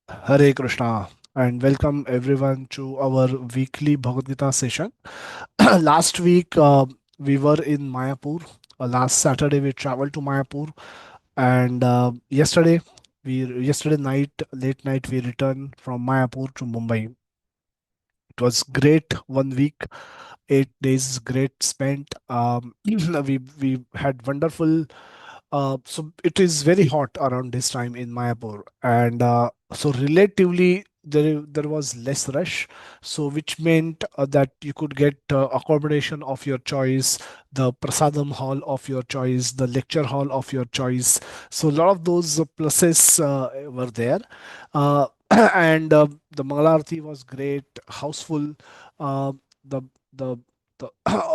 Hare Krishna and welcome everyone to our weekly Bhagavad Gita session. Last week we were in Mayapur. Last Saturday we traveled to Mayapur, and yesterday night, late night, we returned from Mayapur to Mumbai. It was great. 1 week, 8 days, great spent. We had wonderful. So it is very hot around this time in Mayapur, and so relatively there was less rush. So which meant that you could get accommodation of your choice, the prasadam hall of your choice, the lecture hall of your choice. So a lot of those pluses were there, and the Mangalarti was great, houseful. Uh, the the the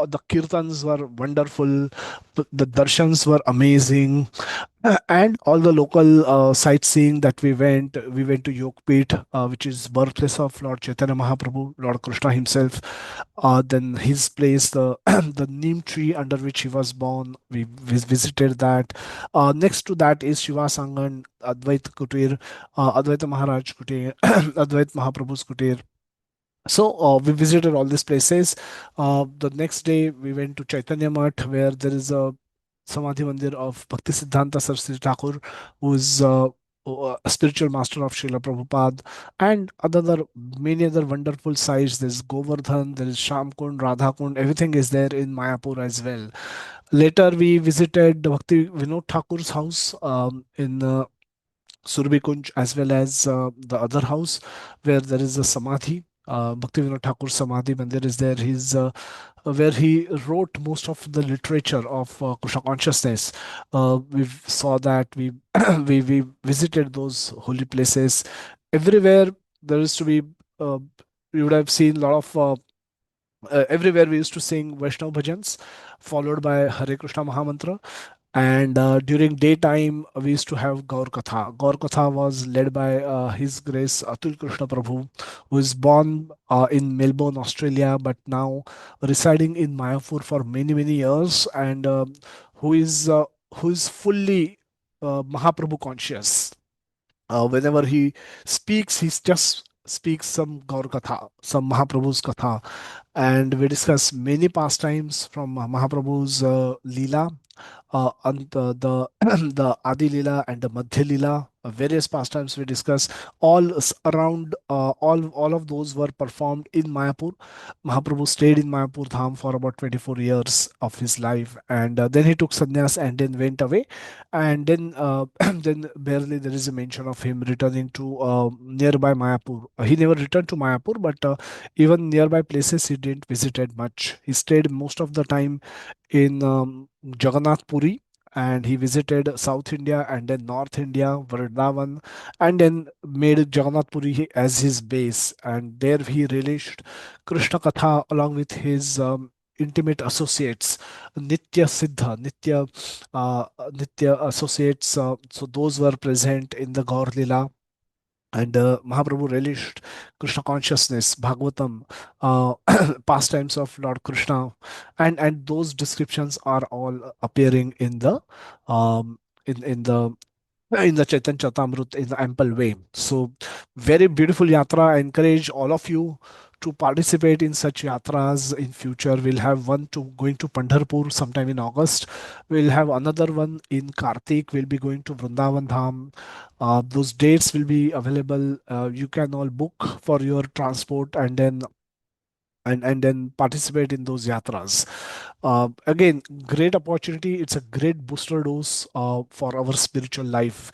the kirtans were wonderful, the darshans were amazing, and all the local sightseeing that we went to Yogpit, which is birthplace of Lord Chaitanya Mahaprabhu, Lord Krishna himself. Then his place, the the neem tree under which he was born, we visited that. Next to that is Shiva Sangan, Advait Kutir, Advaita Maharaj Kutir, Advait Mahaprabhu's Kutir. So we visited all these places. The next day we went to Chaitanya Math, where there is a Samadhi Mandir of Bhakti Siddhanta Saraswati Thakur, who is a spiritual master of Srila Prabhupada, and other many other wonderful sites. There's Govardhan, there is Shamkund, Radhakund, everything is there in Mayapur as well. Later we visited Bhakti Vinod Thakur's house in Surbi Kunj, as well as the other house where there is a Samadhi. Bhaktivinoda Thakur Samadhi Mandir is there. He's where he wrote most of the literature of Krishna consciousness. We saw that we visited those holy places. Everywhere there is to be. You would have seen a lot of. Everywhere we used to sing Vaishnav bhajans, followed by Hare Krishna Mahamantra, and during daytime we used to have Gaur Katha. Gaur Katha was led by His Grace Atul Krishna Prabhu, who is born in Melbourne, Australia, but now residing in Mayapur for many years, and who is uh, who is fully Mahaprabhu conscious. Whenever he speaks, he just speaks some Gaur Katha, some Mahaprabhu's Katha, and we discuss many pastimes from Mahaprabhu's Leela, and the the Adi Lila and the Madhya Lila, various pastimes we discuss. Around all of those were performed in Mayapur. Mahaprabhu stayed in Mayapur Dham for about 24 years of his life, and then he took sannyas and then went away. And then then barely there is a mention of him returning to nearby Mayapur. He never returned to Mayapur, but even nearby places he didn't visited much. He stayed most of the time in Jagannath Puri, and he visited South India and then North India, Vrindavan, and then made Jagannath Puri as his base. And there he relished Krishna Katha along with his intimate associates, Nitya Siddha, Nitya associates. So those were present in the Gaur Lila, and Mahaprabhu relished Krishna consciousness, Bhagavatam, uh, pastimes of Lord Krishna, and those descriptions are all appearing in the um, in the Chaitanya Charitamrita in the ample way. So, very beautiful yatra. I encourage all of you to participate in such yatras in future. We'll have one to going to Pandharpur sometime in August. We'll have another one in Kartik. We'll be going to Vrindavan Dham. Those dates will be available. You can all book for your transport and then participate in those yatras. Again, great opportunity. It's a great booster dose for our spiritual life.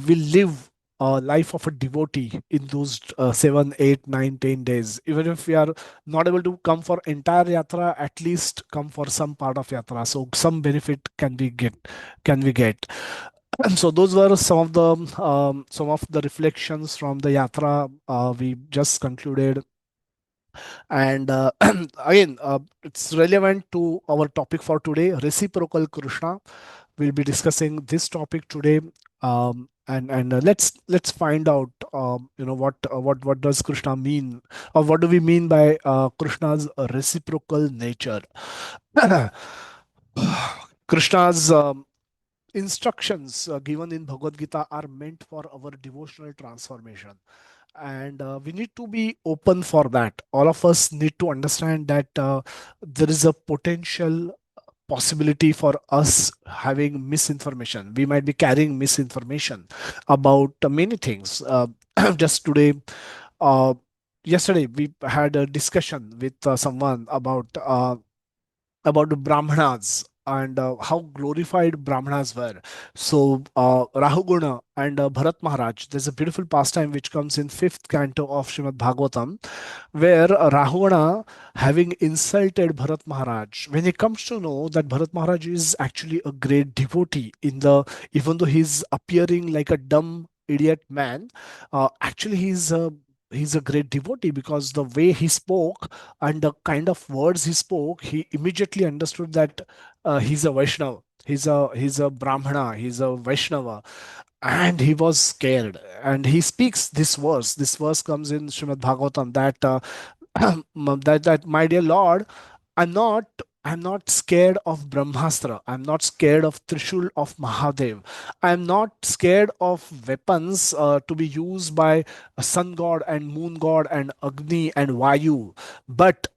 We live a life of a devotee in those 7, 8, 9, 10 days. Even if we are not able to come for entire yatra, at least come for some part of yatra. So some benefit can we get. So those were some of the reflections from the yatra we just concluded. And again, it's relevant to our topic for today, reciprocal Krishna. We'll be discussing this topic today. And let's find out, what does Krishna mean, or what do we mean by Krishna's reciprocal nature. Krishna's instructions given in Bhagavad Gita are meant for our devotional transformation, and we need to be open for that. All of us need to understand that there is a potential possibility for us having misinformation. We might be carrying misinformation about many things. Just today, uh, yesterday, we had a discussion with someone about the Brahmanas and how glorified Brahmanas were. So, Rahuguna and Bharat Maharaj, there's a beautiful pastime which comes in fifth canto of Srimad Bhagavatam, where Rahuvana, having insulted Bharat Maharaj, when he comes to know that Bharat Maharaj is actually a great devotee in the, even though he's appearing like a dumb idiot man, actually he's a great devotee, because the way he spoke and the kind of words he spoke, he immediately understood that he's a Vaishnava. He's a Brahmana, he's a Vaishnava, and he was scared. And he speaks this verse. This verse comes in Srimad Bhagavatam that that my dear Lord, I'm not I'm not scared of Brahmastra. I'm not scared of Trishul of Mahadev. I'm not scared of weapons to be used by a sun god and moon god and Agni and Vayu. But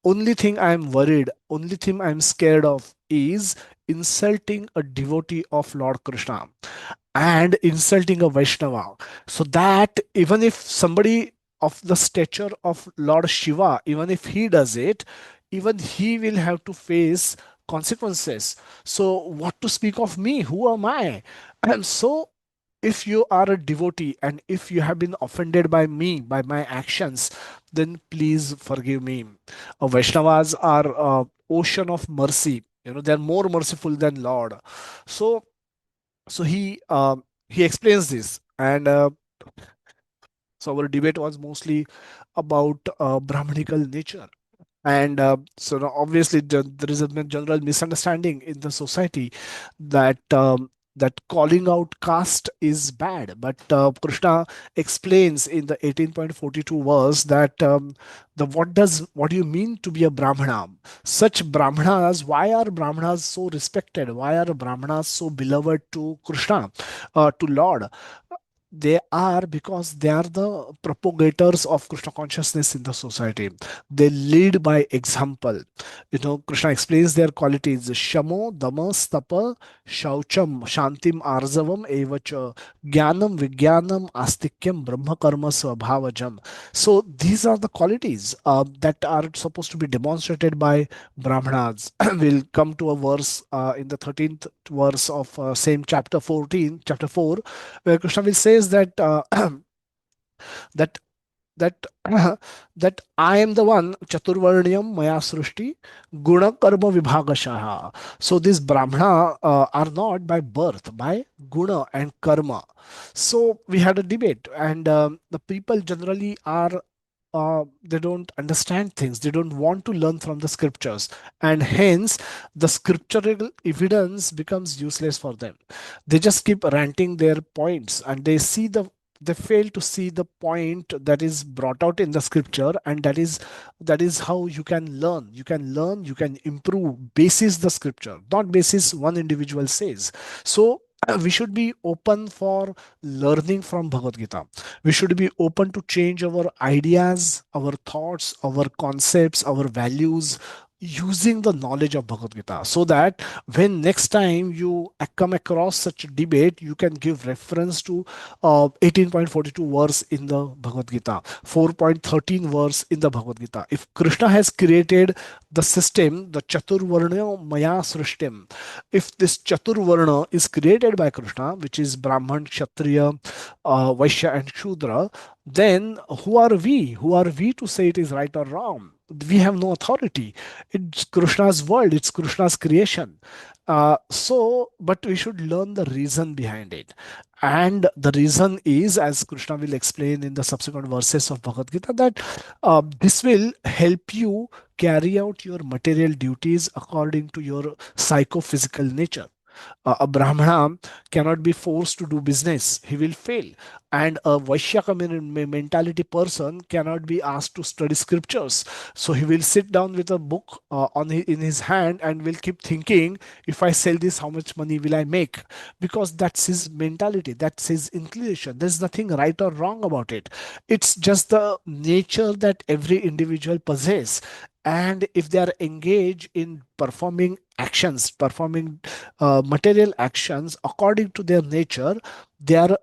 only thing I'm worried, only thing I'm scared of is insulting a devotee of Lord Krishna and insulting a Vaishnava. So that even if somebody of the stature of Lord Shiva, even if he does it, even he will have to face consequences. So, what to speak of me? Who am I? And so, if you are a devotee and if you have been offended by me, by my actions, then please forgive me. Vaishnavas are ocean of mercy. They're more merciful than Lord. So, so he explains this, and so our debate was mostly about Brahmanical nature. And so now obviously there is a general misunderstanding in the society that that calling out caste is bad. But Krishna explains in the 18.42 verse that the what do you mean to be a Brahmana? Such Brahmanas, why are Brahmanas so respected? Why are Brahmanas so beloved to Krishna, to Lord? They are because they are the propagators of Krishna consciousness in the society. They lead by example. Krishna explains their qualities: Shamo, Dama, Stapa, Shaucham, Shantim, Arzavam, Evacha, Jnanam, Vijnanam, Astikyam, Brahma Karma, Swabhavajam. So these are the qualities that are supposed to be demonstrated by Brahmanas. We'll come to a verse in the 13th verse of same chapter 14, chapter 4, where Krishna will says that that that that I am the one Chaturvarnyam Maya Srushti Guna Karma Vibhagashaha. So these Brahmana are not by birth, by Guna and Karma. So we had a debate, and the people generally are they don't understand things. They don't want to learn from the scriptures, and hence the scriptural evidence becomes useless for them. They just keep ranting their points, and they fail to see the point that is brought out in the scripture, and that is how you can improve basis the scripture, not basis one individual says. So we should be open for learning from Bhagavad Gita. We should be open to change our ideas, our thoughts, our concepts, our values using the knowledge of Bhagavad Gita, so that when next time you come across such a debate, you can give reference to 18.42 verse in the Bhagavad Gita, 4.13 verse in the Bhagavad Gita. If Krishna has created the system, the Chaturvarna Maya Srishtim, if this Chaturvarna is created by Krishna, which is Brahman, Kshatriya, Vaishya, and Shudra, then who are we? Who are we to say it is right or wrong? We have no authority. It's Krishna's world, it's Krishna's creation. But we should learn the reason behind it. And the reason is, as Krishna will explain in the subsequent verses of Bhagavad Gita, that this will help you carry out your material duties according to your psychophysical nature. A Brahmana cannot be forced to do business, he will fail. And a Vaishya mentality person cannot be asked to study scriptures. So he will sit down with a book in his hand and will keep thinking, if I sell this, how much money will I make? Because that's his mentality, that's his inclination. There's nothing right or wrong about it. It's just the nature that every individual possess. And if they are engaged in performing actions, performing material actions according to their nature, they are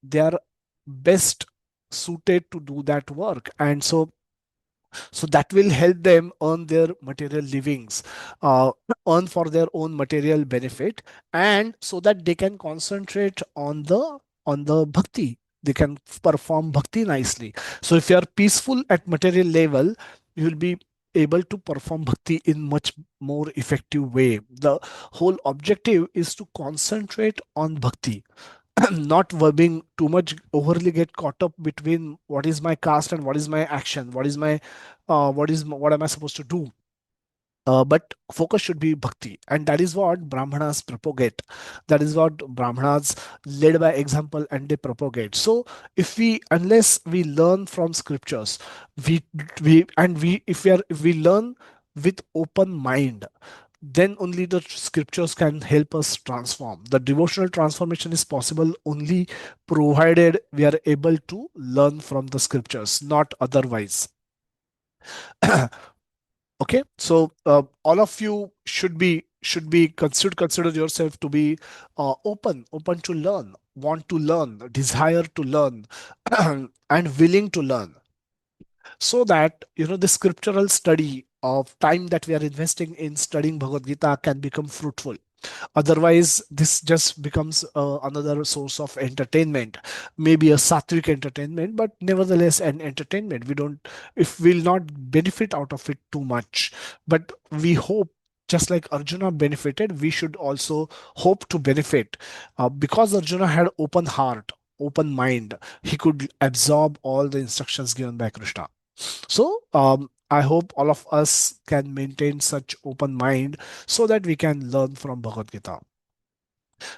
they are best suited to do that work. And so that will help them earn their material livings, uh, earn for their own material benefit, and so that they can concentrate on the bhakti. They can perform bhakti nicely. So if you are peaceful at material level, you will be able to perform bhakti in much more effective way. The whole objective is to concentrate on bhakti. Not being too much overly get caught up between what is my caste and what is my action, what am I supposed to do. But focus should be bhakti, and that is what brahmanas propagate. That is what brahmanas led by example and they propagate. So if we, unless we learn from scriptures, we we if we learn with open mind, then only the scriptures can help us transform. The devotional transformation is possible only provided we are able to learn from the scriptures, not otherwise. Okay, so all of you should consider yourself to be open to learn, want to learn, desire to learn, and willing to learn, so that the scriptural study of time that we are investing in studying Bhagavad Gita can become fruitful. Otherwise, this just becomes another source of entertainment, maybe a sattvic entertainment, but nevertheless an entertainment. We don't, if we'll not benefit out of it too much, but we hope. Just like Arjuna benefited, we should also hope to benefit. Because Arjuna had open heart, open mind, he could absorb all the instructions given by Krishna. So I hope all of us can maintain such open mind so that we can learn from Bhagavad Gita.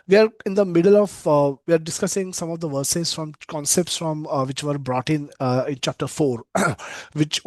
We are in the middle of we are discussing some of the verses from concepts from which were brought in chapter 4, which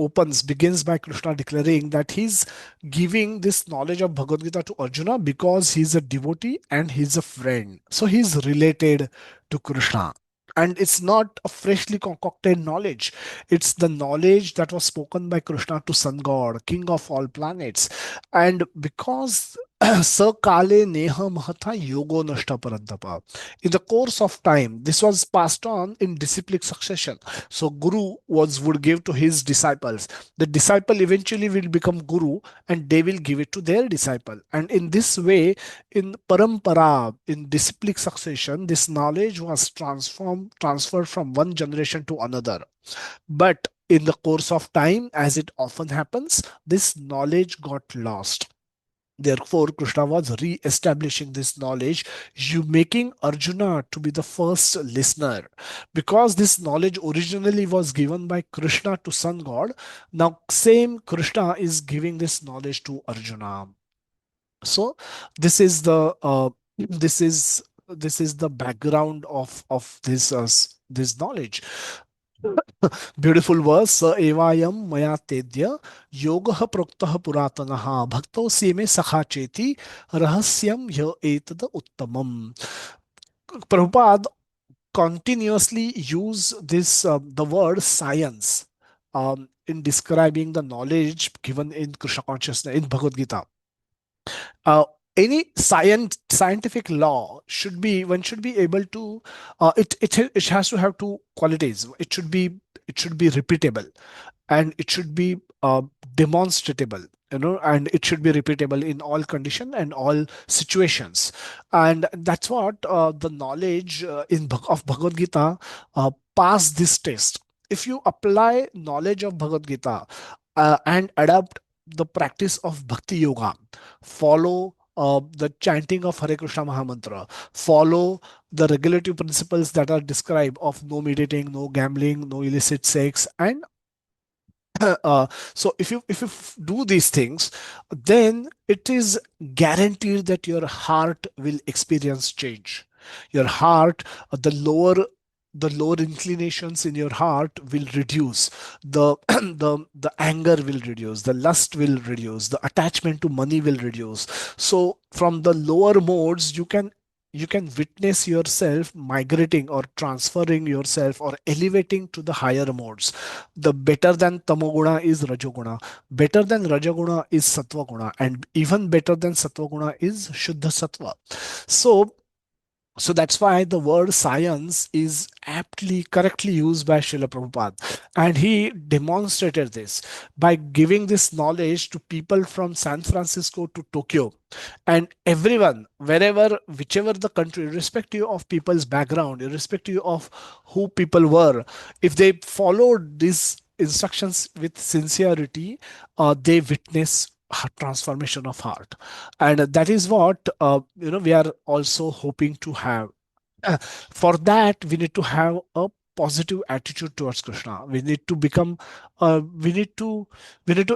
begins by Krishna declaring that he's giving this knowledge of Bhagavad Gita to Arjuna because he's a devotee and he's a friend, so he's related to Krishna. And it's not a freshly concocted knowledge. It's the knowledge that was spoken by Krishna to Sun God, King of all planets. And because Sakale Neha Mahatha Yogo Nashta Parantapa. In the course of time, this was passed on in disciplic succession. So Guru would give to his disciples. The disciple eventually will become Guru and they will give it to their disciple. And in this way, in Parampara, in disciplic succession, this knowledge was transferred from one generation to another. But in the course of time, as it often happens, this knowledge got lost. Therefore, Krishna was re-establishing this knowledge, you making Arjuna to be the first listener. Because this knowledge originally was given by Krishna to Sun God, now same Krishna is giving this knowledge to Arjuna. So this is the this is the background of this knowledge. Beautiful verse. स एवायम मया तेद्य योगः प्रोक्तः पुरातनः भक्तौ सीमे सखा चेति रहस्यम य एतद उत्तमम. Prabhupada continuously use this the word science in describing the knowledge given in Krishna consciousness in Bhagavad Gita. uh, any scientific law should be, one should be able to it has to have two qualities. It should be repeatable, and it should be demonstrable, and it should be repeatable in all condition and all situations. And that's what the knowledge of Bhagavad Gita pass this test. If you apply knowledge of Bhagavad Gita and adapt the practice of bhakti yoga, follow the chanting of Hare Krishna Mahamantra, follow the regulative principles that are described of no meditating, no gambling, no illicit sex, and uh, so if you do these things, then it is guaranteed that your heart will experience change. Your heart, the lower inclinations in your heart will reduce. The the anger will reduce, the lust will reduce, the attachment to money will reduce. So from the lower modes, you can witness yourself migrating or transferring yourself or elevating to the higher modes. The better than tamoguna is rajoguna, better than rajoguna is sattva, and even better than sattva is shuddha sattva. So so that's why the word science is aptly, correctly used by Srila Prabhupada. And he demonstrated this by giving this knowledge to people from San Francisco to Tokyo. And everyone, wherever, whichever the country, irrespective of people's background, irrespective of who people were, if they followed these instructions with sincerity, they witness transformation of heart. And that is what we are also hoping to have. For that, we need to have a positive attitude towards Krishna. We need to become, we need to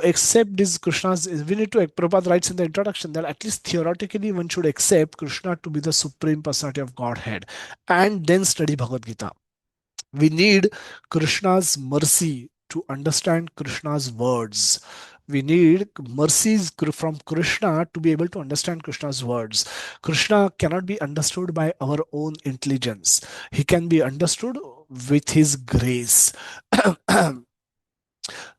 accept this Krishna's. We need to. Prabhupada writes in the introduction that at least theoretically one should accept Krishna to be the supreme personality of Godhead, and then study Bhagavad Gita. We need Krishna's mercy to understand Krishna's words. We need mercies from Krishna to be able to understand Krishna's words. Krishna cannot be understood by our own intelligence. He can be understood with his grace. uh,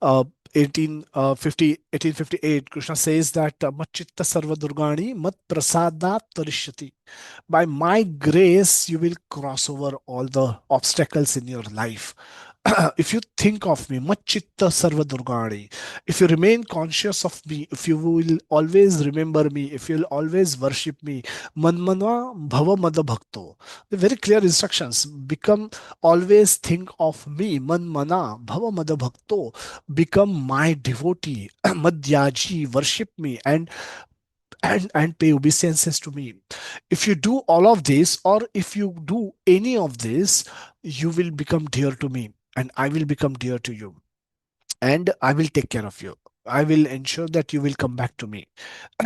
1858, Krishna says that Machitta Sarva Durgani Mat Prasadat Tarishyati. By my grace, you will cross over all the obstacles in your life. If you think of me, Machitta Sarva Durgani, if you remain conscious of me, if you will always remember me, if you will always worship me, Manmanva Bhava Mada Bhakto. The very clear instructions. Become, always think of me, Manmana Bhava Mada Bhakto. Become my devotee, Madhyaji, worship me, and pay obeisances to me. If you do all of this, or if you do any of this, you will become dear to me, and I will become dear to you, and I will take care of you. I will ensure that you will come back to me.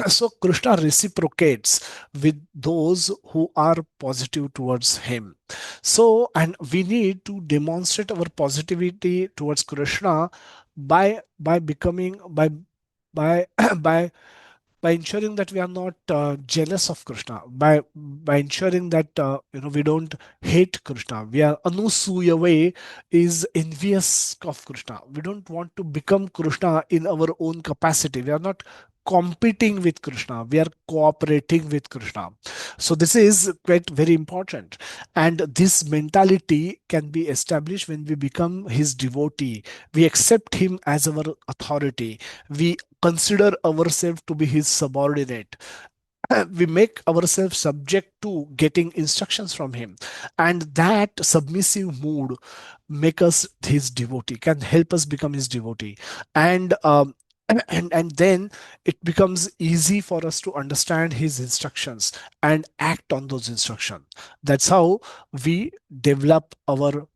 So Krishna reciprocates with those who are positive towards him. So, and we need to demonstrate our positivity towards Krishna by becoming by by by ensuring that we are not jealous of Krishna, by ensuring that we don't hate Krishna. We are anusuyave is envious of Krishna. We don't want to become Krishna in our own capacity. We are not competing with Krishna. We are cooperating with Krishna. So this is quite very important. And this mentality can be established when we become his devotee. We accept him as our authority. We consider ourselves to be his subordinate. We make ourselves subject to getting instructions from him, and that submissive mood make us his devotee, can help us become his devotee. And um, and and then it becomes easy for us to understand his instructions and act on those instructions. That's how we develop our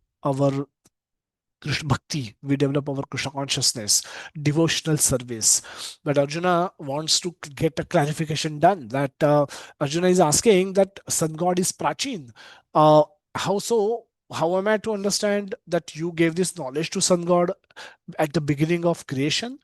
Krishna Bhakti, we develop our Krishna consciousness, devotional service. But Arjuna wants to get a clarification done, that Arjuna is asking that Sun God is Prachin. How so? How am I to understand that you gave this knowledge to Sun God at the beginning of creation?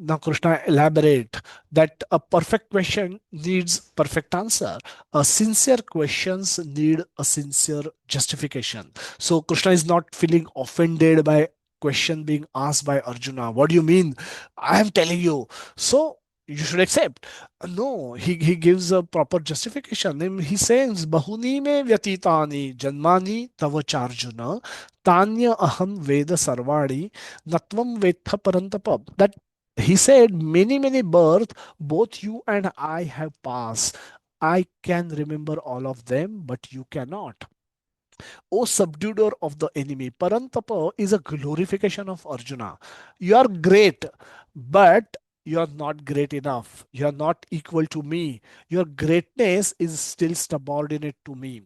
Now Krishna elaborate that a perfect question needs perfect answer. A sincere questions need a sincere justification. So Krishna is not feeling offended by question being asked by Arjuna. What do you mean? I am telling you. So you should accept. No, he gives a proper justification. He says, Bahuni me vyatitani janmani tavacharjuna tanya aham veda sarvadi natvam vetha parantapa. That he said, many births, both you and I have passed. I can remember all of them, but you cannot. O subduer of the enemy. Parantapa is a glorification of Arjuna. You are great, but you are not great enough. You are not equal to me. Your greatness is still subordinate to me.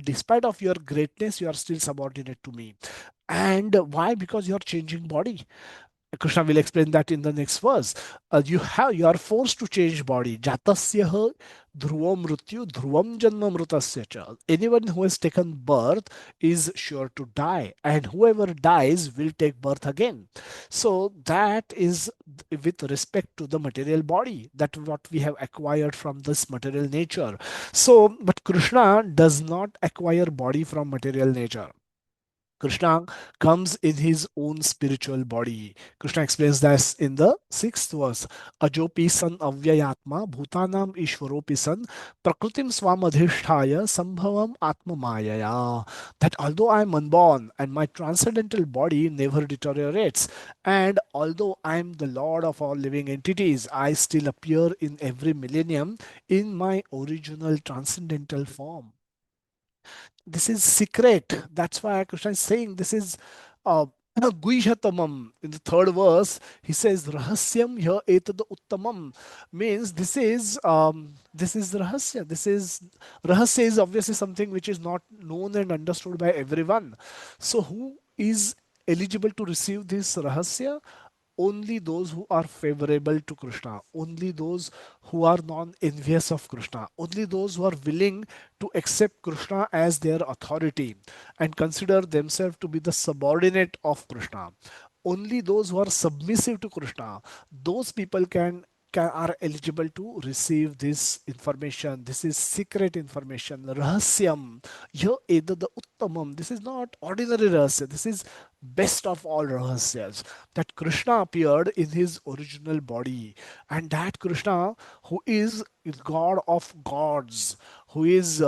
Despite of your greatness, you are still subordinate to me. And why? Because you are changing body. Krishna will explain that in the next verse. You are forced to change body. Jatasya dhruvam mrityu dhruvam janma mritasya cha. Anyone who has taken birth is sure to die, and whoever dies will take birth again. So that is with respect to the material body, that what we have acquired from this material nature. So, but Krishna does not acquire body from material nature. Krishna comes in his own spiritual body. Krishna explains this in the sixth verse. Ajopi san avyayatma bhutanam ishvaropi san prakritim swamadhisthaya sambhavam atma mayaya. That although I am unborn and my transcendental body never deteriorates, and although I am the Lord of all living entities, I still appear in every millennium in my original transcendental form. This is secret. That's why Krishna is saying this is uh, Guihyatamam. In the third verse, he says Rahasyam ya etad uttamam, means this is rahasya. This is rahasya is obviously something which is not known and understood by everyone. So who is eligible to receive this rahasya? Only those who are favorable to Krishna, only those who are non envious of Krishna, only those who are willing to accept Krishna as their authority and consider themselves to be the subordinate of Krishna. Only those who are submissive to Krishna, those people are eligible to receive this information. This is secret information. Rahasyam. Yo edad uttamam. This is not ordinary rahasya. This is best of all rahasyas. That Krishna appeared in his original body. And that Krishna, who is God of gods, who is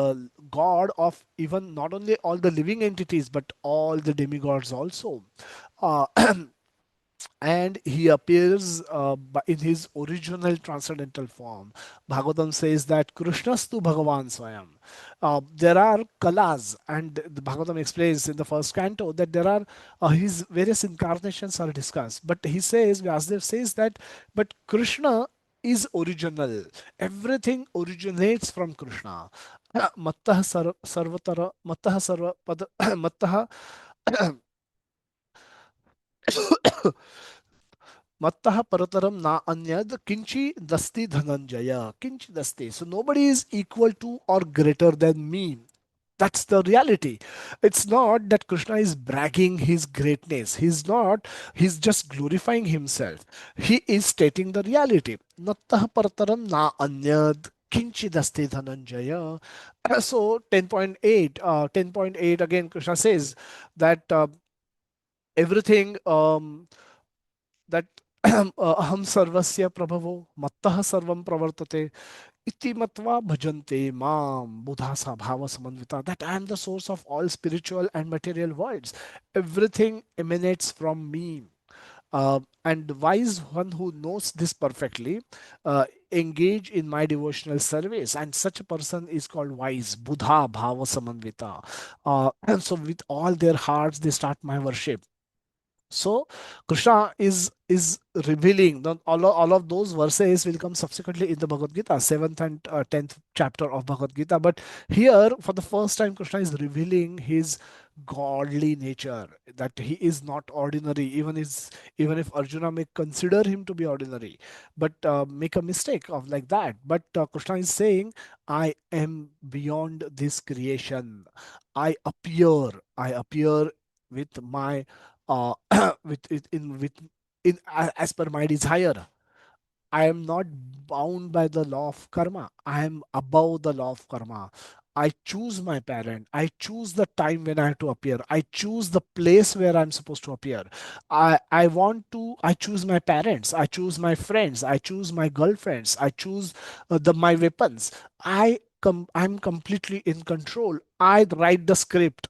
God of even not only all the living entities, but all the demigods also. Uh, and he appears in his original transcendental form. Bhagavatam says that Krishnastu Bhagavan Swayam. There are kalas, and the Bhagavatam explains in the first canto that there are his various incarnations are discussed. But he says, Vyasadeva says that, but Krishna is original. Everything originates from Krishna. Mattah sarvatara, mattah sarva pada, mattah Mattah parataram na anyad kinchi dasti dhananjaya. Kinchi dasti. So nobody is equal to or greater than me. That's the reality. It's not that Krishna is bragging his greatness. He's just glorifying himself. He is stating the reality. Nattah parataram na anyad. Kinchidasti dhananjaya. So 10.8, 10.8 again, Krishna says that everything that aham sarvasya prabhavo mattah sarvam pravartate iti matva bhajante mam buddhasa bhava samanvita, that I am the source of all spiritual and material worlds. Everything emanates from me. And the wise one who knows this perfectly engage in my devotional service, and such a person is called wise. Buddha bhava samanvita. And so with all their hearts they start my worship. So Krishna is revealing all of those verses will come subsequently in the Bhagavad Gita, seventh and 10th chapter of Bhagavad Gita. But here, for the first time, Krishna is revealing his godly nature, that he is not ordinary, even if Arjuna may consider him to be ordinary, but make a mistake of like that. But Krishna is saying, I am beyond this creation. I appear with my with it in as per my desire. I am not bound by the law of karma. I am above the law of karma. I choose my parent. I choose the time when I have to appear. I choose the place where I'm supposed to appear. I choose my parents. I choose my friends. I choose my girlfriends. I choose my weapons. I'm completely in control. I write the script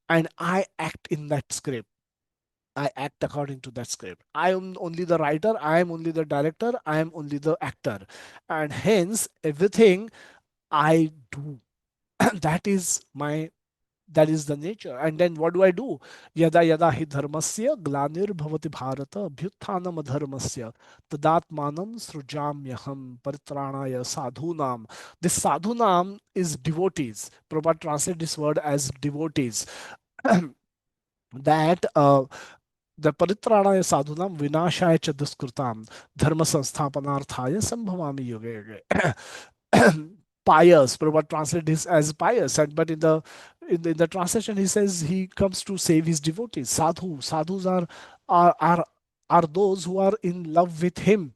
and I act in that script. I act according to that script. I am only the writer, I am only the director, I am only the actor. And hence everything I do. that is my that is the nature. And then what do I do? Yada yada hi dharmasya glanir bhavati bharata abhyuthanam adharmasya tadatmanam srujamyaham paritranaya sadhunam. This sadhunam is devotees. Prabhupada translate this word as devotees. that the paritranaya sadhunam vinashaya cha duskritam dharma sansthapanarthaya sambhavami yuge yuge. Pious. Prabhupada translated this as pious, and but in the translation he says he comes to save his devotees. Sadhus are are are those who are in love with him.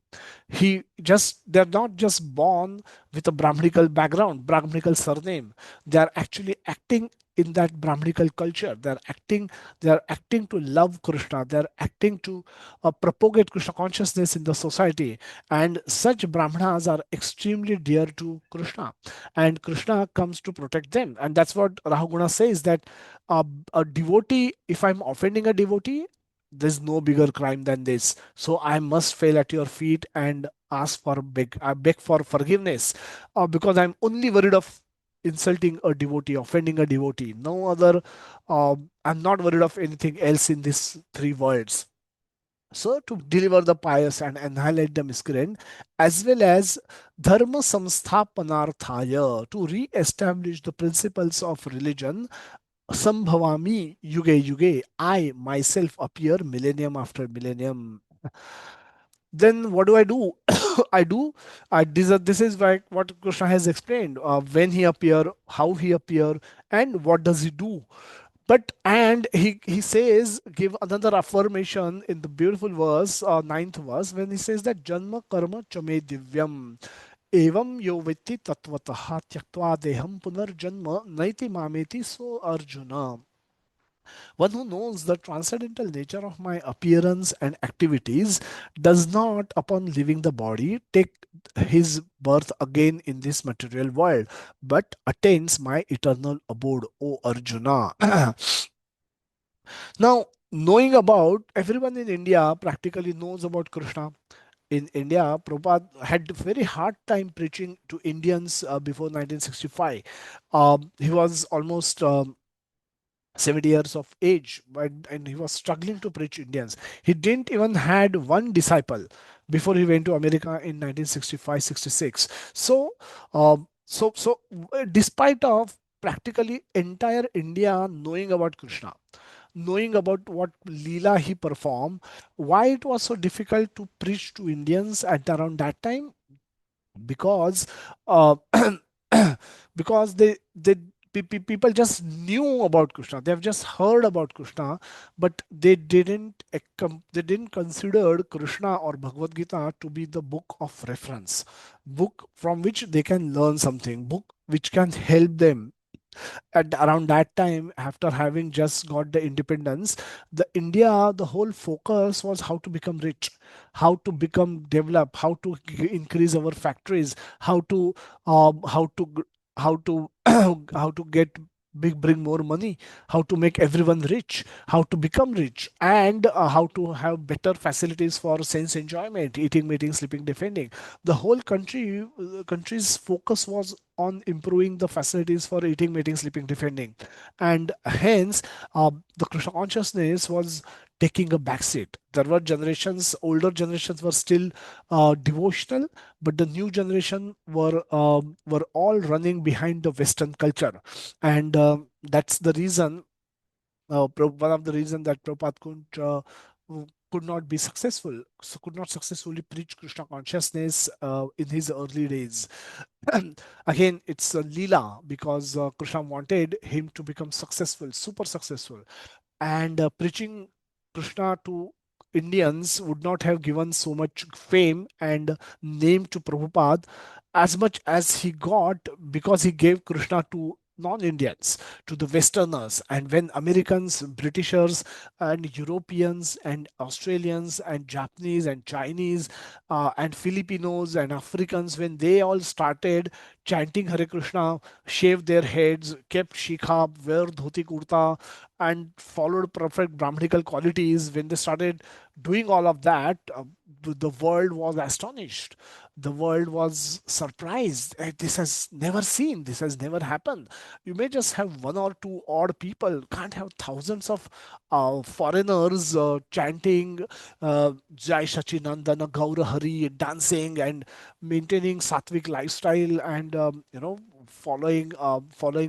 They're not just born with a Brahminical background, Brahminical surname. They are actually acting in that Brahminical culture. They are acting to love Krishna. They are acting to propagate Krishna consciousness in the society. And such Brahmanas are extremely dear to Krishna. And Krishna comes to protect them. And that's what Rahuguna says, that a devotee, if I'm offending a devotee, there's no bigger crime than this. So I must fail at your feet and beg for forgiveness, because I'm only worried of insulting a devotee, offending a devotee. No other, I'm not worried of anything else in these three worlds. So to deliver the pious and annihilate the miscreant, as well as dharma samsthapanarthaya, to re-establish the principles of religion, sambhavami yuge yuge, I myself appear millennium after millennium. Then what do I do? I do. This is like what Krishna has explained. When he appear, how he appear, and what does he do. But and he says, give another affirmation in the beautiful verse, ninth verse, when he says that janma karma chame divyam. Evam yo vitti tatvatah tyaktva deham punarjanma naiti mameti so Arjuna. One who knows the transcendental nature of my appearance and activities does not, upon leaving the body, take his birth again in this material world, but attains my eternal abode, O Arjuna. Now, knowing about everyone in India practically knows about Krishna. In India, Prabhupada had a very hard time preaching to Indians before 1965. He was almost 70 years of age, and he was struggling to preach Indians. He didn't even had one disciple before he went to America in 1965-66. So despite of practically entire India knowing about Krishna, knowing about what Leela he performed, why it was so difficult to preach to Indians at around that time? Because uh, because people just knew about Krishna. They have just heard about Krishna, but they didn't consider Krishna or Bhagavad Gita to be the book of reference, book from which they can learn something, book which can help them. At around that time, after having just got the independence, the whole focus was how to become rich, how to become develop, how to increase our factories, how to how to how to how to get bring more money, how to make everyone rich, how to become rich, and how to have better facilities for sense enjoyment, eating, meeting, sleeping, defending. The whole country's focus was on improving the facilities for eating, mating, sleeping, defending. And hence, the Krishna consciousness was taking a backseat. There were generations, older generations were still devotional, but the new generation were all running behind the Western culture. And that's the reason, one of the reasons that Prabhupada could not be successful, so could not successfully preach Krishna consciousness in his early days. Again, it's a Leela, because Krishna wanted him to become successful, super successful. And preaching Krishna to Indians would not have given so much fame and name to Prabhupada as much as he got, because he gave Krishna to non-Indians, to the Westerners. And when Americans, Britishers, and Europeans, and Australians, and Japanese, and Chinese, and Filipinos, and Africans, when they all started chanting Hare Krishna, shaved their heads, kept shikha, wear dhoti kurta, and followed perfect Brahminical qualities, when they started doing all of that, the world was astonished. The world was surprised. This has never seen, this has never happened. You may just have one or two odd people, can't have thousands of foreigners chanting Jai Shachinandana Gaura Hari, dancing and maintaining sattvic lifestyle, and following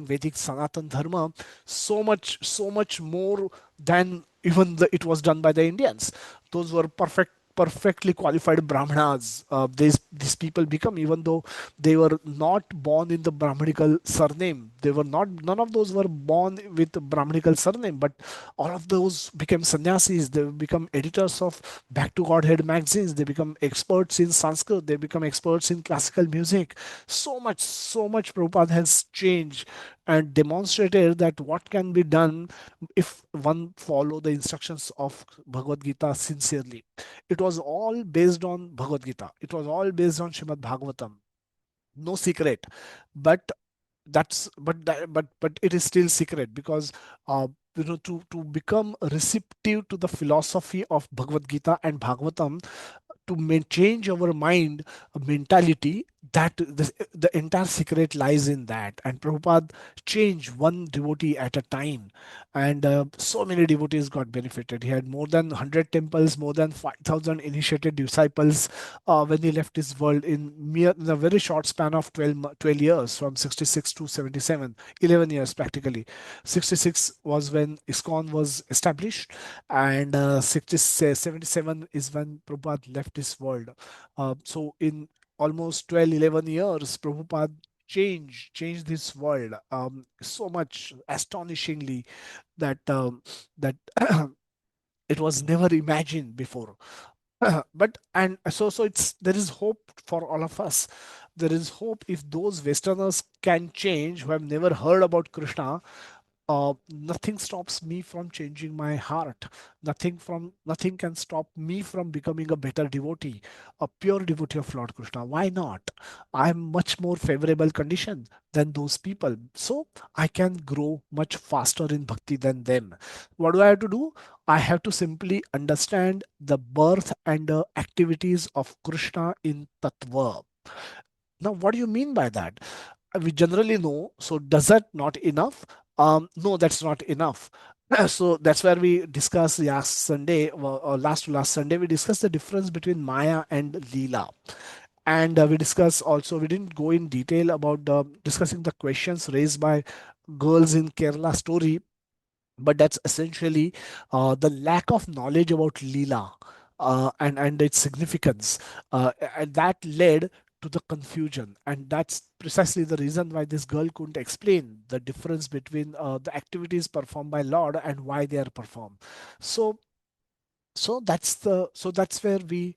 Vedic Sanatan Dharma so much more than even it was done by the Indians. Those were perfectly qualified brahmanas. These people become, even though they were not born in the brahmanical surname, they were not, none of those were born with the brahmanical surname, but all of those became sannyasis. They become editors of Back to Godhead magazines. They become experts in Sanskrit. They become experts in classical music. So much Prabhupada has changed and demonstrated that what can be done if one follow the instructions of Bhagavad Gita sincerely. It was all based on Bhagavad Gita. It was all based on Shrimad Bhagavatam. No secret, but but it is still secret because to become receptive to the philosophy of Bhagavad Gita and Bhagavatam, to change our mind mentality, that the entire secret lies in that. And Prabhupada changed one devotee at a time, and so many devotees got benefited. He had more than 100 temples, more than 5,000 initiated disciples when he left this world in a very short span of 12 years, from 66 to 77, 11 years practically. 66 was when ISKCON was established, and 77 is when Prabhupada left this world. So in almost 12, 11 years, Prabhupada changed this world so much astonishingly that that it was never imagined before. But and so it's, there is hope for all of us. There is hope if those Westerners can change who have never heard about Krishna. Nothing stops me from changing my heart. Nothing can stop me from becoming a better devotee, a pure devotee of Lord Krishna. Why not? I'm much more favorable condition than those people, so I can grow much faster in bhakti than them. What do I have to do? I have to simply understand the birth and activities of Krishna in Tattva. Now, what do you mean by that? We generally know. So, does that not enough? No, that's not enough. So that's where we discussed last Sunday, or last to last Sunday, we discussed the difference between Maya and Leela. And we discussed also, we didn't go in detail about discussing the questions raised by girls in Kerala story, but that's essentially the lack of knowledge about Leela and its significance, and that led to the confusion. And that's precisely the reason why this girl couldn't explain the difference between the activities performed by Lord and why they are performed. So that's where we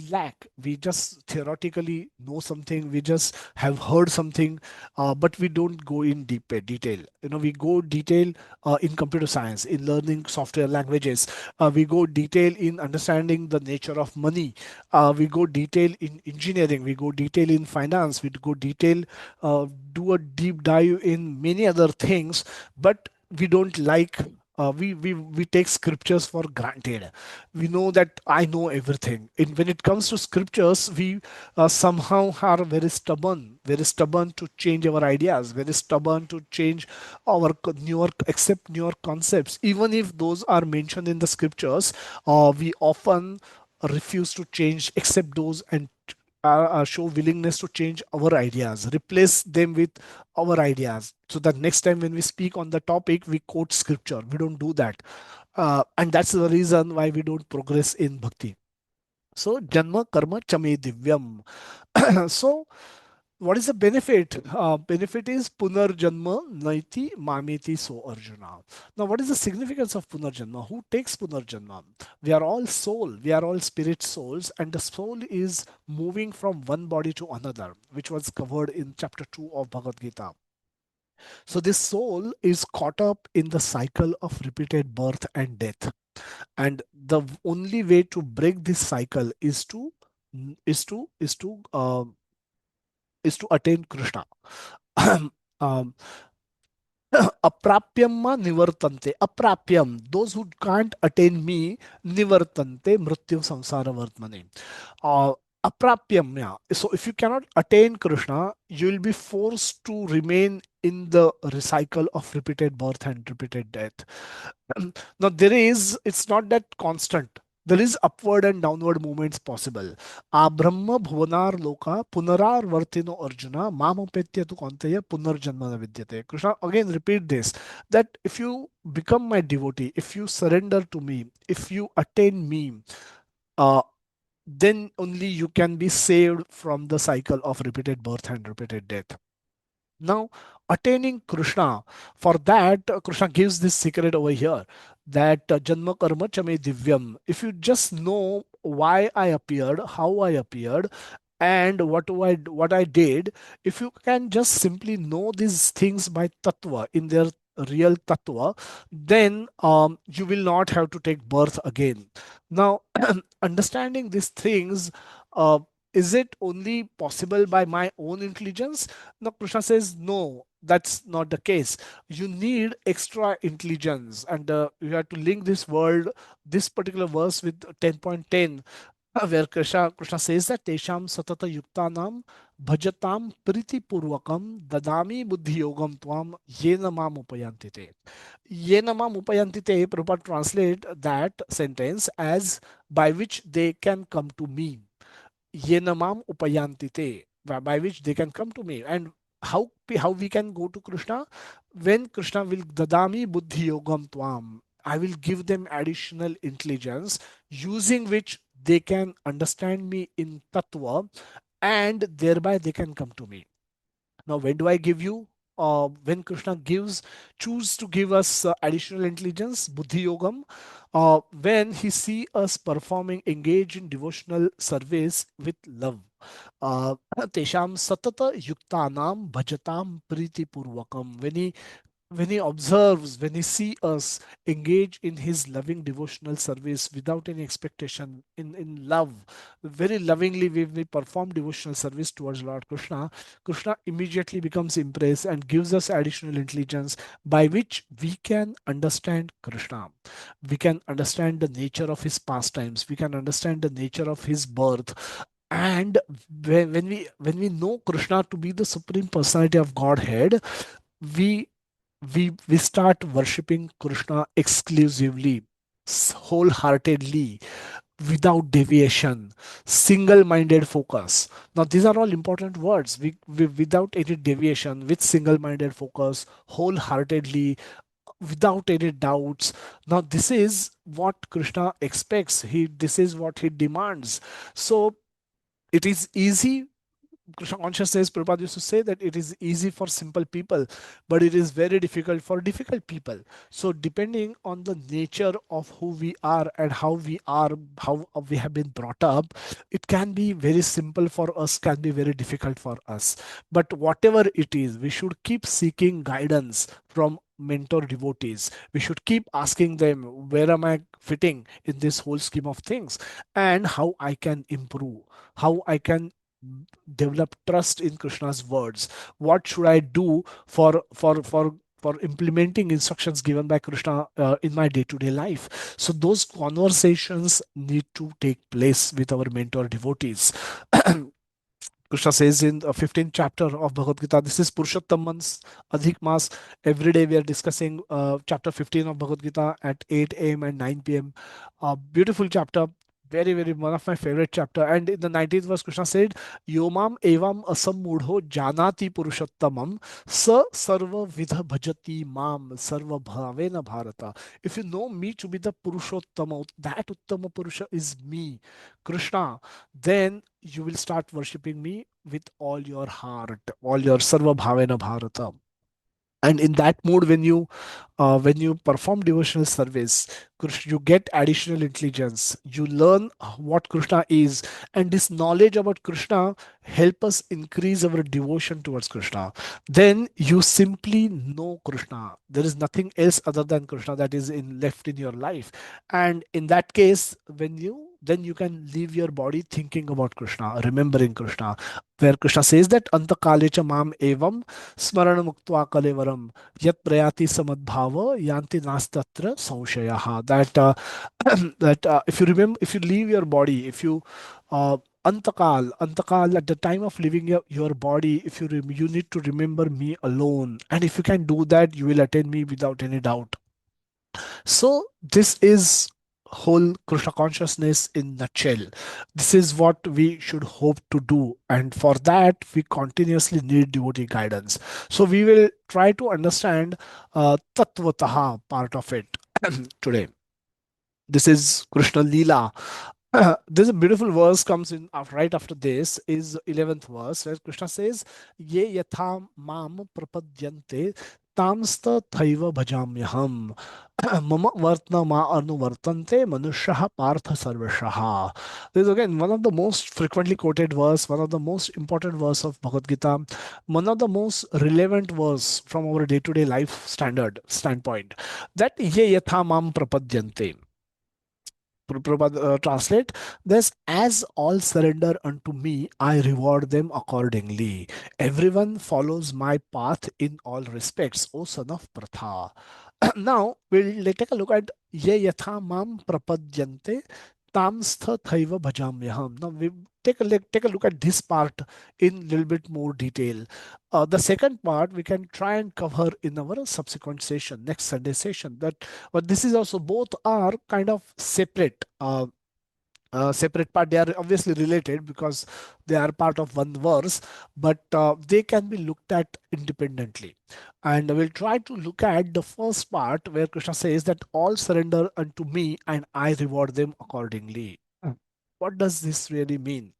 lack. We just theoretically know something, we just have heard something, but we don't go in deep detail. We go detail in computer science, in learning software languages. We go detail in understanding the nature of money. We go detail in engineering, we go detail in finance, we go detail, do a deep dive in many other things. But we don't like, we take scriptures for granted. We know that I know everything. When it comes to scriptures, we somehow are very stubborn to change our ideas, very stubborn to change our accept newer concepts. Even if those are mentioned in the scriptures, we often refuse to change, accept those, and show willingness to change our ideas, replace them with our ideas. So that next time when we speak on the topic, we quote scripture. We don't do that. And that's the reason why we don't progress in bhakti. So, janma karma chame divyam. So, what is the benefit? Benefit is punarjanma naiti mameti so Arjuna. Now, what is the significance of punarjanma? Who takes punarjanma? We are all soul. We are all spirit souls, and the soul is moving from one body to another, which was covered in chapter 2 of Bhagavad Gita. So, this soul is caught up in the cycle of repeated birth and death, and the only way to break this cycle is to is to is to attain Krishna. um, Aprapyam nivartante. Aprapyam, those who can't attain me, nivartante mrityu samsara vartmane. Uh, Aprapyam, yeah. So if you cannot attain Krishna, you will be forced to remain in the recycle of repeated birth and repeated death. Now there is, it's not that constant. There is upward and downward movements possible. Brahma bhuvanar loka punarar vartino arjuna mamapetya tu konteya punarjanma na vidyate. Krishna again repeat this, that if you become my devotee, if you surrender to me, if you attain me, uh, then only you can be saved from the cycle of repeated birth and repeated death. Now, attaining Krishna, for that, Krishna gives this secret over here, that Janma Karma Chame Divyam. If you just know why I appeared, how I appeared, and what I did, if you can just simply know these things by tattva, in their real tattva, then you will not have to take birth again. Now, understanding these things, uh, is it only possible by my own intelligence? Now, Krishna says, no, that's not the case. You need extra intelligence, and you have to link this particular verse with 10.10, where Krishna says that Tesham Satata Yuktanam Bhajatam Priti Purvakam Dadami Buddhi Yogam Tvam Yena Mam Upayantite. Yena Mam Upayantite, Prabhupada translate that sentence as by which they can come to me. Yenamam upayantite, by which they can come to me. And how we can go to Krishna? When Krishna will dadami buddhi yogam tvam, I will give them additional intelligence using which they can understand me in tattva, and thereby they can come to me. Now, when do I give you? When Krishna choose to give us additional intelligence, buddhi yogam, when he see us performing, engage in devotional service with love. Tesham satata yuktanam bhajatam priti purvakam. When he observes, when he see us engage in his loving devotional service without any expectation, in love, very lovingly we perform devotional service towards Lord Krishna, Krishna immediately becomes impressed and gives us additional intelligence by which we can understand Krishna. We can understand the nature of his pastimes. We can understand the nature of his birth. And when we know Krishna to be the supreme personality of Godhead, we we start worshipping Krishna exclusively, wholeheartedly, without deviation, single-minded focus. Now these are all important words. Without any deviation, with single-minded focus, wholeheartedly, without any doubts. Now this is what Krishna expects. This is what he demands. So it is easy. Krishna consciousness, Prabhupada used to say that it is easy for simple people, but it is very difficult for difficult people. So, depending on the nature of who we are and how we have been brought up, it can be very simple for us, can be very difficult for us. But whatever it is, we should keep seeking guidance from mentor devotees. We should keep asking them, where am I fitting in this whole scheme of things, and how I can improve, how I can develop trust in Krishna's words. What should I do for implementing instructions given by Krishna in my day-to-day life? So those conversations need to take place with our mentor devotees. Krishna says in the 15th chapter of Bhagavad Gita, this is Purushottam month's Adhik Mas. Every day we are discussing chapter 15 of Bhagavad Gita at 8 a.m. and 9 p.m. Beautiful chapter. Very, very one of my favorite chapter. And in the 19th verse, Krishna said, Yomam evam asam mudho janati purushottamam sa sarva vidha bhajati mam sarva bhavena bharata. If you know me to be the Purushottama, that Uttama Purusha is me, Krishna, then you will start worshipping me with all your heart, all your sarva bhavena bharata. And in that mood, when you perform devotional service, you get additional intelligence, you learn what Krishna is, and this knowledge about Krishna help us increase our devotion towards Krishna. Then you simply know Krishna. There is nothing else other than Krishna that is left in your life. And in that case, then you can leave your body thinking about Krishna, remembering Krishna, where Krishna says that antakalecha mam evam smarana muktva kalevaram yat prayati samadbhava yanti nastatra samshayaha. That if you remember, if you leave your body, if you antakal, at the time of leaving your body, if you need to remember me alone, and if you can do that, you will attain me without any doubt. So this is whole Krishna consciousness in nutshell. This is what we should hope to do, and for that we continuously need devotee guidance. So we will try to understand tattvataha part of it today. This is Krishna Leela. There's a beautiful verse comes in right after this is 11th verse where Krishna says, "Ye yatha mam prapadyante tamsta thaiva bhajamyaham mama vartna ma anuvartante manushyaha partha sarvashaha." This is again one of the most frequently quoted verse, one of the most important verse of Bhagavad Gita, one of the most relevant verse from our day-to-day life standpoint. That ye yatha mam prapadyante. Prabhupada translate this as all surrender unto me, I reward them accordingly. Everyone follows my path in all respects, O son of Pratha. Now let's take a look at ye yatha mam prapadyante tam thaiva bhajamyaham. Now we take a look at this part in a little bit more detail. The second part we can try and cover in our subsequent session, next Sunday session. But this is also both are kind of separate part. They are obviously related because they are part of one verse, but they can be looked at independently. And we'll try to look at the first part where Krishna says that all surrender unto me and I reward them accordingly. What does this really mean?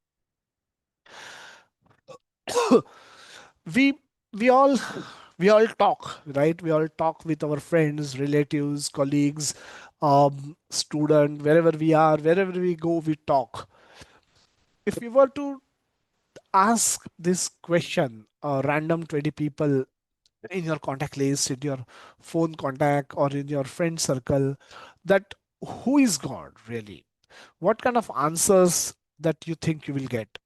we we all we all talk, right? We all talk with our friends, relatives, colleagues, student, wherever we are, wherever we go, we talk. If we were to ask this question, random 20 people in your contact list, in your phone contact, or in your friend circle, that who is God really? What kind of answers that you think you will get?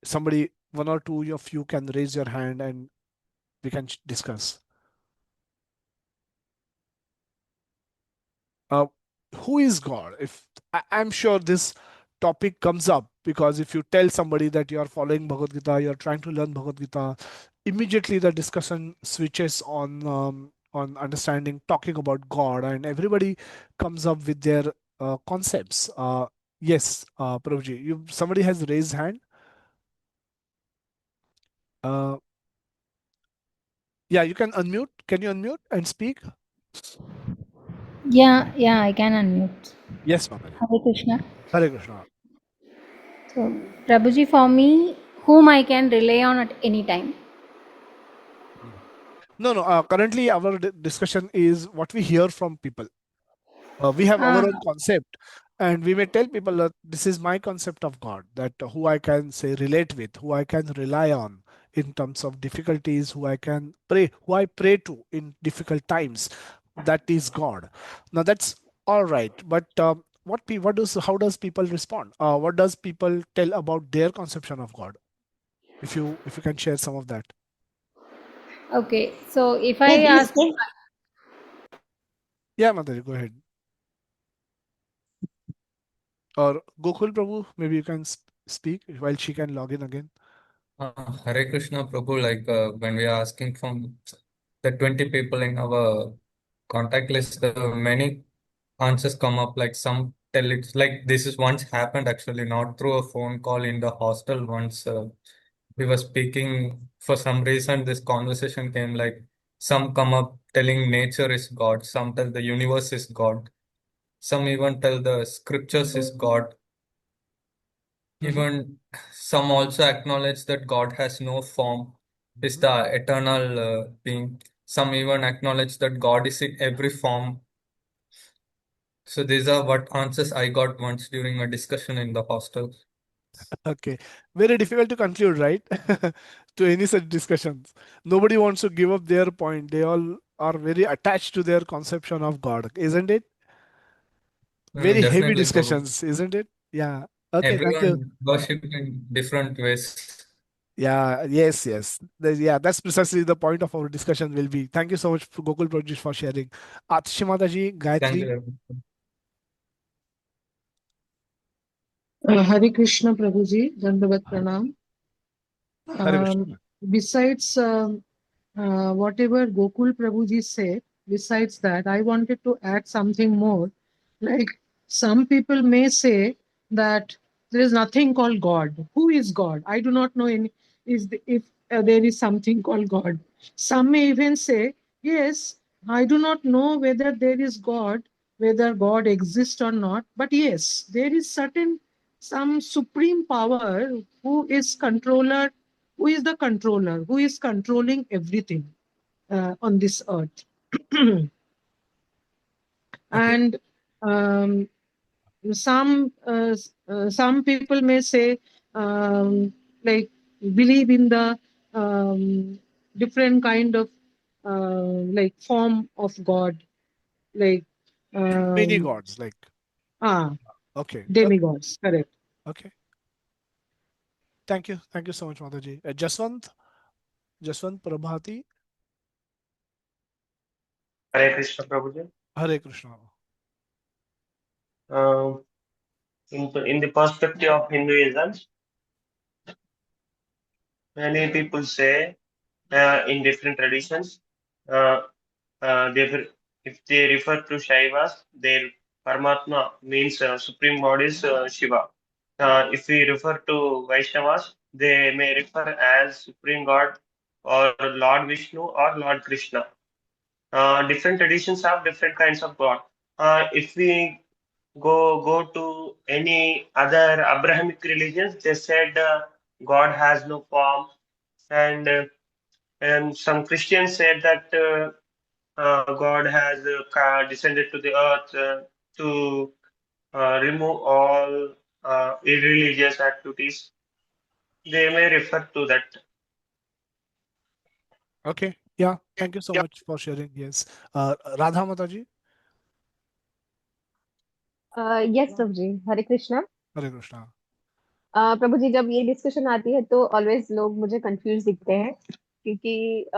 Somebody, one or two of you can raise your hand and we can discuss. Uh, who is God? If I'm sure this topic comes up because if you tell somebody that you are following Bhagavad Gita, you are trying to learn Bhagavad Gita, immediately the discussion switches on understanding, talking about God, and everybody comes up with their concepts. Yes, Prabhuji, you somebody has raised hand. Uh, yeah, you can unmute. Can you unmute and speak? Yeah, yeah, I can unmute. Yes, Mataji. Hare Krishna. Hare Krishna. So, Prabhuji, for me, whom I can rely on at any time. Mhm. No, no. Currently, our discussion is what we hear from people. We have our Ah, own concept, and we may tell people that this is my concept of God, that who I can say relate with, who I can rely on in terms of difficulties, who I can pray, who I pray to in difficult times. That is God. Now that's all right, but what does how does people respond? What does people tell about their conception of God? If you can share some of that. okay. So, if Yeah, I please ask, go. Yeah, Mataji, go ahead. Or Gokul Prabhu, maybe you can speak while she can log in again. Hare Krishna Prabhu, like when we are asking from the 20 people in our contact list, many answers come up. Like some tell it's like this is once happened actually, not through a phone call in the hostel. Once we were speaking, for some reason, this conversation came like some come up telling nature is God, some tell the universe is God, some even tell the scriptures is God. Mhm. Even some also acknowledge that God has no form, is Mhm. the eternal being. Some even acknowledge that God is in every form. So these are what answers I got once during a discussion in the hostel. Okay. Very difficult to conclude, right? To any such discussions. Nobody wants to give up their point. They all are very attached to their conception of God, isn't it? Very heavy Definitely, Prabhu. discussions, isn't it? Yeah. Okay, thank you. Everyone worship in different ways. Yeah, yes, yes. Yeah, that's precisely the point of our discussion will be. Thank you so much, Gokul Pradesh, for sharing. Atishimata ji, Thank you Gayatri, very much. Hare Krishna Prabhuji, Dandavat Pranam. Hare Krishna. Besides whatever Gokul Prabhuji said, besides that, I wanted to add something more. Like some people may say that there is nothing called God. Who is God? I do not know any, if there is something called God. Some may even say, yes, I do not know whether there is God, whether God exists or not, but yes, there is certain some supreme power who is controller, who is the controller, who is controlling everything on this earth. Okay. And um, some people may say like believe in the different kind of like form of God, like Many um, gods, like, ah okay. Okay. demigods, correct. Okay. Thank you so much, Mataji. Jaswant Prabhati. Hare Krishna Prabhuji. Hare Krishna. Uh, in the perspective of Hinduism, many people say in different traditions, uh, if they refer to Shaivas, their Paramatma means Supreme God is Shiva. If we refer to Vaishnavas, they may refer as Supreme God or Lord Vishnu or Lord Krishna. Different traditions have different kinds of God. If we go to any other Abrahamic religions, they said God has no form, and some Christians said that God has descended to the earth to remove all irreligious activities. They may refer to that. Okay. Yeah. Thank you so much for sharing. Yes. Radha Mataji. Yes Prabhu ji Hare Krishna Hare Krishna. Prabhu ji जब ये discussion आती है तो always लोग मुझे confuse दिखते हैं क्योंकि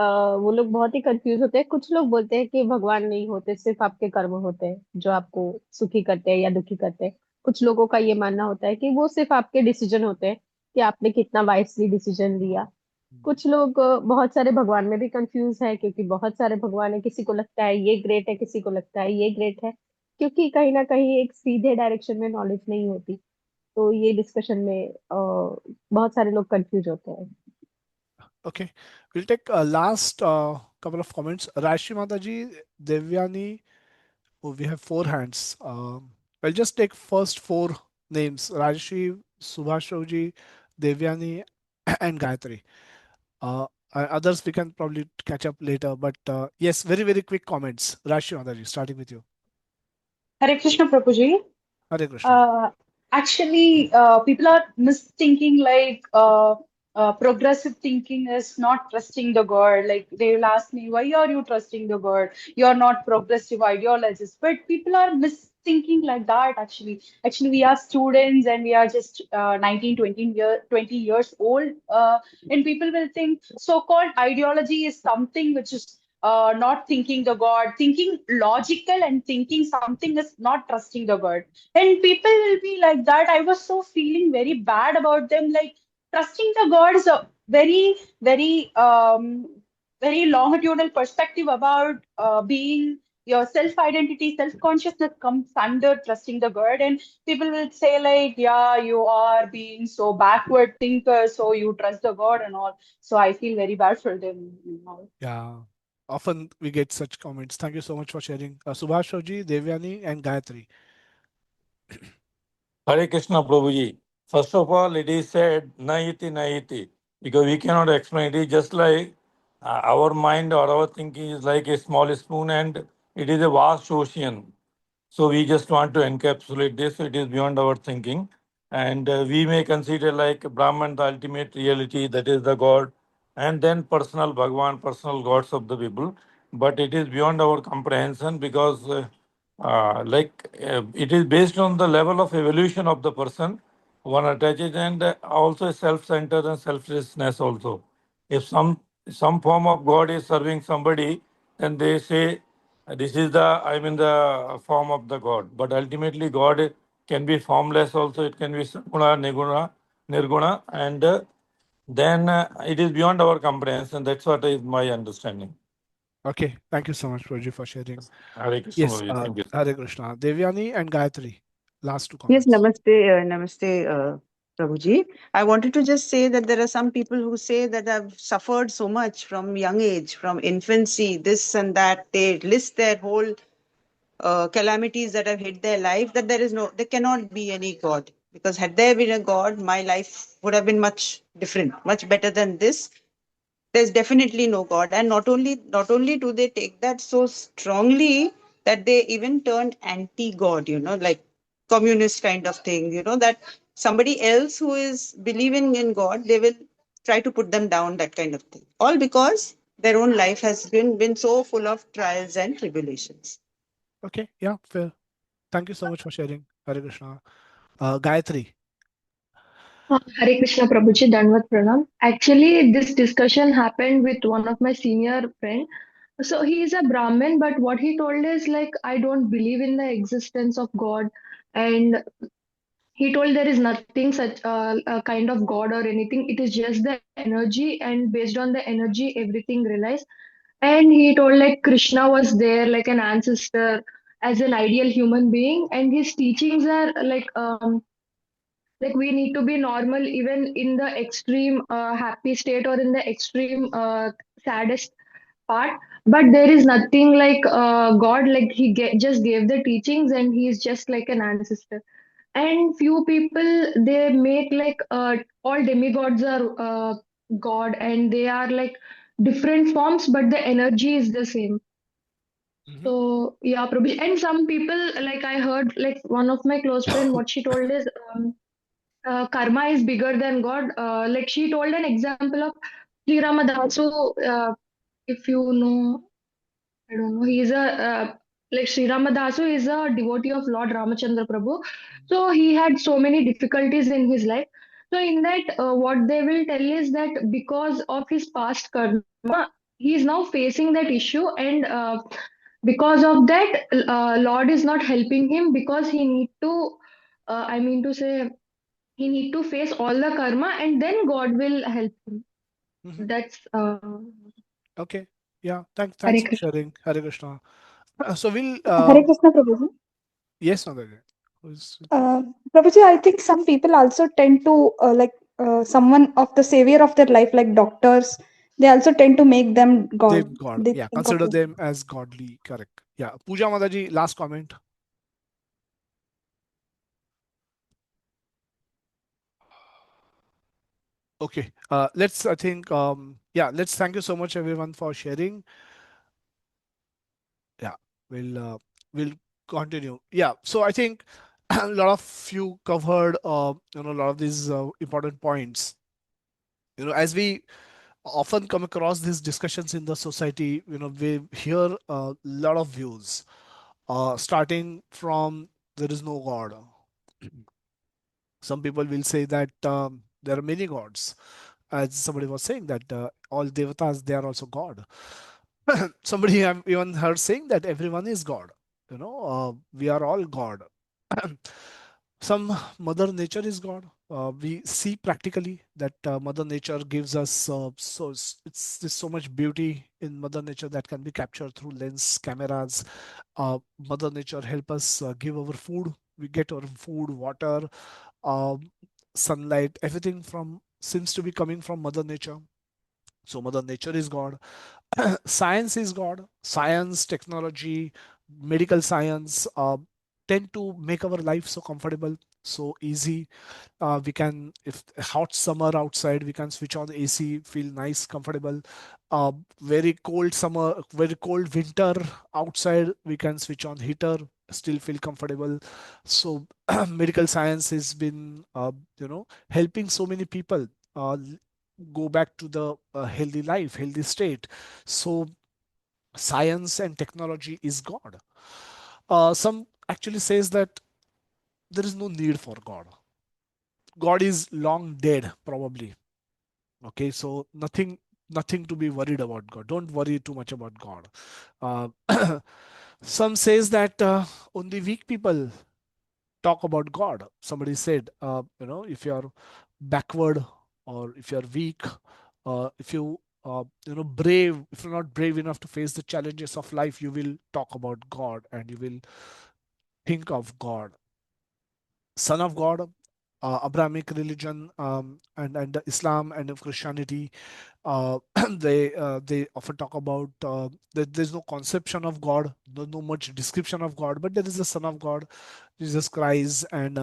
वो लोग बहुत ही कंफ्यूज होते हैं कुछ लोग बोलते हैं कि भगवान नहीं होते सिर्फ आपके कर्म होते हैं जो आपको सुखी करते हैं या दुखी करते हैं कुछ लोगों का ये मानना होता है कि वो सिर्फ आपके डिसीजन होते हैं कि आपने कितना वाइसली डिसीजन लिया कुछ लोग बहुत सारे भगवान में भी कंफ्यूज है क्योंकि बहुत सारे भगवान है किसी को लगता है ये ग्रेट है किसी को लगता है ये ग्रेट है क्योंकि कहीं ना कहीं एक सीधे डायरेक्शन में नॉलेज नहीं होती तो ये डिस्कशन में बहुत सारे लोग कंफ्यूज होते हैं Okay. We'll take last couple of comments. Rashi Mataji, Devyani. Oh, we have four hands. I'll just take first four names: Rashi, Subhashji, Devyani, and Gayatri. Others we can probably catch up later. But yes, very quick comments. Rashi Mataji, starting with you. Hare Krishna Prabhuji. Hare Krishna. Uh, Actually, people are misthinking like progressive thinking is not trusting the God. Like they will ask me, why are you trusting the God? You're not progressive ideologists. But people are misthinking like that actually we are students and we are just 19 20 years old and people will think so-called ideology is something which is not thinking the God, thinking logical and thinking something is not trusting the God. And people will be like that. I was so feeling very bad about them. Like trusting the God is a very longitudinal perspective about being your self identity, self consciousness comes under trusting the God. And people will say like, yeah, you are being so backward thinker, so you trust the God and all. So I feel very bad for them. Yeah. Often we get such comments. Thank you so much for sharing. Subhashji, Devyani, and Gayatri. Hare Krishna Prabhuji. First of all, it is said naiti naiti because we cannot explain. It is just like our mind or our thinking is like a small spoon and it is a vast ocean. So we just want to encapsulate this. It is beyond our thinking. And we may consider like Brahman the ultimate reality, that is the God, and then personal Bhagwan, personal gods of the people. But it is beyond our comprehension because it is based on the level of evolution of the person one attaches and also self-centered and selflessness also. If some form of God is serving somebody, then they say this is the form of the God. But ultimately, God can be formless also. It can be saguna, niguna, nirguna, and then it is beyond our comprehension. That's what is my understanding. Okay. Thank you so much, Prabhuji, for sharing. Hare Krishna. Yes. Prabhuji. Thank you. Hare Krishna. Devyani and Gayatri. last two Yes, comments. namaste, Prabhuji. I wanted to just say that there are some people who say that I've suffered so much from young age, from infancy, this and that. They list their whole calamities that have hit their life. That there cannot be any God, because had there been a God, my life would have been much different, much better than this. There's definitely no God. And not only do they take that so strongly, that they even turned anti-God, like communist kind of thing, that somebody else who is believing in God, they will try to put them down, that kind of thing, all because their own life has been so full of trials and tribulations. Okay, yeah, fair. Thank you so much for sharing. Hare Krishna. Gayatri. Hare Krishna Prabhuji, Danvat Pranam. Actually, this discussion happened with one of my senior friend. So he is a Brahmin, but what he told is like, I don't believe in the existence of God. And he told there is nothing such a kind of God or anything. It is just the energy, and based on the energy, everything relies. And he told like Krishna was there, like an ancestor, as an ideal human being, and his teachings are like we need to be normal even in the extreme happy state or in the extreme saddest part, but there is nothing like god, like just gave the teachings and he is just like an ancestor. And few people, they make like all demigods are god, and they are like different forms, but the energy is the same. Mm-hmm. So yeah, probably. And some people, like I heard like one of my close friend, what she told is karma is bigger than God. Like she told an example of Sri Ramadasu. If you know, I don't know. He is a like Sri Ramadasu is a devotee of Lord Ramachandra Prabhu. So he had so many difficulties in his life. So in that, what they will tell is that because of his past karma, he is now facing that issue, and because of that, Lord is not helping him because he need to. I mean to say, he need to face all the karma, and then God will help him. Mm-hmm. That's Okay. Yeah. Thanks Hare for Krishna. sharing. Hare Krishna. So we'll Hare Krishna, Prabhuji. yes, Nadaji. Who's with you? Prabhuji, I think some people also tend to someone of the savior of their life, like doctors. They also tend to make them God. Them God. They Yeah, think of consider them. them as godly. Correct. Yeah. Pooja Mataji, last comment. Okay. Let's I think yeah, let's thank you so much everyone for sharing. Yeah, we'll continue. Yeah. So I think a lot of you covered a lot of these important points. As we often come across these discussions in the society, we hear a lot of views, starting from there is no God. Some people will say that there are many gods, as somebody was saying that all devatas, they are also God. Somebody I've even heard saying that everyone is God. We are all God. Some Mother Nature is God. We see practically that Mother Nature gives us there's so much beauty in Mother Nature that can be captured through lens cameras. Mother Nature help us give our food. We get our food, water, um, sunlight, everything from seems to be coming from Mother Nature. So Mother Nature is God. Science is God. Science, technology, medical science tend to make our life so comfortable, so easy. We can, if hot summer outside, we can switch on the AC, feel nice, comfortable. Very cold summer, very cold winter outside, we can switch on heater, still feel comfortable. So medical science has been helping so many people go back to the healthy life, healthy state. So science and technology is God. Some actually says that there is no need for God. God is long dead, probably. Okay, so nothing to be worried about God. Don't worry too much about God. Some says that only weak people talk about God. Somebody said, if you are backward or if you are weak, if you brave, if you're not brave enough to face the challenges of life, you will talk about God and you will think of God. son of God, Abrahamic religion, and Islam and Christianity, they often talk about that there's no conception of God, no much description of God, but there is a Son of God, Jesus Christ, and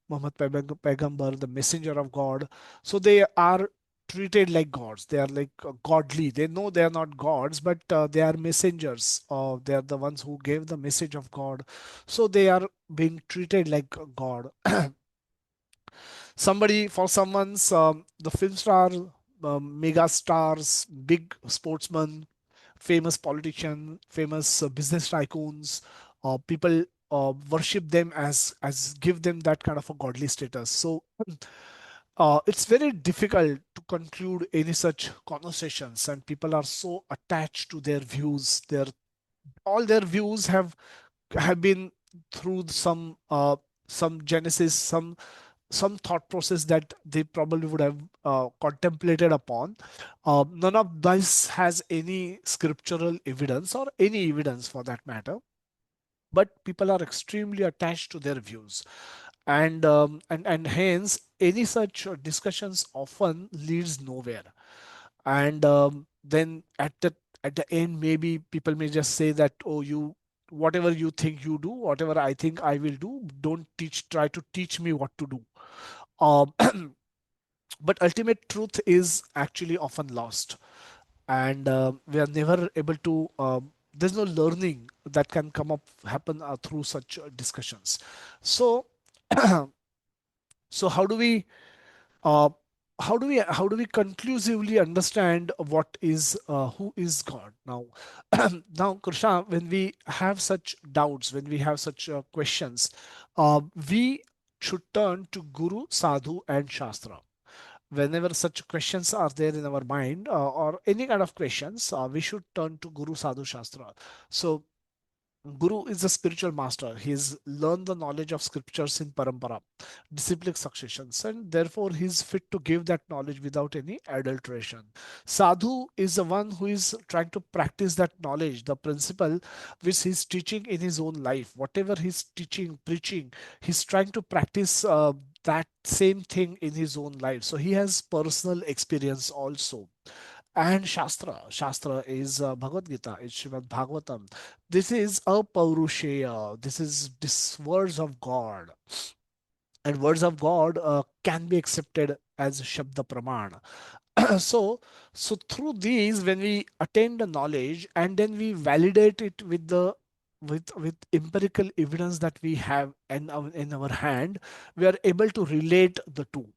Muhammad Paigambar, the messenger of God. So they are treated like gods. They are like godly. They know they are not gods, but they are messengers. They are the ones who gave the message of God. So they are being treated like a God. Somebody, for someone's the film star, mega stars, big sportsmen, famous politician, famous business tycoons, people worship them as give them that kind of a godly status. So it's very difficult to conclude any such conversations, and people are so attached to their views. Their all their views have been through some genesis, some thought process that they probably would have contemplated upon. None of this has any scriptural evidence or any evidence for that matter, but people are extremely attached to their views, and hence any such discussions often leads nowhere. And then at the end, maybe people may just say that, oh, you, whatever you think you do, whatever I think I will do, don't try to teach me what to do. um, but ultimate truth is actually often lost, and we are never able to there's no learning that can come up happen through such discussions. So so uh, how do we conclusively understand what is who is God now? Now, Krishna, when we have such doubts, when we have such questions, we should turn to Guru, Sadhu, and Shastra. Whenever such questions are there in our mind, or any kind of questions, we should turn to Guru, Sadhu, Shastra. So Guru is a spiritual master. He's learned the knowledge of scriptures in parampara, disciplic successions, and therefore he's fit to give that knowledge without any adulteration. Sadhu is the one who is trying to practice that knowledge, the principle which he's teaching in his own life. Whatever he's teaching, preaching, he's trying to practice that same thing in his own life. So he has personal experience also. And Shastra is Bhagavad Gita, it's Srimad Bhagavatam. This is a Paurusheya. This words of God, and words of God can be accepted as Shabda Praman. so so through these, when we attain the knowledge and then we validate it with the with empirical evidence that we have in our hand, we are able to relate the two,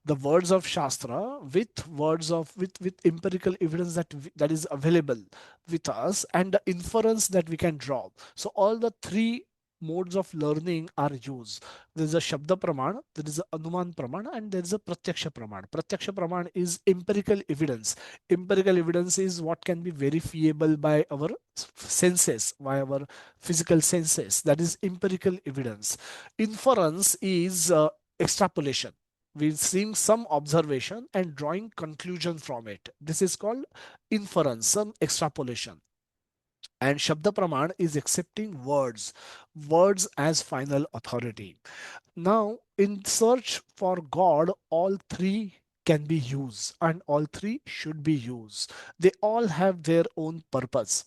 the words of Shastra with words of with empirical evidence that is available with us, and the inference that we can draw. So all the three modes of learning are used. There is a Shabda Praman, there is a Anuman Praman, and there is a Pratyaksha Praman. Pratyaksha Praman is empirical evidence. Empirical evidence is what can be verifiable by our senses, by our physical senses. That is empirical evidence. Inference is extrapolation. We're seeing some observation and drawing conclusion from it. This is called inference, some extrapolation. And Shabda Praman is accepting words as final authority. Now, in search for God, all three can be used and all three should be used. They all have their own purpose.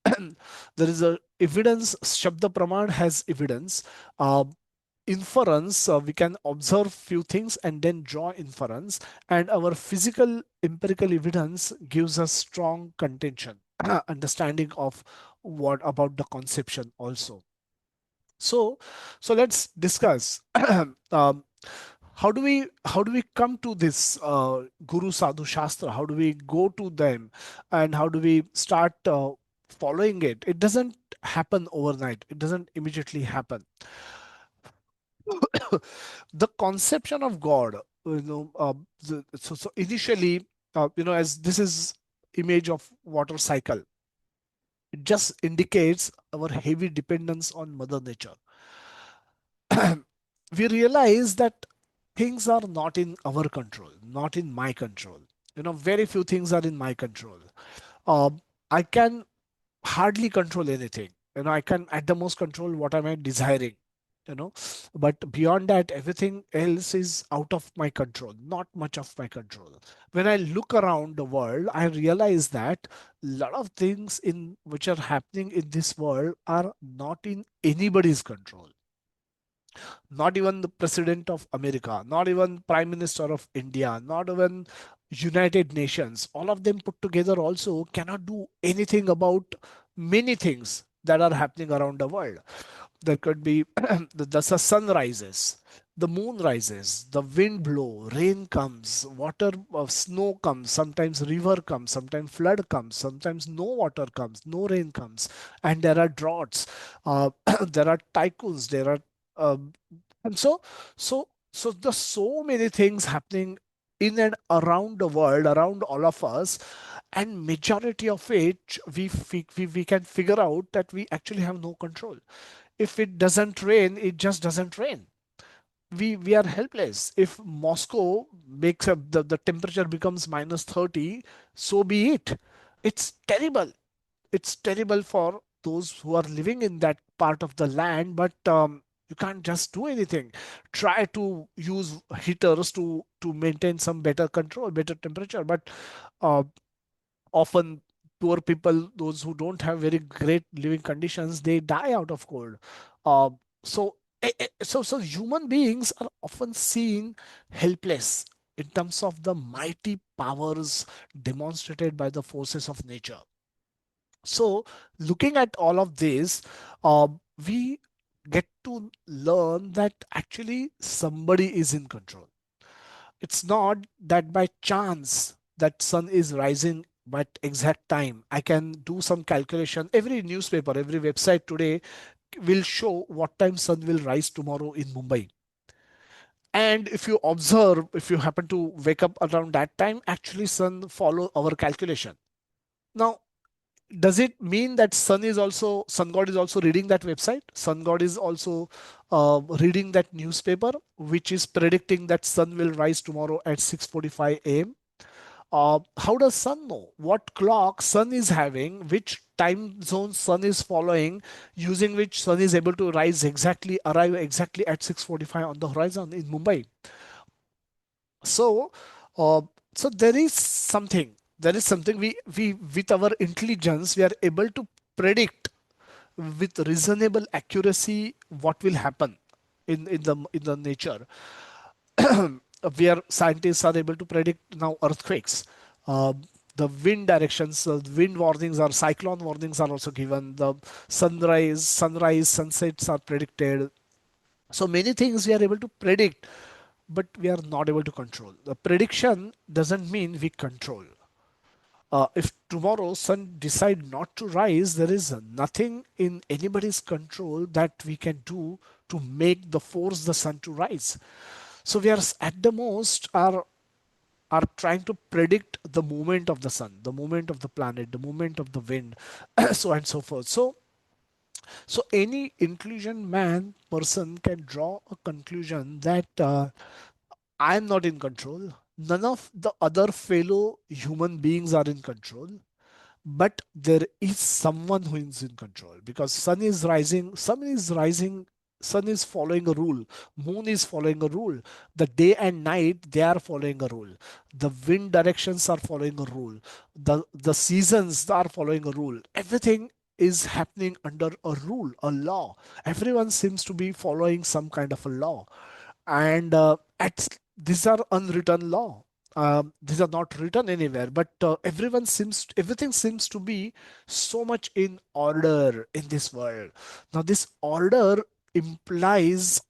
There is a evidence. Shabda Praman has evidence. Uh, Inference, we can observe few things and then draw inference, and our physical empirical evidence gives us strong contention, understanding of what about the conception also. So let's discuss um, how do we come to this Guru, Sadhu, Shastra? How do we go to them, and how do we start following it? It doesn't happen overnight, it doesn't immediately happen. The conception of God, so initially, as this is image of water cycle, it just indicates our heavy dependence on Mother Nature. We realize that things are not in our control, not in my control. Very few things are in my control. I can hardly control anything. I can at the most control what am I desiring. you know. But beyond that, everything else is out of my control, not much of my control. When I look around the world, I realize that a lot of things in which are happening in this world are not in anybody's control. Not even the president of America, not even prime minister of India, not even United Nations, all of them put together also cannot do anything about many things that are happening around the world. There could be the sun rises, the moon rises, the wind blow, rain comes, water, snow comes, sometimes river comes, sometimes flood comes, sometimes no water comes, no rain comes, and there are droughts. There are tycoons, there are um, and so there's so many things happening in and around the world, around all of us, and majority of it we can figure out that we actually have no control. If it doesn't rain, it just doesn't rain. We are helpless. If Moscow makes up the temperature becomes minus 30, so be it. It's terrible. It's terrible for those who are living in that part of the land, but you can't just do anything. Try to use heaters to maintain some better control, better temperature, but uh, often poor people, those who don't have very great living conditions, they die out of cold. uh, so human beings are often seen helpless in terms of the mighty powers demonstrated by the forces of nature. So looking at all of this, we get to learn that actually somebody is in control. It's not that by chance that sun is rising at exact time. I can do some calculation. Every newspaper, every website today will show what time sun will rise tomorrow in Mumbai. And if you observe, if you happen to wake up around that time, actually sun follow our calculation. Now, does it mean that sun god is also reading that website? Sun god is also reading that newspaper which is predicting that sun will rise tomorrow at 6:45 a.m. How does sun know what clock sun is having, which time zone sun is following, using which sun is able to arrive exactly at 6:45 on the horizon in Mumbai? So, uh, so there is something we with our intelligence we are able to predict with reasonable accuracy what will happen in the nature. Where scientists are able to predict now earthquakes, uh, the wind directions, wind warnings or cyclone warnings are also given. The sunrise, sunsets are predicted. So many things we are able to predict, but we are not able to control. The prediction doesn't mean we control. If tomorrow sun decide not to rise, there is nothing in anybody's control that we can do to make the force the sun to rise. So we are at the most are trying to predict the movement of the sun, the movement of the planet, the movement of the wind, so and so forth. So any intelligent man person can draw a conclusion that I am not in control. None of the other fellow human beings are in control, but there is someone who is in control because sun is following a rule, moon is following a rule, the day and night they are following a rule, the wind directions are following a rule, the seasons are following a rule. Everything is happening under a rule, a law. Everyone seems to be following some kind of a law, and these are unwritten law. These are not written anywhere, but everything seems to be so much in order in this world. Now this order implies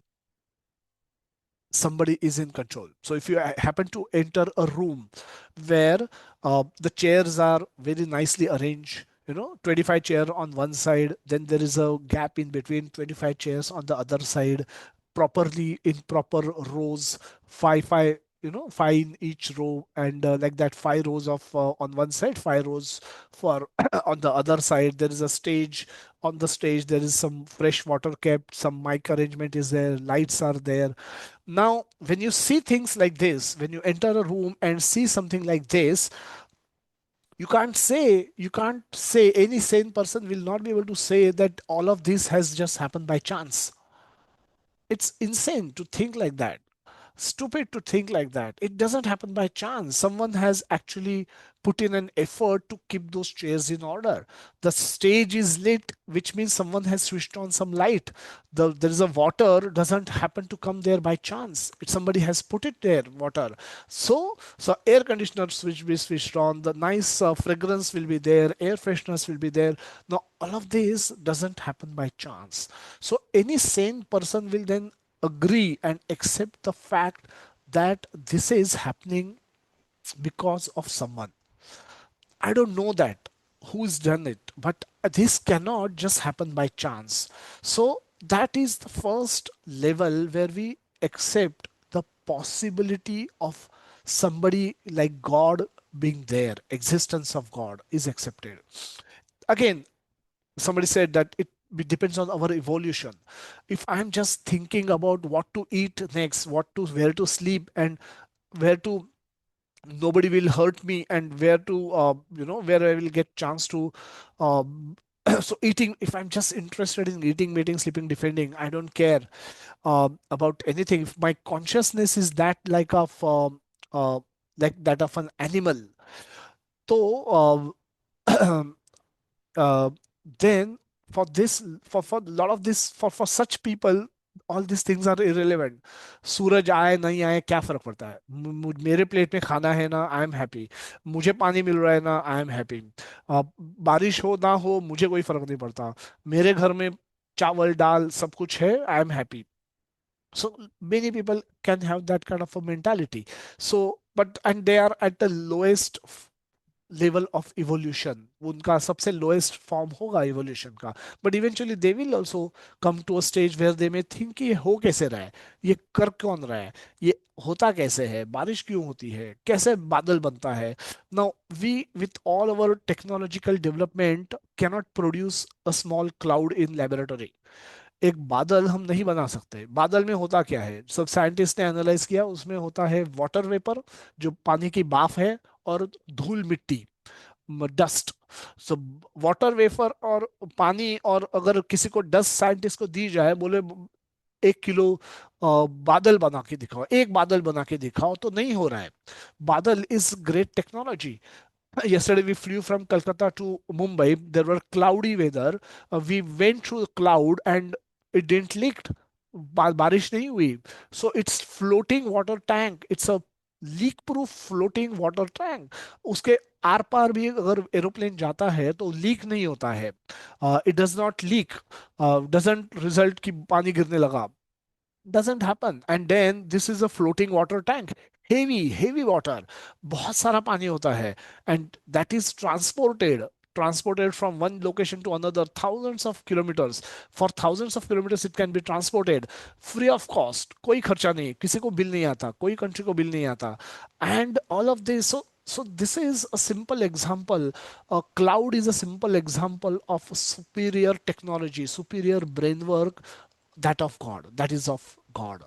somebody is in control. So if you happen to enter a room where the chairs are very nicely arranged, 25 chair on one side, then there is a gap in between 25 chairs on the other side, properly in proper rows, five, five in each row, and like that, 5 rows of on one side, 5 rows for on the other side. There is a stage. On the stage there is some fresh water kept, some mic arrangement is there, lights are there. Now, when you see things like this, when you enter a room and see something like this, you can't say any sane person will not be able to say that all of this has just happened by chance. It's insane to think like that, stupid to think like that. It doesn't happen by chance. Someone has actually put in an effort to keep those chairs in order. The stage is lit, which means someone has switched on some light. There is a water, doesn't happen to come there by chance. Somebody has put it there, water. So air conditioners will be switched on. The nice fragrance will be there. Air fresheners will be there. Now all of this doesn't happen by chance. So any sane person will then agree and accept the fact that this is happening because of someone. I don't know that who's done it, but this cannot just happen by chance. So that is the first level where we accept the possibility of somebody like God being there, existence of God is accepted. Again, somebody said that it depends on our evolution. If I'm just thinking about what to eat next, what to where to sleep, and where to nobody will hurt me, and where to where I will get chance to so eating, if I'm just interested in eating, mating, sleeping, defending, I don't care about anything. If my consciousness is that uh, like that of an animal, so uh, then for a lot of this, for such people, all these things are irrelevant. सूरज आए नहीं आए क्या फर्क पड़ता है, मेरे plate में खाना है ना, आई एम हैप्पी। मुझे पानी मिल रहा है ना, आई एम हैप्पी। बारिश हो ना हो मुझे कोई फर्क नहीं पड़ता, मेरे घर में चावल दाल सब कुछ है, I am happy. So many people can have that kind of a mentality. So but and they are at the lowest level of evolution, उनका सबसे लोएस्ट फॉर्म होगा इवोल्यूशन का। But eventually they will also come to a stage where they may think कि ये हो कैसे रहा है, ये कर कौन रहा है, ये होता कैसे है, बारिश क्यों होती है, कैसे बादल बनता है। Now we with all our technological development cannot produce a small cloud in laboratory. एक बादल हम नहीं बना सकते। बादल में होता क्या है, सब साइंटिस्ट ने एनालाइज किया, उसमें होता है वाटर वेपर, जो पानी की भाप है, और धूल मिट्टी, डस्ट। सो वाटर वेपर और पानी, और अगर किसी को 10 साइंटिस्ट को दी जाए, बोले 1 किलो बादल बना के दिखाओ, एक बादल बना के दिखाओ, तो नहीं हो रहा है। बादल is great technology. Yesterday we flew from Calcutta to Mumbai. There were cloudy weather. We went through the cloud and it didn't leak. बारिश नहीं हुई। So it's floating water tank. It's a leak proof floating water tank. उसके are पार भी अगर aeroplane जाता है तो leak नहीं होता है। It does not leak, doesn't result कि पानी गिरने लगा, doesn't happen। And then this is a floating water tank, heavy water, बहुत सारा पानी होता है, and that is transported from one location to another, thousands of kilometers, for thousands of kilometers it can be transported free of cost, कोई खर्चा नहीं, किसी को बिल नहीं आता, कोई कंट्री को बिल नहीं आता। And all of this, so this is a simple example. A cloud is a simple example of superior technology, superior brain work, that of God, that is of God।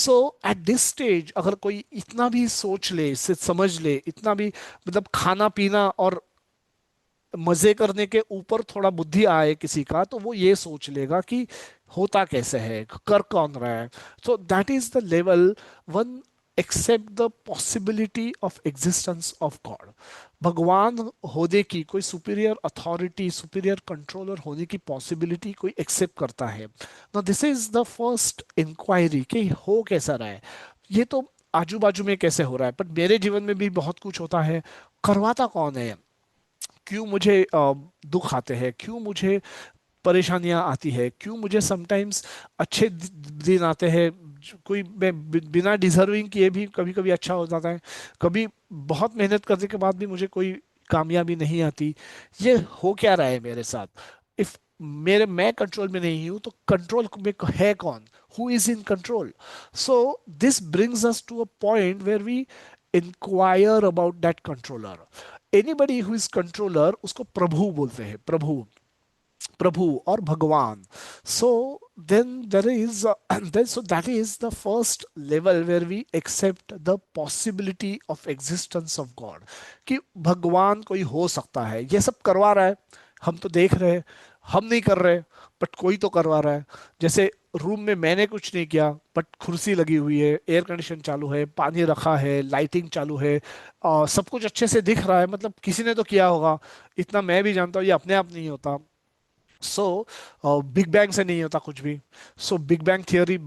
So at this stage अगर कोई इतना भी सोच ले, इसे समझ ले, इतना भी मतलब खाना पीना और मजे करने के ऊपर थोड़ा बुद्धि आए किसी का, तो वो ये सोच लेगा कि होता कैसे है, कर कौन रहा है। So that is the level one accept the possibility of existence of God. भगवान होने की, कोई सुपीरियर अथॉरिटी, सुपीरियर कंट्रोलर होने की पॉसिबिलिटी कोई एक्सेप्ट करता है। Now this is the first inquiry कि हो कैसा रहा है। ये तो आजू बाजू में कैसे हो रहा है, पर मेरे जीवन में भी बहुत कुछ होता है, करवाता कौन है, क्यों मुझे दुख आते हैं, क्यों मुझे परेशानियां आती है, क्यों मुझे समटाइम्स अच्छे दिन आते हैं, कोई मैं बिना डिजर्विंग किए भी कभी कभी अच्छा हो जाता है, कभी बहुत मेहनत करने के बाद भी मुझे कोई कामयाबी नहीं आती। ये हो क्या रहा है मेरे साथ। इफ मैं कंट्रोल में नहीं हूं तो कंट्रोल में है कौन, who is in control. So this brings us to a point where we inquire about that controller. Anybody who is controller उसको प्रभु बोलते हैं, प्रभु, प्रभु और भगवान। So then there is then so that is the first level where we accept the possibility of existence of God, कि भगवान कोई हो सकता है, ये सब करवा रहा है, हम तो देख रहे हैं, हम नहीं कर रहे, बट कोई तो करवा रहा है। जैसे रूम में मैंने कुछ नहीं किया, बट कुर्सी लगी हुई है, एयर कंडीशन चालू है, पानी रखा है, लाइटिंग चालू है, सब कुछ अच्छे से दिख रहा है, मतलब किसी ने तो किया होगा। इतना मैं भी जानता हूँ, ये अपने आप नहीं होता। सो बिग बैंग से नहीं होता कुछ भी। So big bang theory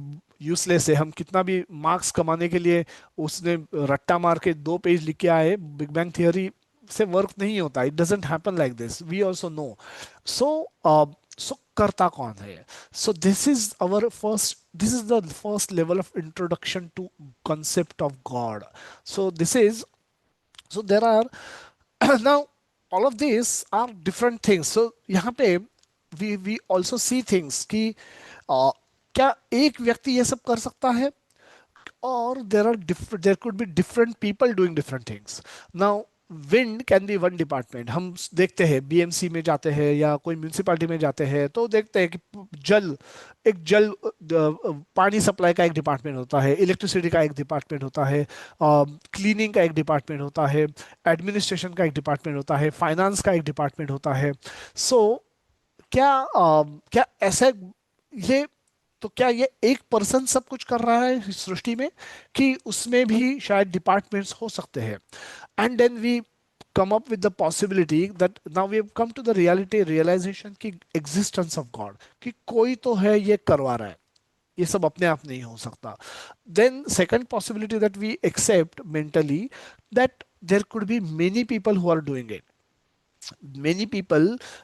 useless है। हम कितना भी मार्क्स कमाने के लिए उसने रट्टा मार के 2 पेज लिख के आए, बिग बैंग थियोरी से वर्क नहीं होता। It doesn't happen like this, we also know. So so करता कौन है? So this is the first level of introduction to concept of God. So this is, so there are now all of these are different things. So यहाँ पे we also see things कि क्या एक व्यक्ति ये सब कर सकता है, or there could be different people doing different things. Now wind can be one department. हम देखते हैं बीएमसी में जाते हैं या कोई म्यूनिसिपालिटी में जाते हैं तो देखते हैं कि जल पानी सप्लाई का एक डिपार्टमेंट होता है, इलेक्ट्रिसिटी का एक डिपार्टमेंट होता है, क्लीनिंग का एक डिपार्टमेंट होता है, एडमिनिस्ट्रेशन का एक डिपार्टमेंट होता है, फाइनेंस का एक डिपार्टमेंट होता है। सो क्या ऐसा ये तो क्या ये एक पर्सन सब कुछ कर रहा है इस सृष्टि में, कि उसमें भी शायद डिपार्टमेंट्स हो सकते हैं? And then we come up with the possibility that now we have come to the realization की existence of God, कि कोई तो है ये करवा रहा है, ये सब अपने आप नहीं हो सकता। Then second possibility that we accept mentally, that there could be many people who are doing it. Many people,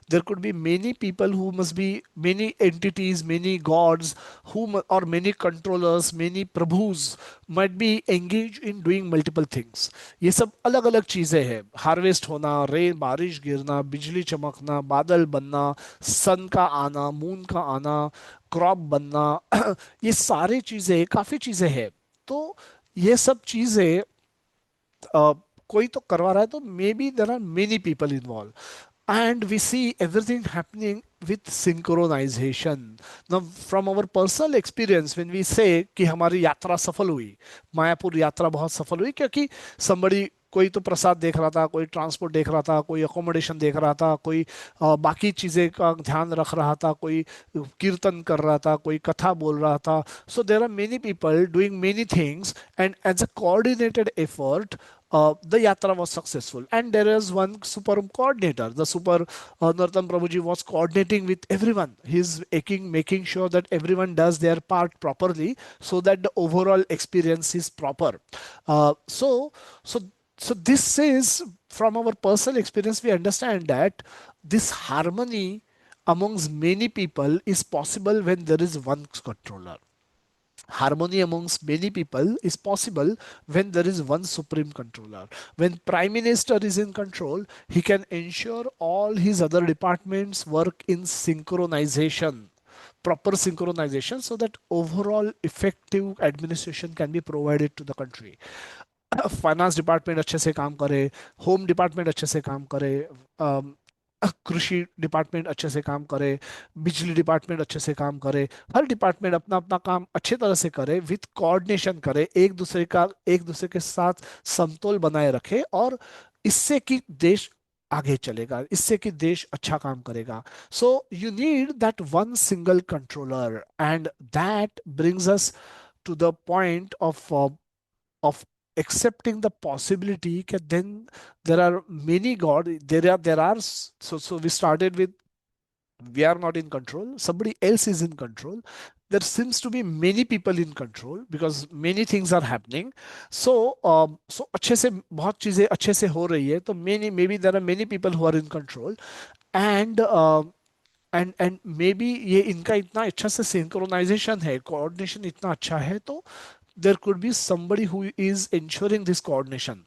there could be many people who must be many entities, many gods, or many controllers, many prabhus might be engaged in doing multiple things. ये सब अलग अलग चीजें हैं, harvest होना, rain बारिश गिरना, बिजली चमकना, बादल बनना, सन का आना, मून का आना, क्रॉप बनना, ये सारी चीजें, काफी चीजें हैं। तो ये सब चीजें कोई तो करवा रहा है, तो maybe there are many people involve, and we see everything happening with synchronization. Now from our personal experience, when we say कि हमारी यात्रा सफल हुई, मायापुर यात्रा बहुत सफल हुई, क्योंकि somebody, कोई तो प्रसाद देख रहा था, कोई ट्रांसपोर्ट देख रहा था, कोई अकोमोडेशन देख रहा था, कोई बाकी चीज़ें का ध्यान रख रहा था, कोई कीर्तन कर रहा था, कोई कथा बोल रहा था। So there are many people doing many things, and as a coordinated effort the yatra was successful, and there is one super coordinator. The super Nartam Prabhuji was coordinating with everyone. He's making sure that everyone does their part properly, so that the overall experience is proper. So so so this is, from our personal experience we understand that this harmony amongst many people is possible when there is one controller. Harmony amongst many people is possible when there is one supreme controller. When prime minister is in control, he can ensure all his other departments work in synchronization, proper synchronization, so that overall effective administration can be provided to the country. Finance department अच्छे से काम करे, home department अच्छे से काम करे, कृषि department अच्छे से काम करे, बिजली डिपार्टमेंट अच्छे से काम करे, हर डिपार्टमेंट अपना अपना काम अच्छे तरह से करे, विथ कोऑर्डिनेशन करे, एक दूसरे के साथ समतोल बनाए रखे, और इससे कि देश आगे चलेगा, इससे कि देश अच्छा काम करेगा। So you need that one single controller, and that brings us to the point of accepting the possibility that then there are many god, there are so we started with, we are not in control, somebody else is in control. There seems to be many people in control because many things are happening. So so अच्छे से बहुत चीजें अच्छे से हो रही है, तो many, maybe there are many people who are in control, and and may be ये इनका इतना अच्छा से सिंक्रोनाइजेशन है, कोऑर्डिनेशन इतना अच्छा है, तो there could be somebody who is ensuring this coordination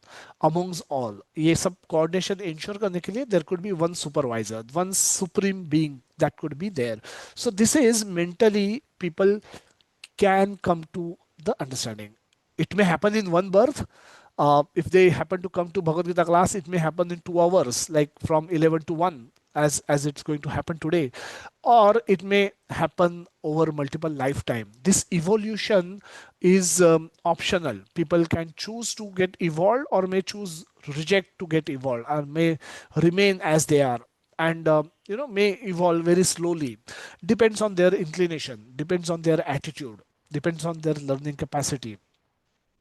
amongst all. ये सब coordination ensure करने के लिए there could be one supervisor, one supreme being that could be there. So this is mentally people can come to the understanding. It may happen in one birth. If they happen to come to Bhagavad Gita class, it may happen in 2 hours, like from 11 to 1, as it's going to happen today, or it may happen over multiple lifetime. This evolution is optional. People can choose to get evolved, or may choose reject to get evolved, or may remain as they are. and may evolve very slowly. Depends on their inclination, depends on their attitude, depends on their learning capacity.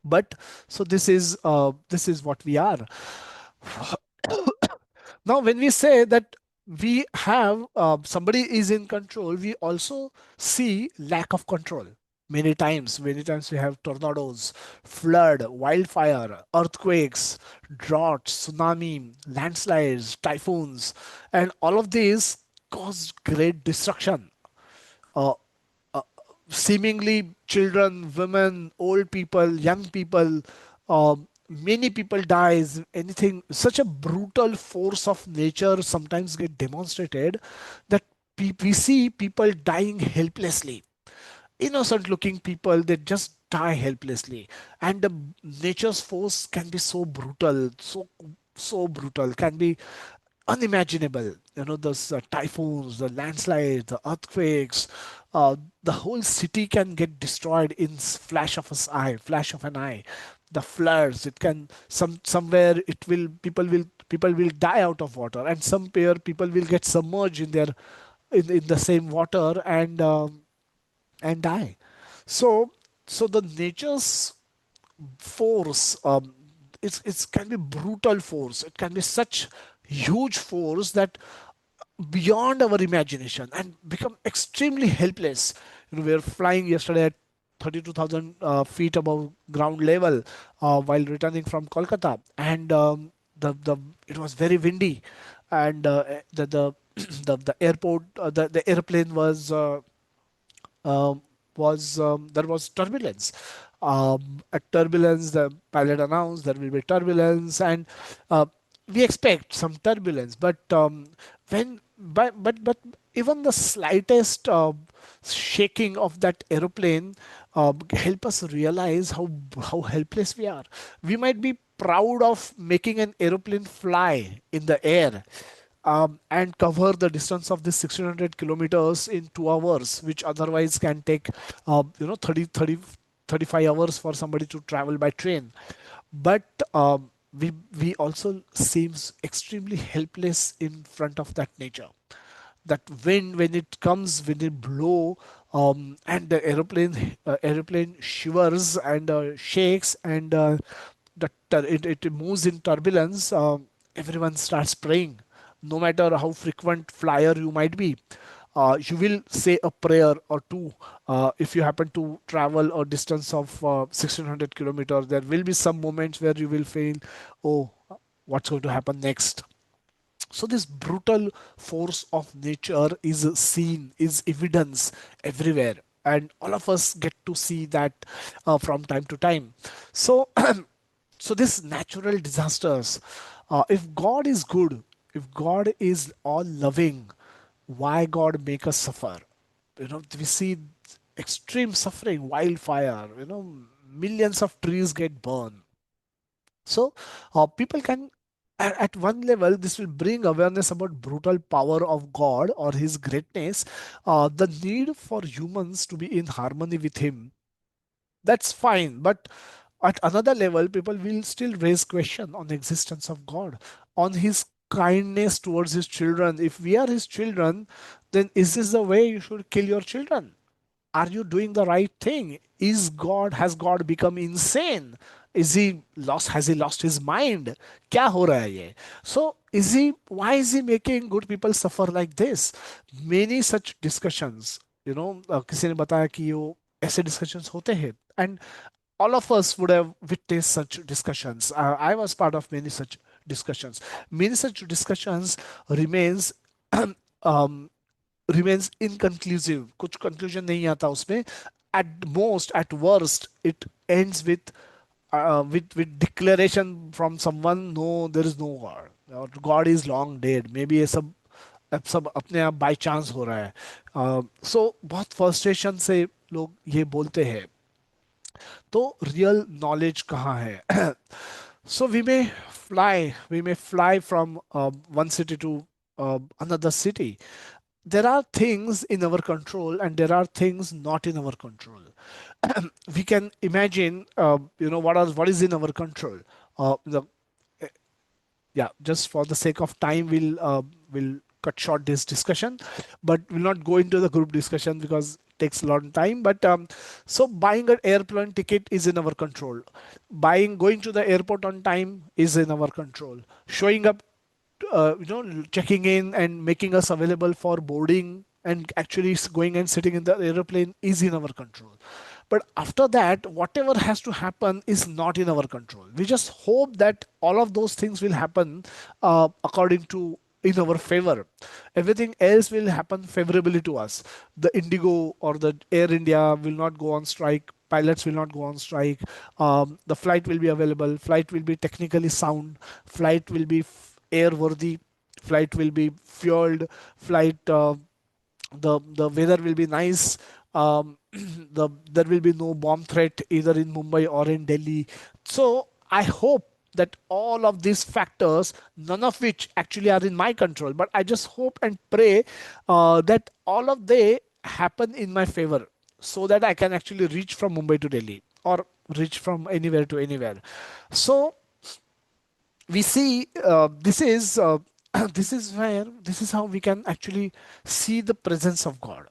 But so this is what we are. Now, when we say that we have somebody is in control, we also see lack of control. Many times we have tornadoes, flood, wildfire, earthquakes, droughts, tsunami, landslides, typhoons, and all of these cause great destruction. Uh, Seemingly children, women, old people, young people, many people dies. Anything, such a brutal force of nature sometimes get demonstrated that we see people dying helplessly. Innocent looking people, they just die helplessly. And the nature's force can be so brutal, so brutal, can be unimaginable. Those typhoons, the landslides, the earthquakes, the whole city can get destroyed in flash of an eye. The floods, it can somewhere it will people will die out of water, and some pair people will get submerged in their in the same water and die. So so the nature's force, it can be brutal force, it can be such huge force that beyond our imagination and become extremely helpless. We were flying yesterday at 32,000 feet above ground level while returning from Kolkata, and the it was very windy, and the the airport, the airplane um, there was turbulence. At turbulence, the pilot announced there will be turbulence, and uh, we expect some turbulence. But but even the slightest shaking of that aeroplane help us realize how helpless we are. We might be proud of making an aeroplane fly in the air, and cover the distance of this 1600 kilometers in 2 hours, which otherwise can take 35 hours for somebody to travel by train. But we also seems extremely helpless in front of that nature. That wind, when it comes, when it blow, and the aeroplane shivers and shakes, and it moves in turbulence. Everyone starts praying. No matter how frequent flyer you might be, you will say a prayer or two. If you happen to travel a distance of 1600 kilometers, there will be some moments where you will feel, oh, what's going to happen next. So this brutal force of nature is seen, is evidence everywhere, and all of us get to see that from time to time. So so this natural disasters, if God is good, if God is all loving, why God make us suffer? We see extreme suffering, wildfire, millions of trees get burned. So people can, at one level, this will bring awareness about brutal power of God or his greatness, the need for humans to be in harmony with him. That's fine, but at another level, people will still raise question on the existence of God, on his kindness towards his children. If we are his children, then is this the way you should kill your children? Are you doing the right thing? Has God become insane? Is he lost? Has he lost his mind? क्या हो रहा है ये? So is he? Why is he making good people suffer like this? Many such discussions. किसी ने बताया कि वो ऐसे discussions होते हैं, and all of us would have witnessed such discussions. I was part of many such discussions. Many such discussions remains um, remains inconclusive. कुछ conclusion नहीं आता उसमें. At most, at worst, it ends with declaration from someone, no, there is no God, or God is long dead. Maybe ये सब अपने आप by chance हो रहा है. So बहुत frustration से लोग ये बोलते हैं. तो रियल नॉलेज कहाँ है? So we may fly from one city to another city. There are things in our control and there are things not in our control. We can imagine, what is in our control. The Yeah, just for the sake of time, we'll cut short this discussion, but we'll not go into the group discussion because it takes a long time. But so buying an airplane ticket is in our control. Going to the airport on time is in our control. Showing up, checking in and making us available for boarding and actually going and sitting in the aeroplane is in our control. But after that, whatever has to happen is not in our control. We just hope that all of those things will happen according to in our favor. Everything else will happen favorably to us. The Indigo or the Air India will not go on strike. Pilots will not go on strike. The flight will be available. Flight will be technically sound. Flight will be airworthy. Flight will be fueled. Flight the weather will be nice. There will be no bomb threat either in Mumbai or in Delhi. So I hope that all of these factors, none of which actually are in my control, but I just hope and pray that all of they happen in my favor, so that I can actually reach from Mumbai to Delhi or reach from anywhere to anywhere. So we see this is how we can actually see the presence of God.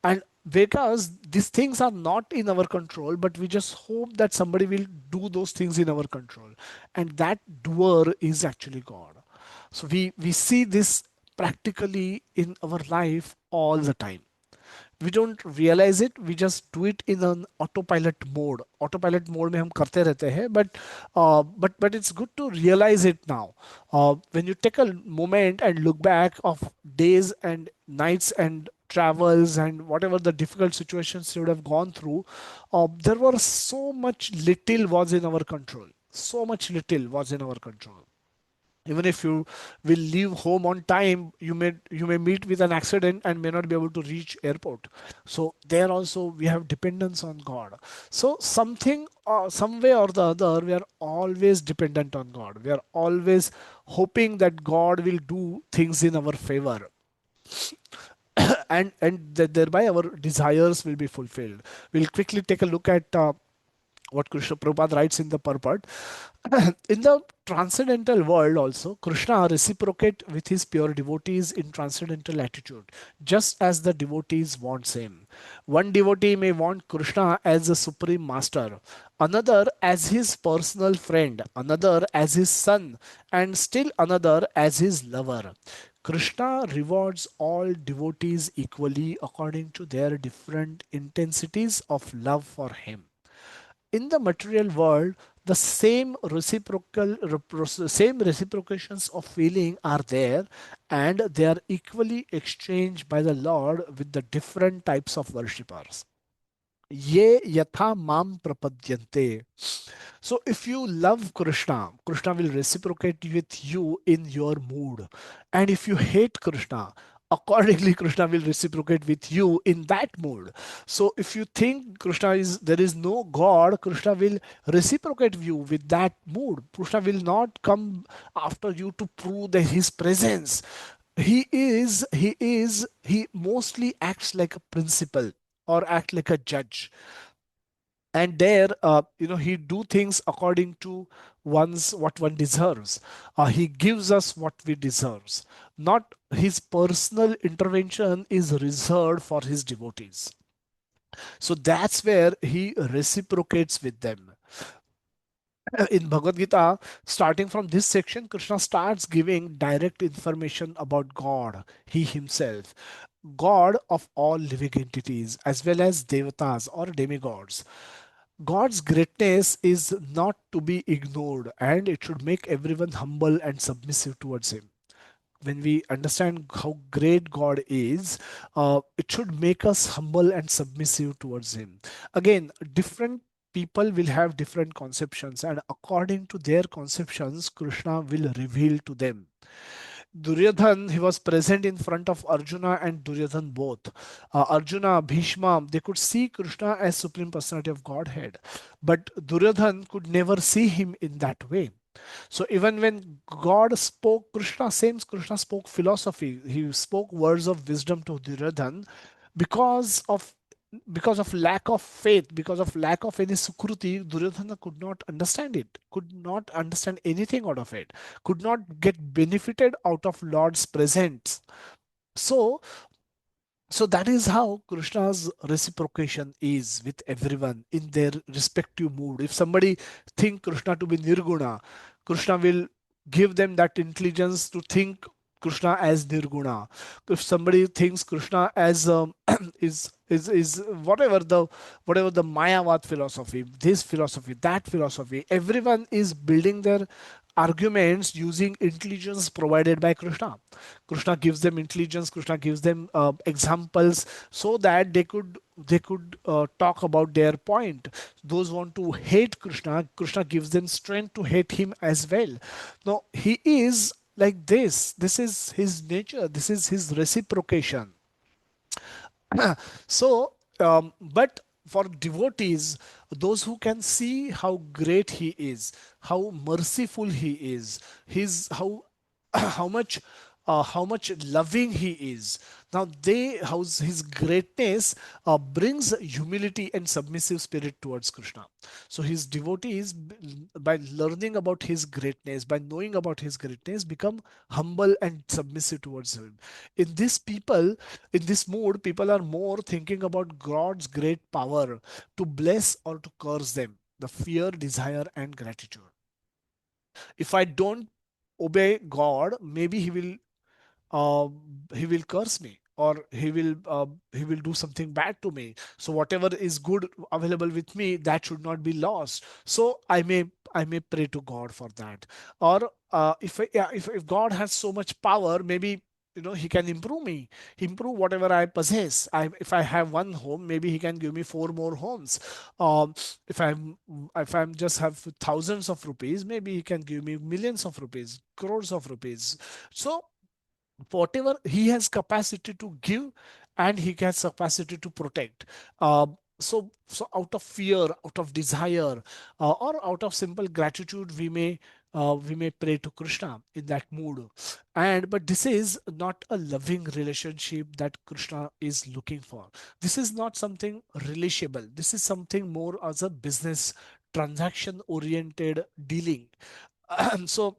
And because these things are not in our control, but we just hope that somebody will do those things in our control, and that doer is actually God. So we see this practically in our life all the time. We don't realize it, we just do it in an autopilot mode में हम करते रहते हैं. But it's good to realize it now. When you take a moment and look back of days and nights and travels and whatever the difficult situations you would have gone through, there were so much little was in our control. So much little was in our control. Even if you will leave home on time, you may meet with an accident and may not be able to reach airport. So there also we have dependence on God. So something some way or the other, we are always dependent on God. We are always hoping that God will do things in our favor, and that thereby our desires will be fulfilled. We'll quickly take a look at what Krishna Prabhupada writes in the purport. In the transcendental world also, Krishna reciprocate with his pure devotees in transcendental attitude, just as the devotees want same. One devotee may want Krishna as a supreme master, another as his personal friend, another as his son, and still another as his lover. Krishna rewards all devotees equally according to their different intensities of love for him. In the material world, the same reciprocations of feeling are there, and they are equally exchanged by the Lord with the different types of worshippers. Ye yatha mam prapadyante. So if you love Krishna, Krishna will reciprocate with you in your mood. And if you hate Krishna, accordingly Krishna will reciprocate with you in that mood. So if you think Krishna is there is no God, Krishna will reciprocate you with that mood. Krishna will not come after you to prove that his presence. He mostly acts like a principal or act like a judge. And there he do things according to one's what one deserves. He gives us what we deserves. Not his personal intervention is reserved for his devotees. So that's where he reciprocates with them. In Bhagavad Gita, starting from this section, Krishna starts giving direct information about God, he himself, God of all living entities, as well as devatas or demigods. God's greatness is not to be ignored, and it should make everyone humble and submissive towards Him. When we understand how great God is, it should make us humble and submissive towards Him. Again, different people will have different conceptions, and according to their conceptions, Krishna will reveal to them. Duryodhan, he was present in front of Arjuna and Duryodhan both. Arjuna, Bhishma, they could see Krishna as Supreme Personality of Godhead, but Duryodhan could never see him in that way. So even when God spoke Krishna, same Krishna spoke philosophy. He spoke words of wisdom to Duryodhan because of because of lack of faith, because of lack of any sukruti, Duryodhana could not understand it, could not understand anything out of it, could not get benefited out of Lord's presence. So, so that is how Krishna's reciprocation is with everyone in their respective mood. If somebody think Krishna to be Nirguna, Krishna will give them that intelligence to think Krishna as Nirguna. If somebody thinks Krishna as is whatever the Mayavad philosophy, this philosophy, that philosophy, everyone is building their arguments using intelligence provided by Krishna. Krishna gives them intelligence. Krishna gives them examples so that they could talk about their point. Those want to hate Krishna, Krishna gives them strength to hate him as well. Now he is like this. This is his nature. This is his reciprocation. So, but for devotees, those who can see how great he is, how merciful he is, his how much how much loving he is. Now they how his greatness brings humility and submissive spirit towards Krishna. So his devotees, by learning about his greatness, by knowing about his greatness, become humble and submissive towards him. In this people, in this mood, people are more thinking about God's great power to bless or to curse them, the fear, desire, and gratitude. If I don't obey God, maybe uh, he will curse me, or he will do something bad to me. So whatever is good available with me, that should not be lost. So I may pray to God for that. Or if God has so much power, maybe he can improve me, improve whatever I possess. If I have one home, maybe he can give me four more homes. um, if I'm just have thousands of rupees, maybe he can give me millions of rupees, crores of rupees. So whatever he has capacity to give, and he has capacity to protect. So out of fear, out of desire, or out of simple gratitude, we may pray to Krishna in that mood. And but this is not a loving relationship that Krishna is looking for. This is not something relishable. This is something more as a business transaction oriented dealing. So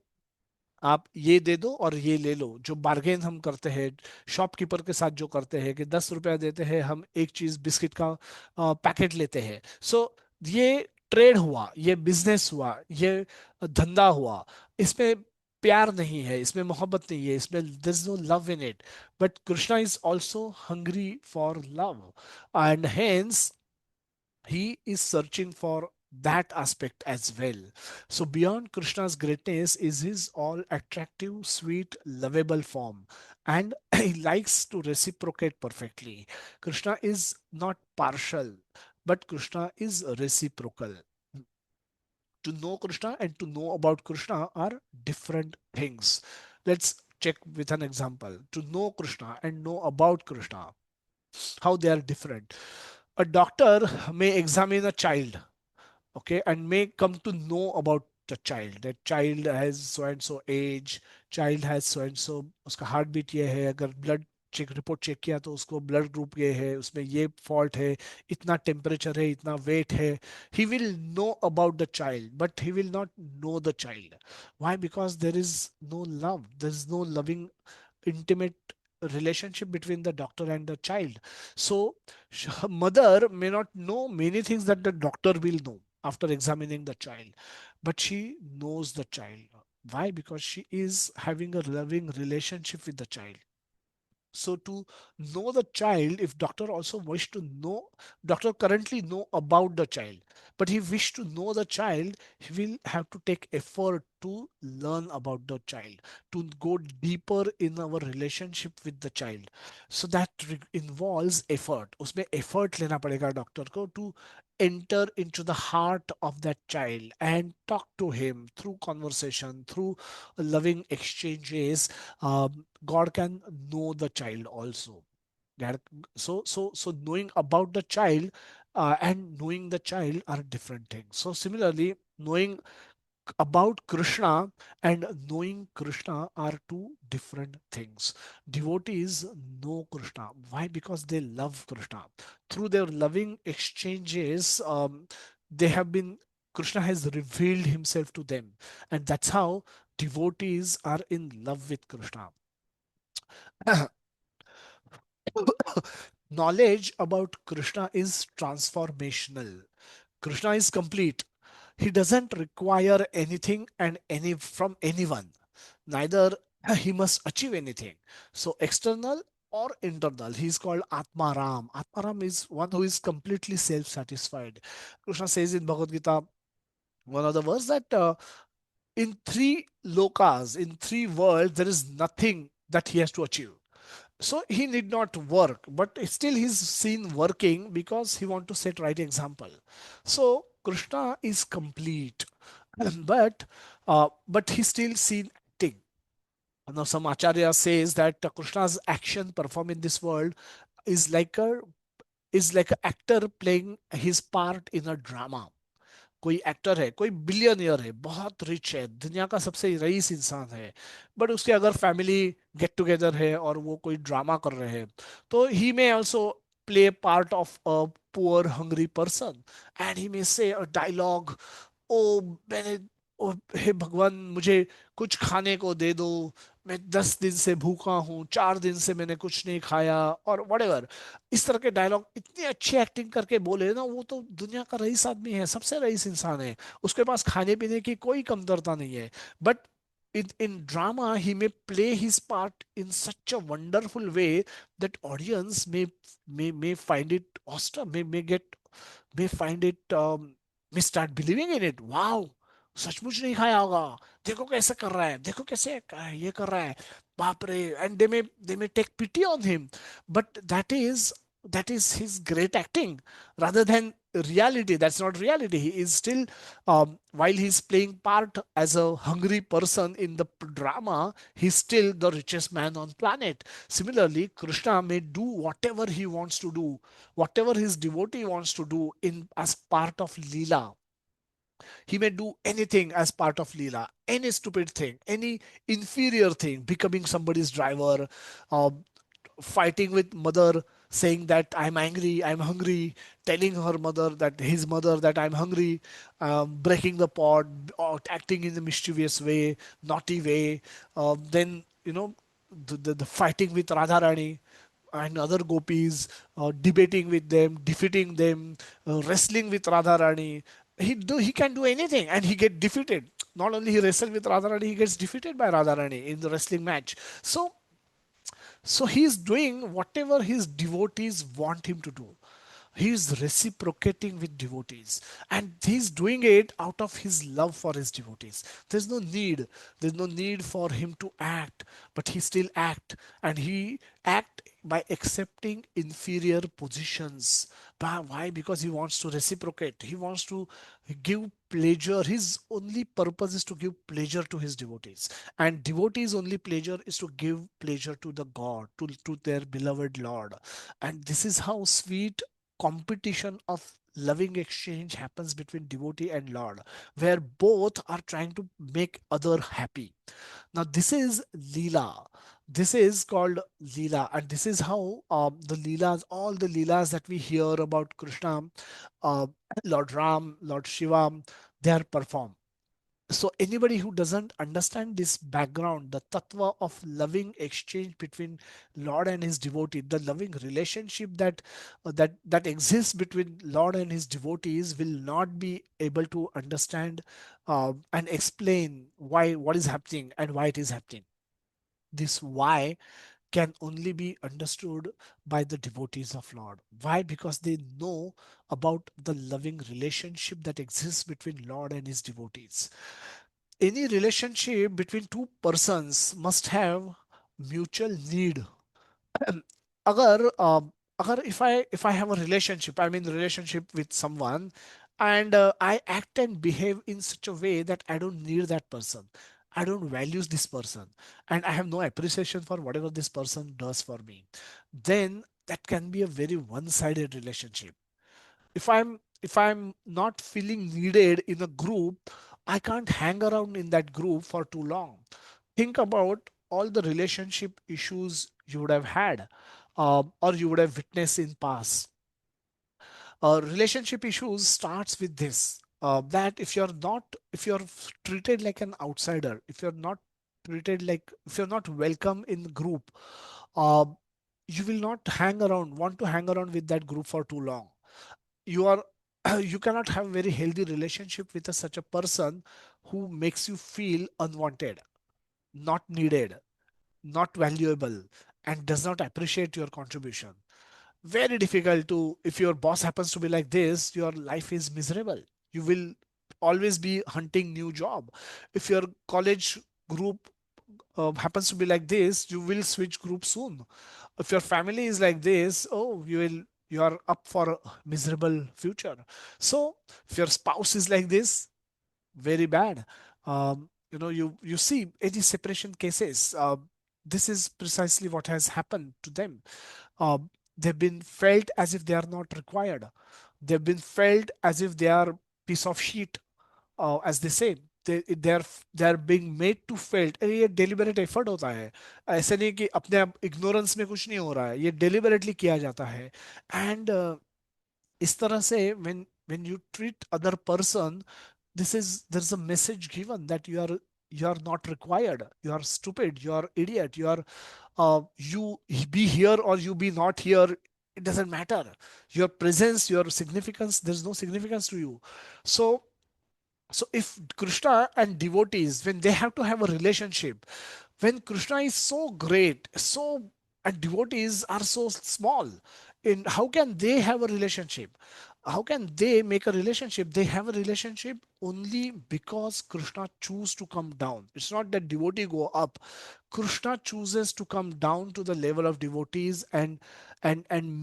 आप ये दे दो और ये ले लो, जो bargain हम करते हैं शॉपकीपर के साथ, जो करते हैं कि 10 रुपया देते हैं, हम एक चीज बिस्किट का पैकेट लेते हैं। सो ये ट्रेड हुआ, ये बिजनेस हुआ, ये धंधा हुआ। इसमें प्यार नहीं है, इसमें मोहब्बत नहीं है, इसमें there is no love in it. But Krishna is also hungry for love, and hence he is searching for that aspect as well. So beyond Krishna's greatness is his all attractive, sweet, lovable form, and he likes to reciprocate perfectly. Krishna is not partial, but Krishna is reciprocal. To know Krishna and to know about Krishna are different things. Let's check with an example. To know Krishna and know about Krishna, how they are different. A doctor may examine a child, okay, and may come to know about the child, that child has so and so age, child has so and so, उसका heart beat ये है, अगर blood check report check किया तो उसको blood group ये है, उसमें ये फॉल्ट है, इतना टेम्परेचर है, इतना वेट है. He will know about the child, but he will not know the child. Why? Because there is no love, there is no loving, intimate relationship between the doctor and the child. So her mother may not know many things that the doctor will know after examining the child, but she knows the child. Why? Because she is having a loving relationship with the child. So to know the child, if doctor also wish to know, doctor currently know about the child, but he wish to know the child, he will have to take effort to learn about the child, to go deeper in our relationship with the child. So that involves effort. उसमें effort लेना पड़ेगा doctor को to enter into the heart of that child and talk to him through conversation, through loving exchanges. God can know the child also. That, so knowing about the child and knowing the child are different things. So similarly, knowing about Krishna and knowing Krishna are two different things. Devotees know Krishna. Why? Because they love Krishna. Through their loving exchanges, they have been, Krishna has revealed himself to them. And that's how devotees are in love with Krishna. Knowledge about Krishna is transformational. Krishna is complete. He doesn't require anything and any from anyone. Neither he must achieve anything. So external or internal. He is called Atmaram. Atmaram is one who is completely self-satisfied. Krishna says in Bhagavad Gita, one of the verse that in three lokas, in three worlds, there is nothing that he has to achieve. So he need not work, but still he's seen working because he want to set right example. So Krishna is complete, but he still seen acting. Now some acharya says that Krishna's action performed in this world is like a is like an actor playing his part in a drama. कोई actor है, कोई billionaire है, बहुत rich है, दुनिया का सबसे rice इंसान है, बट उसके अगर फैमिली गेट टुगेदर है और वो कोई ड्रामा कर रहे हैं, तो he may also play part of a poor hungry person and he may say a dialogue, ओ मैंने, ओ हे भगवान मुझे कुछ खाने को दे दो, मैं 10 दिन से भूखा हूँ, 4 दिन से मैंने कुछ नहीं खाया, और वट, इस तरह के डायलॉग इतनी अच्छी एक्टिंग करके बोले ना, वो तो दुनिया का रईस आदमी है, सबसे रईस इंसान है, उसके पास खाने पीने की कोई कमतरता नहीं है, but in drama he may play his part in such a wonderful way that audience may find it awesome, may find it may start believing in it. Wow, सचमुच नहीं खाया होगा, देखो कैसे कर रहा है, देखो कैसे ये कर रहा है, बाप रे, and they may take pity on him, but that is his great acting rather than reality. That's not reality. He is still, while he's playing part as a hungry person in the drama, he's still the richest man on planet. Similarly, Krishna may do whatever he wants to do, whatever his devotee wants to do in as part of Leela. He may do anything as part of Leela, any stupid thing, any inferior thing, becoming somebody's driver, uh, fighting with mother, saying that I'm angry, I'm hungry, telling her mother that his mother that I'm hungry, breaking the pot, or acting in a mischievous way, naughty way, then the fighting with Radharani and other gopis, debating with them, defeating them, wrestling with Radharani. He can do anything and he get defeated. Not only he wrestled with Radharani, he gets defeated by Radharani in the wrestling match. So he is doing whatever his devotees want him to do. He is reciprocating with devotees, and he's doing it out of his love for his devotees. There's no need for him to act, but he still act, and he act by accepting inferior positions. Why? Because he wants to reciprocate. He wants to give pleasure. His only purpose is to give pleasure to his devotees, and devotees' only pleasure is to give pleasure to the God, to their beloved Lord. And this is how sweet competition of loving exchange happens between devotee and Lord, where both are trying to make other happy. Now this is Leela. This is called Leela, and this is how the Leelas, all the Leelas that we hear about Krishna, uh, Lord Ram, Lord Shiva, they are performed. So anybody who doesn't understand this background, the tattva of loving exchange between Lord and his devotee, the loving relationship that exists between Lord and his devotees, will not be able to understand and explain why what is happening and why it is happening. This why can only be understood by the devotees of Lord. Why? Because they know about the loving relationship that exists between Lord and his devotees. Any relationship between two persons must have mutual need. अगर अगर if I have a relationship, I'm in a relationship with someone, and I act and behave in such a way that I don't need that person, I don't value this person, and I have no appreciation for whatever this person does for me, then that can be a very one-sided relationship. If I'm not feeling needed in a group, I can't hang around in that group for too long. Think about all the relationship issues you would have had, or you would have witnessed in past. Relationship issues starts with this, that if you're treated like an outsider, if you're not welcome in the group, uh, you will not want to hang around with that group for too long. You are you cannot have a very healthy relationship with such a person who makes you feel unwanted, not needed, not valuable, and does not appreciate your contribution. Very difficult to, if your boss happens to be like this, your life is miserable. You will always be hunting new job. If your college group happens to be like this, you will switch group soon. If your family is like this, oh, you are up for a miserable future. So if your spouse is like this, very bad. You see any separation cases, this is precisely what has happened to them. uh, they've been felt as if they are not required. They've been felt as if they are piece of sheet, as they say. They are being made to felt, अरे ये deliberate effort होता है. ऐसे नहीं कि अपने आप ignorance में कुछ नहीं हो रहा है, ये deliberately किया जाता है. And इस तरह से when you treat other person, there's a message given that you are not required, you are stupid, you are idiot, you be here or you be not here, it doesn't matter. Your presence, your significance, there's no significance to you. So so if Krishna and devotees, when they have to have a relationship, when Krishna is so great, so and devotees are so small, in how can they have a relationship? How can they make a relationship? They have a relationship only because Krishna choose to come down. It's not that devotee go up. Krishna chooses to come down to the level of devotees and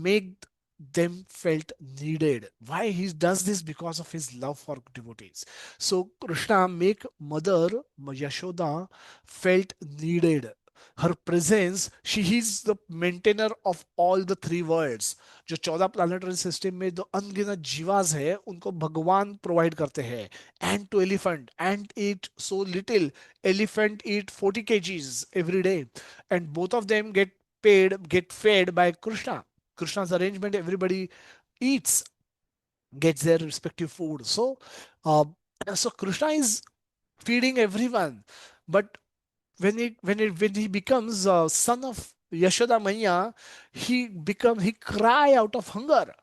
make them felt needed. Why he does this? Because of his love for devotees. So Krishna make mother Yashoda felt needed. Her presence, she is the maintainer of all the three worlds. जो 14 planetary system में जो अनगिनत जीवास है उनको भगवान provide करते हैं. Ant to elephant, ant eat so little, elephant eat 40 kgs every day, and both of them get fed by Krishna. Krishna's arrangement, everybody eats, gets their respective food. Uh, so Krishna is feeding everyone, but when he becomes son of Yashoda Maya, he cry out of hunger.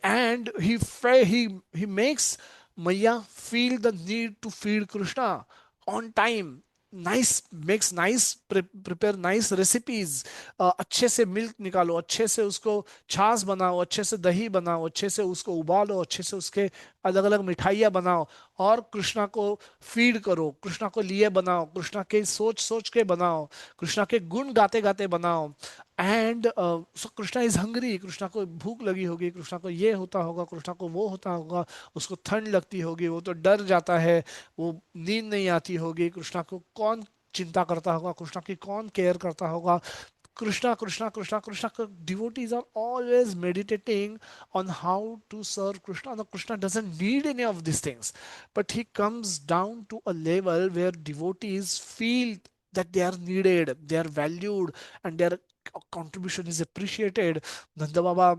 And he makes Maya feel the need to feed Krishna on time. Prepare nice recipes. अच्छे से milk निकालो, अच्छे से उसको छाछ बनाओ, अच्छे से दही बनाओ, अच्छे से उसको उबालो, अच्छे से उसके अलग अलग मिठाइयाँ बनाओ और कृष्णा को फीड करो, कृष्णा को लिए बनाओ, कृष्णा के सोच सोच के बनाओ, कृष्णा के गुण गाते गाते बनाओ. And so Krishna is hungry, Krishna को भूख लगी होगी, कृष्णा को ये होता होगा, कृष्णा को वो होता होगा, उसको ठंड लगती होगी, वो तो डर जाता है, वो नींद नहीं आती होगी, कृष्णा को कौन चिंता करता होगा, कृष्णा की कौन केयर करता होगा. Krishna, Krishna, Krishna, Krishna. Devotees are always meditating on how to serve Krishna. Now, Krishna doesn't need any of these things, but he comes down to a level where devotees feel that they are needed, they are valued, and their contribution is appreciated. Nanda Baba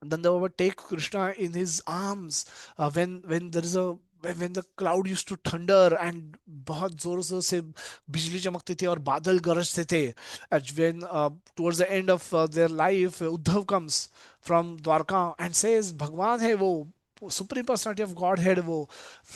Nanda Baba take Krishna in his arms when there is a when the cloud used to thunder and बहुत जोर जोर से बिजली चमकती थी और बादल गरजते थे. When towards the end of their life, Uddhav comes from Dwarka and says भगवान है वो, supreme personality of God head वो.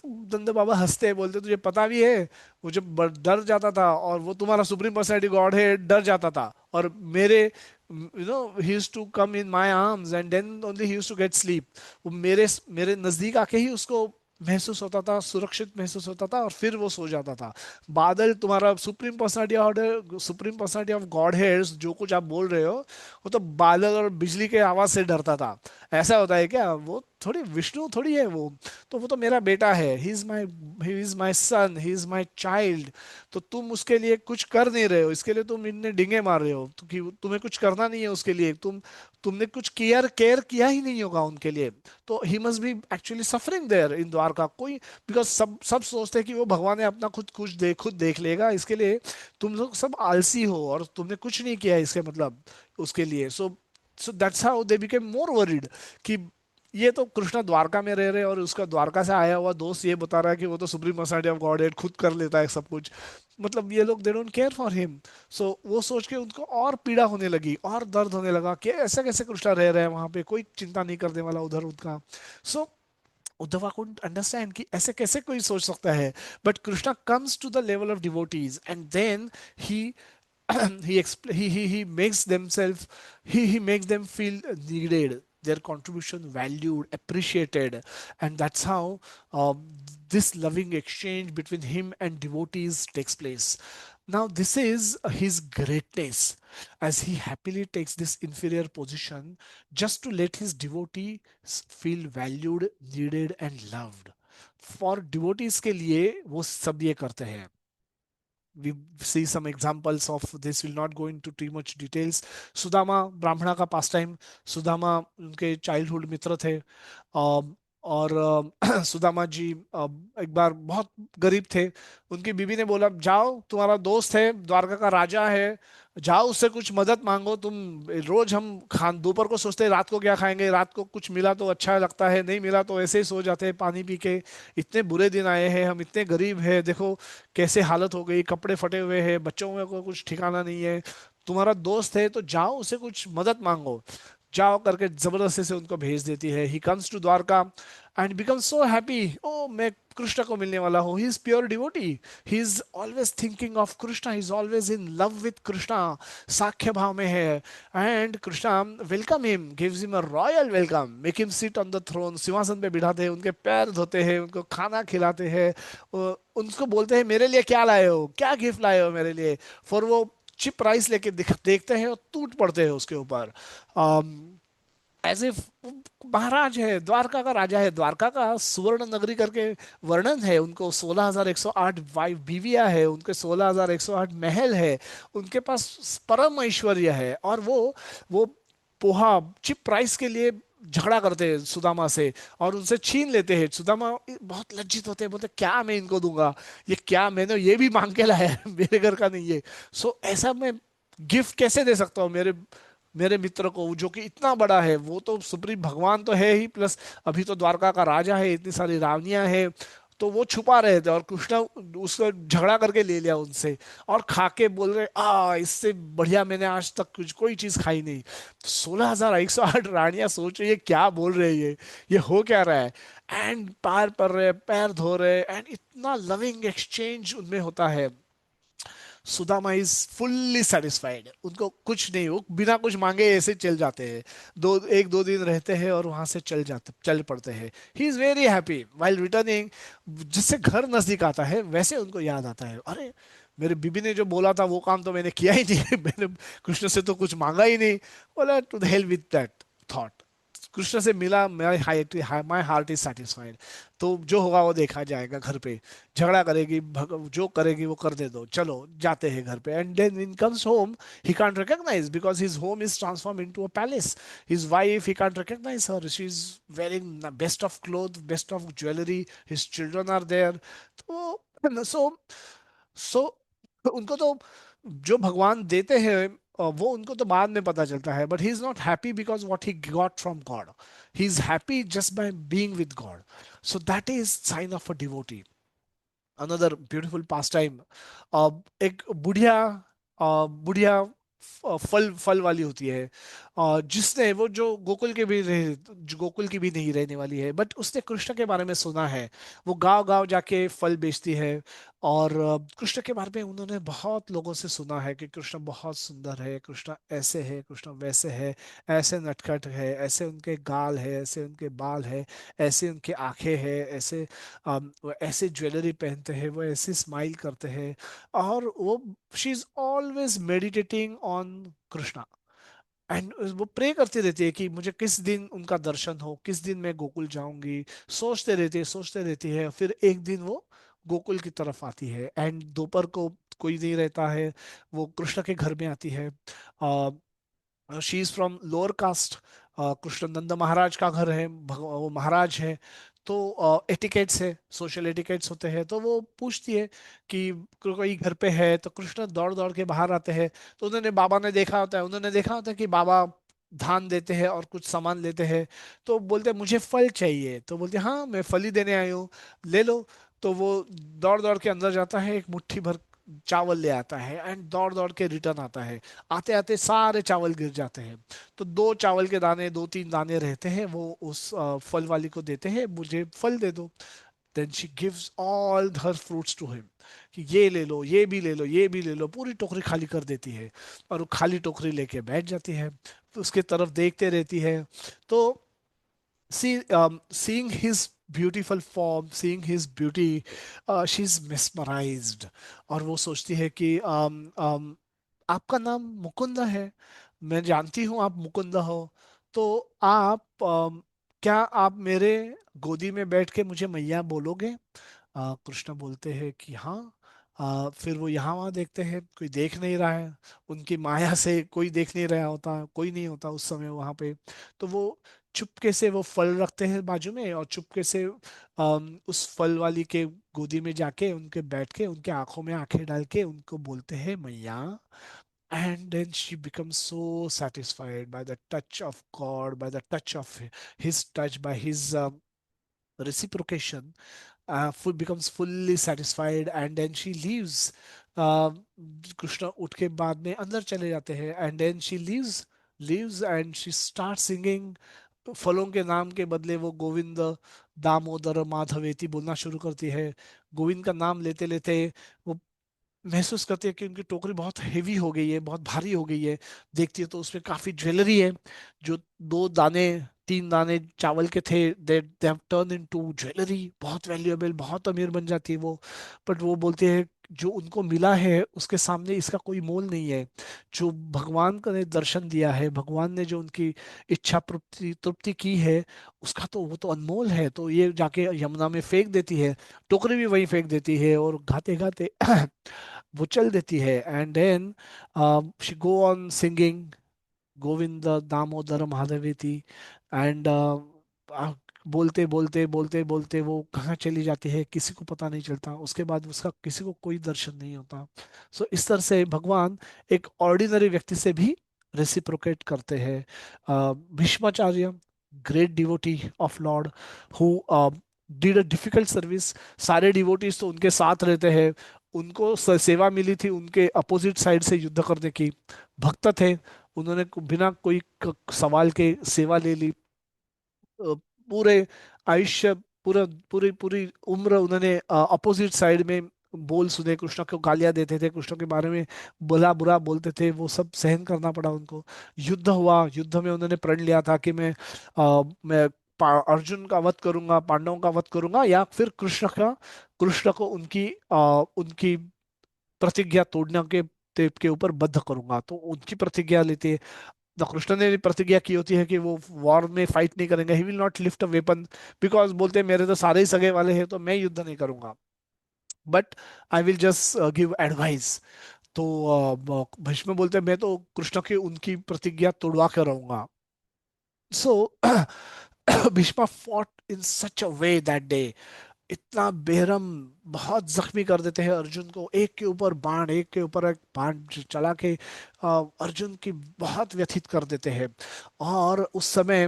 नंद बाबा हंसते हैं, बोलते तुझे पता भी है वो जब डर जाता था और वो तुम्हारा सुप्रीम पर्सनालिटी गॉड हेड डर जाता था और मेरे he used to come in my arms and then only he used to get sleep. वो मेरे मेरे नजदीक आके ही उसको महसूस होता था, सुरक्षित महसूस होता था और फिर वो सो जाता था. बादल तुम्हारा supreme personality of God head जो कुछ आप बोल रहे हो वो तो बादल और बिजली के आवाज से डरता था. ऐसा होता है क्या? वो थोड़ी विष्णु थोड़ी है वो, तो वो तो मेरा बेटा है, he is my son, he is my child. तो तुम उसके लिए कुछ कर नहीं रहे हो, इसके लिए तुम इतने डिंगे मार रहे हो, तो कि तुम्हें कुछ करना नहीं है उसके लिए, तुमने कुछ केयर केयर किया ही नहीं होगा उनके लिए। तो he must be actually suffering there in Dwarka. कोई, बिकॉज सब सब सोचते हैं कि वो भगवान ने अपना खुद देख लेगा, इसके लिए तुम लोग सब आलसी हो और तुमने कुछ नहीं किया इसके मतलब उसके लिए। So that's how they became more worried कि ये तो कृष्णा द्वारका में रह रहे हैं और उसका द्वारका से आया हुआ दोस्त ये बता रहा है कि वो तो सुप्रीम पर्सनालिटी ऑफ गॉड है, खुद कर लेता है सब कुछ। मतलब ये लोग they don't care for him. So वो सोच के उनको और पीड़ा होने लगी और दर्द होने लगा कि ऐसा कैसे कृष्णा रह रहे हैं वहां पे, कोई चिंता नहीं करने वाला उधर उनका। सो उद्धवा कुड अंडरस्टैंड कि ऐसे कैसे कोई सोच सकता है। But Krishna comes to the level of devotees and then he he makes themselves, he makes them feel needed, their contribution valued, appreciated. And that's how this loving exchange between him and devotees takes place. Now this is his greatness, as he happily takes this inferior position just to let his devotees feel valued, needed and loved. For devotees के लिए वो सब ये करते हैं. We see some examples of this, will not go into too much details. Sudama ब्राह्मणा का पास time, Sudama उनके चाइल्डहुड मित्र थे। और सुदामा जी एक बार बहुत गरीब थे, उनकी बीवी ने बोला जाओ तुम्हारा दोस्त है द्वारका का राजा है, जाओ उससे कुछ मदद मांगो तुम। रोज हम खान दोपहर को सोचते हैं रात को क्या खाएंगे, रात को कुछ मिला तो अच्छा लगता है, नहीं मिला तो ऐसे ही सो जाते हैं पानी पी के। इतने बुरे दिन आए हैं, हम इतने गरीब हैं, देखो कैसे हालत हो गई, कपड़े फटे हुए हैं, बच्चों में को कुछ ठिकाना नहीं है। तुम्हारा दोस्त है तो जाओ उसे कुछ मदद मांगो। जाओ करके जबरदस्ती से उनको भेज देती है। He comes to Dwarka and become so happy, ओ मैं कृष्ण को मिलने वाला हूँ। He is pure devotee, he is always thinking of Krishna, he is always in love with Krishna, साख्य भाव में है। And Krishna welcome him, gives him a royal welcome, make him sit on the throne, सिंहासन पे बिठाते हैं, उनके पैर धोते हैं, उनको खाना खिलाते हैं, उनको बोलते हैं मेरे लिए क्या लाए हो, क्या गिफ्ट लाए हो मेरे लिए। फिर वो चिप राइस लेके देखते हैं और टूट पड़ते हैं उसके ऊपर, एज इफ महाराज है, द्वारका का राजा है। द्वारका का सुवर्ण नगरी करके वर्णन है, उनको 16,108 वाइफ बीवियां है, उनके 16,108 महल है, उनके पास परम ऐश्वर्य है। और वो पोहा चिप प्राइस के लिए झगड़ा करते हैं सुदामा से और उनसे छीन लेते हैं। सुदामा बहुत लज्जित होते हैं, बोलते क्या मैं इनको दूंगा, ये क्या मैंने ये भी मांग के लाया है, मेरे घर का नहीं है। सो ऐसा मैं गिफ्ट कैसे दे सकता हूँ मेरे मेरे मित्र को जो कि इतना बड़ा है, वो तो सुप्रीम भगवान तो है ही, प्लस अभी तो द्वारका का राजा है, इतनी सारी रानियां हैं। तो वो छुपा रहे थे और कृष्णा उसको झगड़ा करके ले लिया उनसे और खा के बोल रहे इससे बढ़िया मैंने आज तक कुछ कोई चीज खाई नहीं। तो 16,108 रानियां सोच रही है क्या बोल रहे हैं ये हो क्या रहा है। एंड पैर पड़ रहे, पैर धो रहे, एंड इतना लविंग एक्सचेंज उनमें होता है। सुदामा इज फुल्ली सेटिस्फाइड, उनको कुछ नहीं, वो बिना कुछ मांगे ऐसे चल जाते हैं, 1-2 दिन रहते हैं और वहां से चल पड़ते हैं। He is very happy while returning. जिससे घर नजदीक आता है वैसे उनको याद आता है, अरे मेरे बीबी ने जो बोला था वो काम तो मैंने किया ही नहीं, मैंने कृष्ण से तो कुछ मांगा ही नहीं। बोला to the hell with that thought, Krishna से मिला, माई हार्ट इज सेटिस्फाइड। तो जो होगा वो देखा जाएगा घर पे, झगड़ा करेगी जो करेगी वो कर दे दो, चलो जाते हैं घर पे। And then in comes home, he can't recognise because his home is transform into a palace. His wife, he can't recognise her, she is wearing best of cloth, best of jewellery, his children are there. तो so उनको तो जो भगवान देते हैं वो उनको तो बाद में पता चलता है, but he is not happy because what he got from God, he is happy just by being with God. So that is sine of a devotee. Another beautiful pass time, एक बुढ़िया फल फल वाली होती है, जिसने वो जो गोकुल की भी नहीं रहने वाली है, बट उसने कृष्ण के बारे में सुना है। वो गांव गांव जाके फल बेचती है और कृष्ण के बारे में उन्होंने बहुत लोगों से सुना है कि कृष्ण बहुत सुंदर है, कृष्ण ऐसे है, कृष्ण वैसे है, ऐसे नटखट है, ऐसे उनके गाल है, ऐसे उनके बाल है, ऐसे उनके आंखें हैं, ऐसे वो ऐसे ज्वेलरी पहनते हैं, वो ऐसे स्माइल करते हैं। और वो she is always meditating on Krishna. And वो प्रे करती रहती है कि मुझे किस दिन उनका दर्शन हो, किस दिन मैं गोकुल जाऊंगी। सोचते रहती है। फिर एक दिन वो गोकुल की तरफ आती है एंड दोपहर को कोई नहीं रहता है, वो कृष्ण के घर में आती है। She is from lower caste. Krishna Nand Maharaj का घर है, वो महाराज है। तो एटिकेट्स है, सोशल एटिकेट्स होते हैं। तो वो पूछती है कि कोई घर पे है, तो कृष्ण दौड़ दौड़ के बाहर आते हैं। तो उन्होंने बाबा ने देखा होता है, उन्होंने देखा होता है कि बाबा धान देते हैं और कुछ सामान लेते हैं। तो बोलते हैं मुझे फल चाहिए, तो बोलते हैं हाँ मैं फल ही देने आई हूँ, ले लो। तो वो दौड़ दौड़ के अंदर जाता है, एक मुट्ठी भर चावल ले आता है एंड दौड़ दौड़ के रिटर्न आता है। आते आते सारे चावल गिर जाते हैं। तो दो चावल के दाने, दो तीन दाने रहते हैं, वो उस फल वाली को देते हैं, मुझे फल दे दो। Then she gives all her fruits to him, कि ये ले लो, ये भी ले लो, ये भी ले लो। पूरी टोकरी खाली कर देती है और वो खाली टोकरी लेके बैठ जाती है, तो उसके तरफ देखते रहती है। तो seeing his beautiful form, seeing his beauty, she's mesmerized. और वो सोचती है कि आपका नाम मुकुंदा है, मैं जानती हूँ आप मुकुंदा हो। तो आप क्या आप मेरे गोदी में बैठ के मुझे मैया बोलोगे? कृष्ण बोलते हैं कि हाँ। फिर वो यहाँ वहाँ देखते हैं, कोई देख नहीं रहा है, उनकी माया से कोई देख नहीं रहा होता, कोई नहीं होता उस समय वहां पे। तो वो चुपके से वो फल रखते हैं बाजू में, और चुपके से उस फल वाली के गोदी में जाके उनके बैठ के उनके आंखों में आंखें डाल के उनको बोलते हैं मैया। And then she becomes so satisfied by the touch of God, by the touch of his touch, by his reciprocation. Becomes fully satisfied and then she leaves. uh, Krishna उठ के बाद में अंदर चले जाते हैं and then she leaves and she start singing. फलों के नाम के बदले वो गोविंद दामोदर माधवेति बोलना शुरू करती है। गोविंद का नाम लेते लेते वो महसूस करती है कि उनकी टोकरी बहुत हेवी हो गई है, बहुत भारी हो गई है। देखती है तो उसमें काफी ज्वेलरी है। जो दो दाने, तीन दाने चावल के थे, they they have turn into jewellery, बहुत वैल्यूएबल, बहुत अमीर बन जाती है वो। बट वो बोलते हैं जो उनको मिला है उसके सामने इसका कोई मोल नहीं है। जो भगवान का ने दर्शन दिया है, भगवान ने जो उनकी इच्छा तृप्ति तृप्ति की है, उसका तो वो तो अनमोल है। तो ये जाके यमुना में फेंक देती है, टोकरी भी वहीं फेंक देती है और गाते गाते वो चल देती है। And then she go on singing Govind Damodar माधवेति। एंड बोलते बोलते बोलते बोलते वो कहाँ चली जाती है किसी को पता नहीं चलता। उसके बाद उसका किसी को कोई दर्शन नहीं होता। सो इस तरह से भगवान एक ऑर्डिनरी व्यक्ति से भी रेसिप्रोकेट करते हैं। Bhishmacharya, great devotee of Lord, who did a difficult service. सारे डिवोटीज तो उनके साथ रहते हैं, उनको सेवा मिली थी उनके अपोजिट साइड से युद्ध करने की। भक्त थे, उन्होंने बिना कोई सवाल के सेवा ले ली। पूरे आयुष्य, पूरा पूरी पूरी उम्र उन्होंने अपोजिट साइड में बोल सुने, कृष्ण को गालियां देते थे, कृष्ण के बारे में बुरा बुरा बोलते थे, वो सब सहन करना पड़ा उनको। युद्ध हुआ, युद्ध में उन्होंने प्रण लिया था कि मैं अर्जुन का वध करूंगा, पांडवों का वध करूंगा, या फिर कृष्ण को उनकी प्रतिज्ञा तोड़ने के ऊपर बद्ध करूंगा। तो उनकी प्रतिज्ञा लेते, तो कृष्ण ने भी प्रतिज्ञा की होती है कि वो वॉर में फाइट नहीं करेंगे, he will not lift a weapon, because बोलते हैं मेरे तो सारे ही सगे वाले हैं तो मैं युद्ध नहीं करूंगा, but I will just give advice. तो भीष्म बोलते हैं मैं तो कृष्ण की उनकी प्रतिज्ञा तोड़वा कर रहूंगा। So Bhishma fought in such a way that day, इतना बेरहम, बहुत जख्मी कर देते हैं अर्जुन को, एक के ऊपर बाण, एक के ऊपर एक बाण चला के अर्जुन की बहुत व्यथित कर देते हैं। और उस समय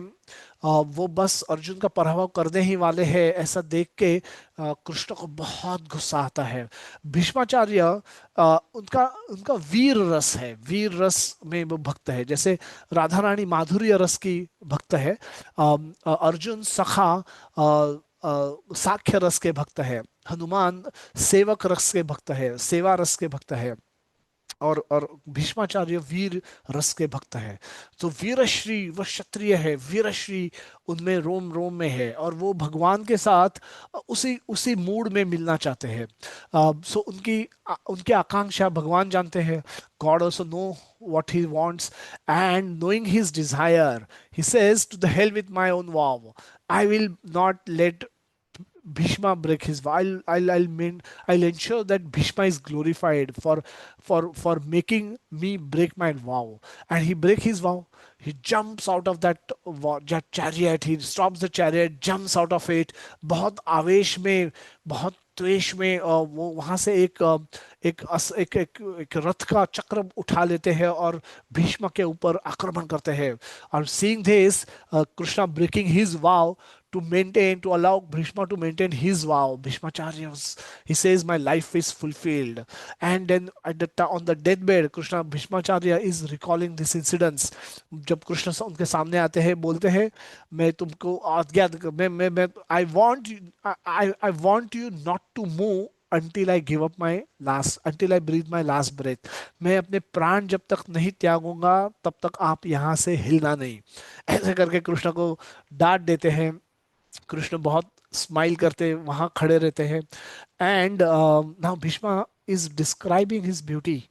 वो बस अर्जुन का पराभव करने ही वाले हैं ऐसा देख के कृष्ण को बहुत गुस्सा आता है। भीष्माचार्य उनका उनका वीर रस है, वीर रस में वो भक्त है, जैसे राधा रानी माधुर्य रस की भक्त है। अर्जुन सखा साख्य रस के भक्त है, हनुमान सेवक रस के भक्त है, सेवा रस के भक्त है। और भीष्माचार्य वीर रस के भक्त है। तो वीरश्री वह क्षत्रिय है, वीरश्री उनमें रोम रोम में है, और वो भगवान के साथ उसी उसी मूड में मिलना चाहते हैं। सो उनकी आकांक्षा भगवान जानते हैं। God also know what he wants, and knowing his desire, he says, to the hell with my own vow. I will not let Bhishma break his vow. I'll ensure that Bhishma is glorified for making me break my vow. And he break his vow. He jumps out of that chariot. He stops the chariot, jumps out of it. बहुत आवेश में, बहुत त्वेष में वो वहां से एक रथ का चक्र उठा लेते हैं और भीष्म के ऊपर आक्रमण करते हैं। और seeing this, Krishna breaking his vow to allow Bhishma to maintain his vow. Bhishmacharya, he says, my life is fulfilled. And then on the deathbed, Krishna, Bhishmacharya is recalling these incidents. जब कृष्ण उनके सामने आते हैं, बोलते हैं, मैं तुमको आज्ञा, मैं I want you not to move until I breathe my last breath. मैं अपने प्राण जब तक नहीं त्यागूंगा तब तक आप यहाँ से हिलना नहीं। ऐसे करके कृष्ण को डांट देते हैं। कृष्ण बहुत स्माइल करते वहां खड़े रहते हैं। And now Bheeshma is describing his beauty.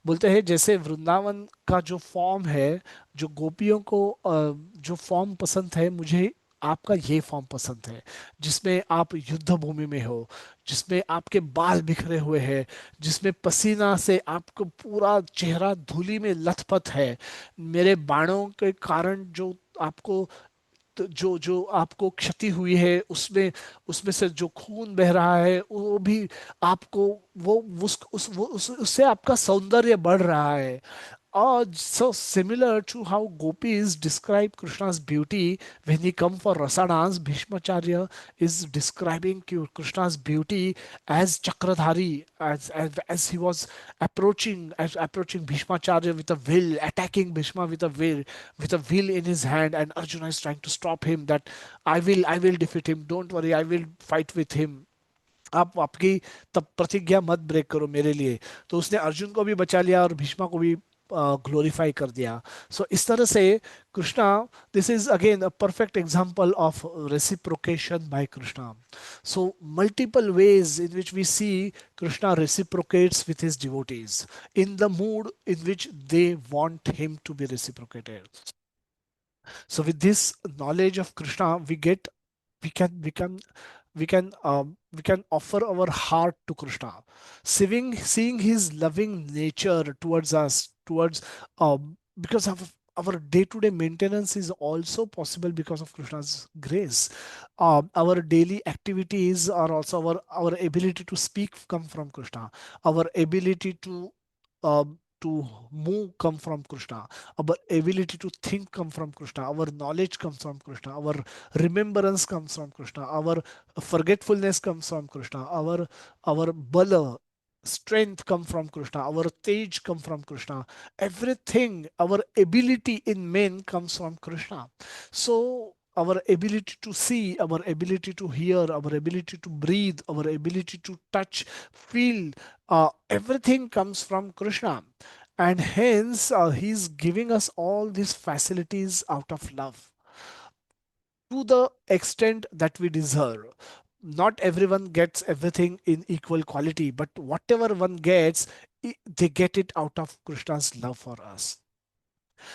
बोलते हैं जैसे वृंदावन का जो फॉर्म है, जो गोपियों को जो फॉर्म पसंद है, मुझे आपका ये फॉर्म पसंद है, जिसमें आप युद्ध भूमि में हो, जिसमें आपके बाल बिखरे हुए हैं, जिसमें पसीना से आपको पूरा चेहरा धूली में लथपथ है, मेरे बाणों के कारण जो आपको जो जो आपको क्षति हुई है, उसमें उसमें से जो खून बह रहा है वो भी आपको, उससे आपका सौंदर्य बढ़ रहा है। So similar to how gopis describe Krishna's beauty when he come for rasa dance, Bhishmacharya is describing Krishna's beauty as Chakradhari, as he was approaching Bhishmacharya with a will, attacking Bhishma with a will in his hand, and Arjuna is trying to stop him. That I will defeat him. Don't worry, I will fight with him. आप आपकी तब प्रतिज्ञा मत break करो मेरे लिए। तो उसने अर्जुन को भी बचा लिया और भीष्मा को भी ग्लोरीफाई कर दिया। सो इस तरह से Krishna, this is again a perfect example of reciprocation by Krishna. So multiple ways in which we see Krishna reciprocates with his devotees in the mood in which they want him to be reciprocated. So with this knowledge of Krishna, we can we can we can offer our heart to Krishna, seeing his loving nature towards us, towards because of our day-to-day maintenance is also possible because of Krishna's grace. Our daily activities are also our ability to speak come from Krishna. Our ability to move come from Krishna. Our ability to think come from Krishna. Our knowledge comes from Krishna. Our remembrance comes from Krishna. Our forgetfulness comes from Krishna. Our bala, strength come from Krishna. Our tej come from Krishna. Everything, our ability in men comes from Krishna. So our ability to see, our ability to hear, our ability to breathe, our ability to touch, feel, everything comes from Krishna. And hence, he's giving us all these facilities out of love to the extent that we deserve. Not everyone gets everything in equal quality, but whatever one gets, they get it out of Krishna's love for us.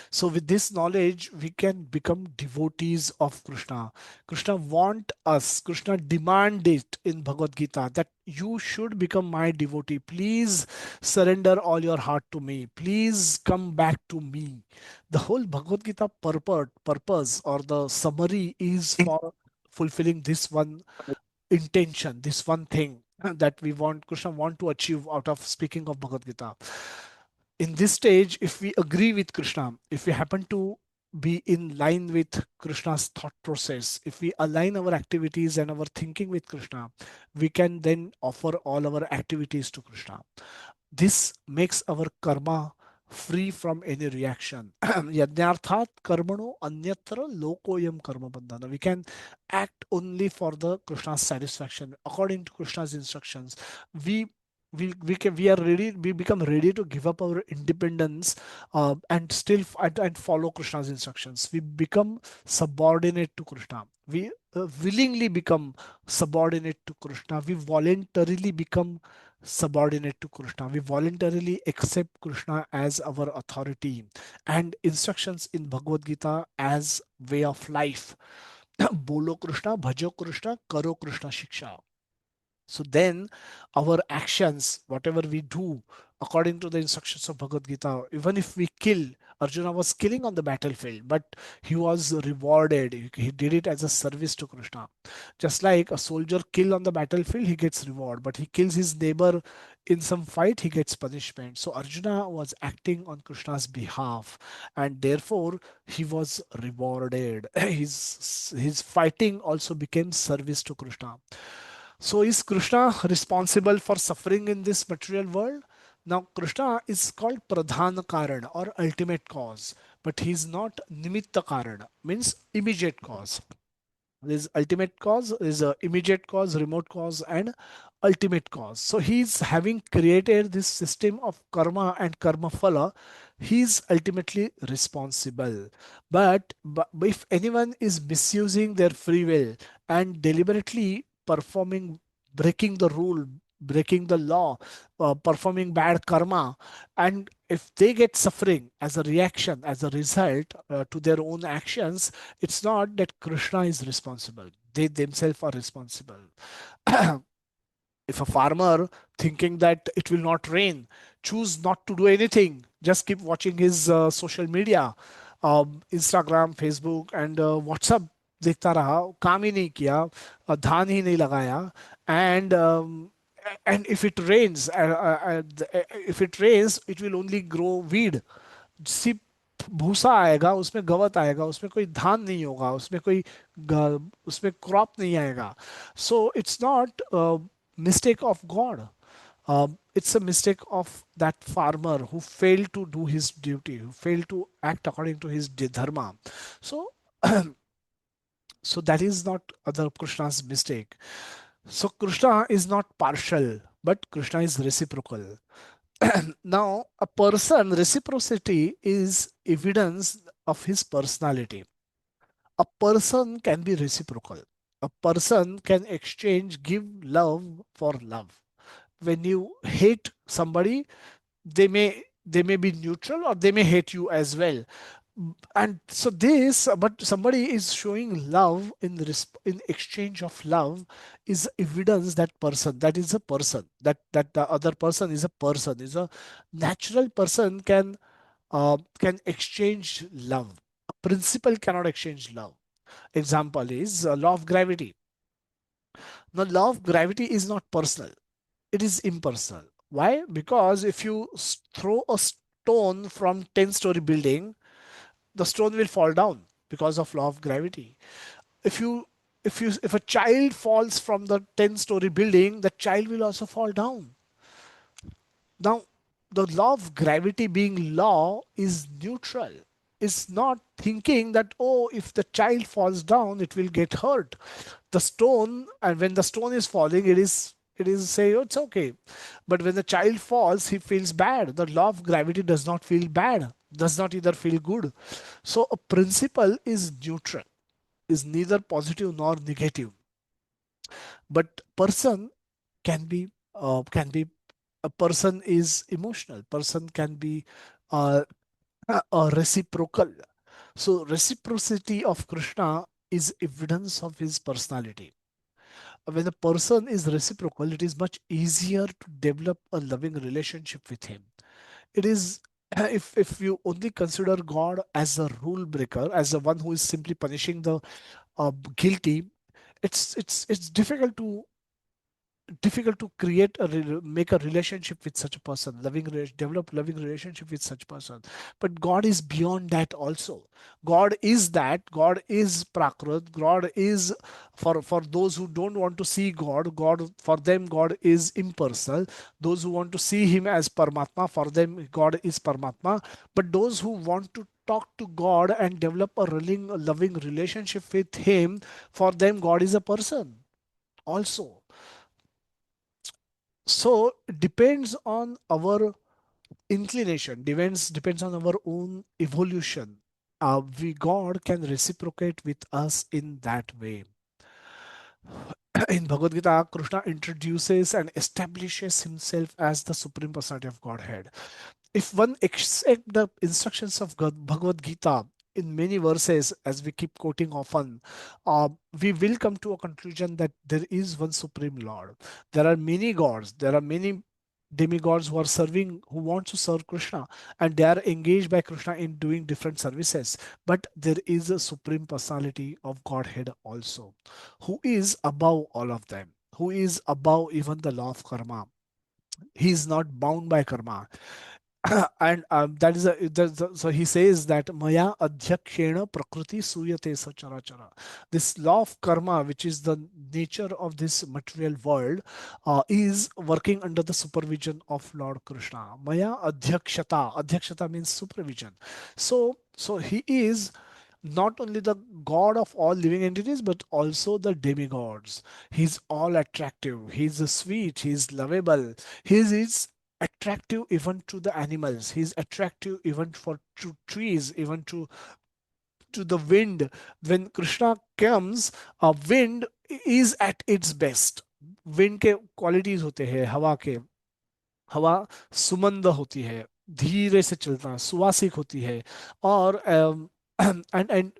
So with this knowledge, we can become devotees of Krishna. Krishna want us, Krishna demand it in Bhagavad Gita that you should become my devotee. Please surrender all your heart to me. Please come back to me. The whole Bhagavad Gita purpose or the summary is for fulfilling this one intention, this one thing that Krishna want to achieve out of speaking of Bhagavad Gita. In this stage, if we agree with Krishna, if we happen to be in line with Krishna's thought process, if we align our activities and our thinking with Krishna, we can then offer all our activities to Krishna. This makes our karma free from any reaction. Yajnarthat karmano anyatra lokoyam karma bandhana. We can act only for the Krishna's satisfaction according to Krishna's instructions. We we are ready, we become ready to give up our independence, and still and follow Krishna's instructions. We become subordinate to Krishna. We willingly become subordinate to Krishna. We voluntarily become subordinate to Krishna. We voluntarily accept Krishna as our authority and instructions in Bhagavad Gita as way of life. Bolo Krishna, bhajo Krishna, karo Krishna shiksha. So then our actions, whatever we do according to the instructions of Bhagavad Gita, even if we kill, Arjuna was killing on the battlefield, but he was rewarded. He did it as a service to Krishna. Just like a soldier kill on the battlefield, he gets reward, but he kills his neighbor in some fight, he gets punishment. So Arjuna was acting on Krishna's behalf, and therefore he was rewarded. His fighting also became service to Krishna. So is Krishna responsible for suffering in this material world? Now Krishna is called Pradhana Karan or ultimate cause, but he is not Nimitta Karan, means immediate cause. There's ultimate cause, is a immediate cause, remote cause, and ultimate cause. So he's having created this system of karma and karma phala. He's ultimately responsible. But if anyone is misusing their free will and deliberately performing, breaking the rule, breaking the law, performing bad karma, and if they get suffering as a reaction, as a result to their own actions, it's not that Krishna is responsible. They themselves are responsible. If a farmer thinking that it will not rain, choose not to do anything, just keep watching his social media, Instagram, Facebook and WhatsApp, देखता रहा, काम ही नहीं किया, धान ही नहीं लगाया, and if it rains it will only grow weed. सिर्फ भूसा आएगा, उसमें गवत आएगा, उसमें कोई धान नहीं होगा, उसमें कोई उसमें क्रॉप नहीं आएगा. So it's not a mistake of God. It's a mistake of that farmer who failed to do his duty, who failed to act according to his dharma. So so that is not other Krishna's mistake. So Krishna is not partial, but Krishna is reciprocal. Now, a person, reciprocity is evidence of his personality. A person can be reciprocal. A person can exchange, give love for love. When you hate somebody, they may be neutral or they may hate you as well. And so this, but somebody is showing love in exchange of love is evidence that person, that is a person, that the other person is a person, is a natural person, can exchange love. A principle cannot exchange love. Example is law of gravity. Now law of gravity is not personal, it is impersonal. Why? Because if you throw a stone from 10-story building, the stone will fall down because of law of gravity. If you if a child falls from the 10-story building, the child will also fall down. Now, the law of gravity being law is neutral. It's not thinking that, oh, if the child falls down, it will get hurt. The stone, and when the stone is falling, it is say, oh, it's okay. But when the child falls, he feels bad. The law of gravity does not feel bad, does not either feel good. So a principle is neutral, is neither positive nor negative. But person can be a person is emotional, person can be uh, reciprocal. So reciprocity of Krishna is evidence of his personality. When a person is reciprocal, it is much easier to develop a loving relationship with him. It is if you only consider God as a rule breaker, as the one who is simply punishing the guilty, it's difficult to create make a relationship with such a person, develop loving relationship with such person. But God is beyond that also. God is that, God is Prakrit, God is, for those who don't want to see God, for them God is impersonal. Those who want to see him as Paramatma, for them God is Paramatma. But those who want to talk to God and develop a loving relationship with him, for them God is a person also. So depends on our inclination, depends on our own evolution. We God can reciprocate with us in that way. In Bhagavad Gita, Krishna introduces and establishes himself as the Supreme Personality of Godhead. If one accept the instructions of Bhagavad Gita in many verses, as we keep quoting often, we will come to a conclusion that there is one Supreme Lord. There are many gods, there are many demigods who are serving, who want to serve Krishna, and they are engaged by Krishna in doing different services. But there is a Supreme Personality of Godhead also, who is above all of them, who is above even the law of karma. He is not bound by karma. And that is so he says that maya adhyakshena prakriti suyate sacharachara. This law of karma, which is the nature of this material world, is working under the supervision of Lord Krishna. Maya adhyakshata means supervision. So he is not only the god of all living entities but also the demigods. He's all attractive, he's sweet, he's lovable, he is attractive even to the animals, he's attractive even for to trees, even to the wind. When Krishna comes, a wind is at its best. Wind के qualities होते हैं हवा के, हवा सुमंद होती है, धीरे से चलना, सुवासिक होती है, और एंड एंड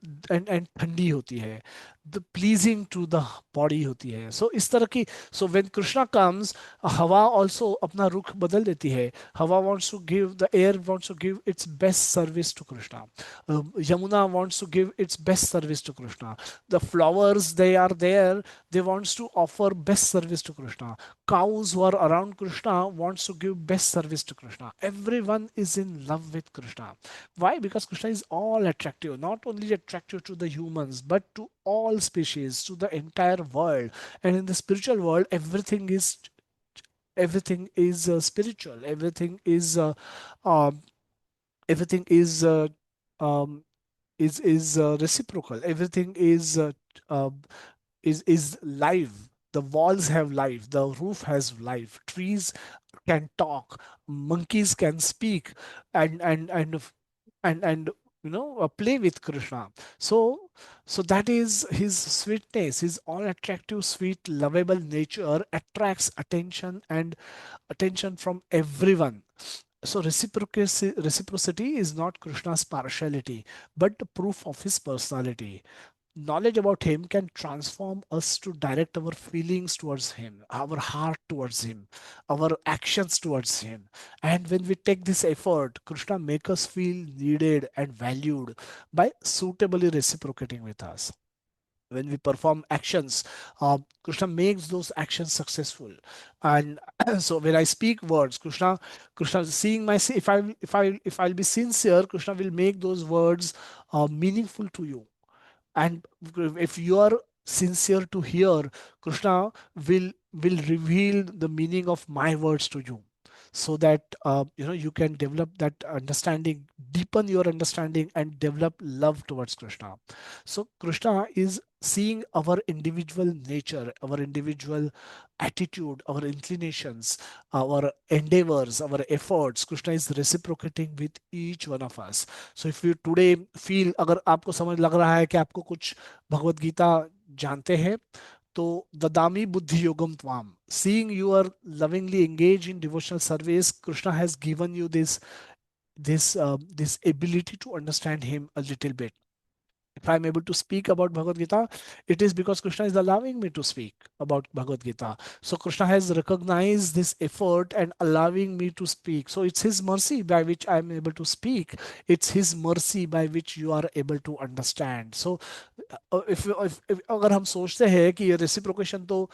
एंड ठंडी होती है, the pleasing to the body होती है. सो इस तरह की, सो व्हेन कृष्णा कम्स, हवा ऑल्सो अपना रुख बदल देती है. हवा wants to give, the air wants to give its best service to Krishna. Yamuna wants to give its best service to Krishna. The flowers, they are there, they wants to offer best service to Krishna. Cows who are around Krishna wants to give best service to Krishna. Everyone is in love with Krishna. Why? Because Krishna is all attractive, not only attractive to the humans but to all species, to the entire world. And in the spiritual world, everything is spiritual. Um, everything um, is reciprocal. Everything uh, is live. The walls have life, the roof has life, trees can talk, monkeys can speak, and play with Krishna. So that is his sweetness. His all attractive, sweet, lovable nature attracts attention from everyone. So reciprocity is not Krishna's partiality, but the proof of his personality. Knowledge about him can transform us to direct our feelings towards him, our heart towards him, our actions towards him. And when we take this effort, Krishna make us feel needed and valued by suitably reciprocating with us. When we perform actions, Krishna makes those actions successful. And so when I speak words, Krishna seeing my, if I'll be sincere, Krishna will make those words meaningful to you. And if you are sincere to hear, Krishna will reveal the meaning of my words to you, so that you can develop that understanding, deepen your understanding, and develop love towards Krishna. So Krishna is seeing our individual nature, our individual attitude, our inclinations, our endeavors, our efforts. Krishna is reciprocating with each one of us. So if you today feel, अगर आपको समझ लग रहा है कि आपको कुछ भगवत गीता जानते हैं, तो ददामी बुद्धि योगम त्वाम, seeing you are lovingly engaged in devotional service, Krishna has given you this ability to understand him a little bit. If I'm able to speak about Bhagavad Gita, it is because Krishna is allowing me to speak about Bhagavad Gita. So Krishna has recognized this effort and allowing me to speak. So it's His mercy by which I'm able to speak. It's His mercy by which you are able to understand. So if अगर हम सोचते हैं कि ये reciprocation तो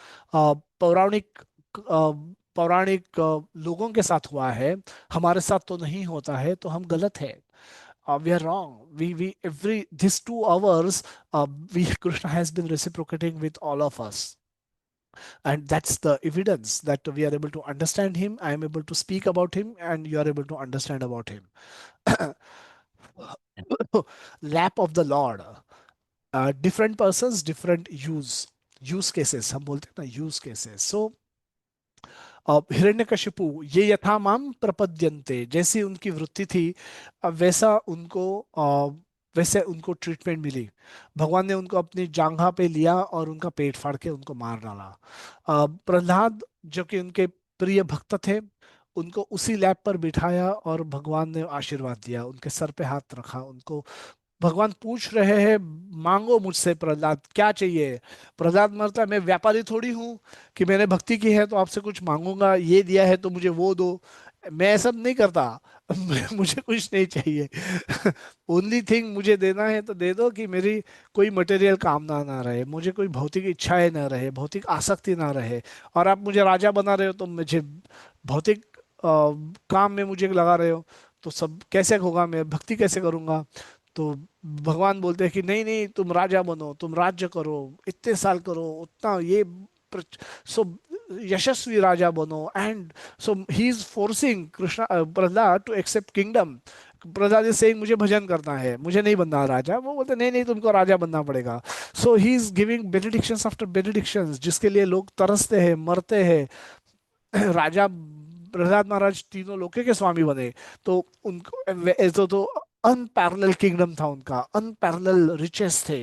लोगों के साथ हुआ है, हमारे साथ तो नहीं होता है, तो हम गलत है. We are wrong. We every these 2 hours, we Krishna has been reciprocating with all of us, and that's the evidence that we are able to understand him. I am able to speak about him, and you are able to understand about him. Lap of the Lord. Different persons, different use cases. हम बोलते हैं ना use cases. So Hiranyakashipu ये यथा माम प्रपद्यन्ते, जैसी उनकी वृत्ति थी वैसा उनको वैसे उनको ट्रीटमेंट मिली। भगवान ने उनको अपनी जांघा पे लिया और उनका पेट फाड़ के उनको मार डाला। प्रहलाद जो कि उनके प्रिय भक्त थे, उनको उसी लैब पर बिठाया और भगवान ने आशीर्वाद दिया, उनके सर पे हाथ रखा। उनको भगवान पूछ रहे हैं, मांगो मुझसे प्रहलाद क्या चाहिए। प्रहलाद मरता है, मैं व्यापारी थोड़ी हूँ कि मैंने भक्ति की है तो आपसे कुछ मांगूंगा, ये दिया है तो मुझे वो दो। मैं सब नहीं करता। मुझे कुछ नहीं चाहिए। ओनली थिंग मुझे देना है तो दे दो कि मेरी कोई मटेरियल कामना ना रहे, मुझे कोई भौतिक इच्छाएं ना रहे, भौतिक आसक्ति ना रहे। और आप मुझे राजा बना रहे हो तो मुझे भौतिक काम में मुझे लगा रहे हो, तो सब कैसे होगा, मैं भक्ति कैसे करूंगा। तो भगवान बोलते हैं कि नहीं नहीं, तुम राजा बनो, तुम राज्य करो, इतने साल करो, उतना ये सो यशस्वी राजा बनो। And so he is forcing Krishna Prahlad to accept kingdom. Prahlad is saying मुझे भजन करना है, मुझे नहीं बनना राजा। वो बोलते नहीं नहीं, तुमको राजा बनना पड़ेगा। सो ही इज गिविंग बेनिडिक्शंस आफ्टर बेनिडिक्शंस, जिसके लिए लोग तरसते हैं, मरते हैं। राजा प्रहलाद महाराज तीनों लोके के स्वामी बने। तो उनको तो अनपैरेलल किंगडम था उनका, अनपैरेलल रिचेस थे।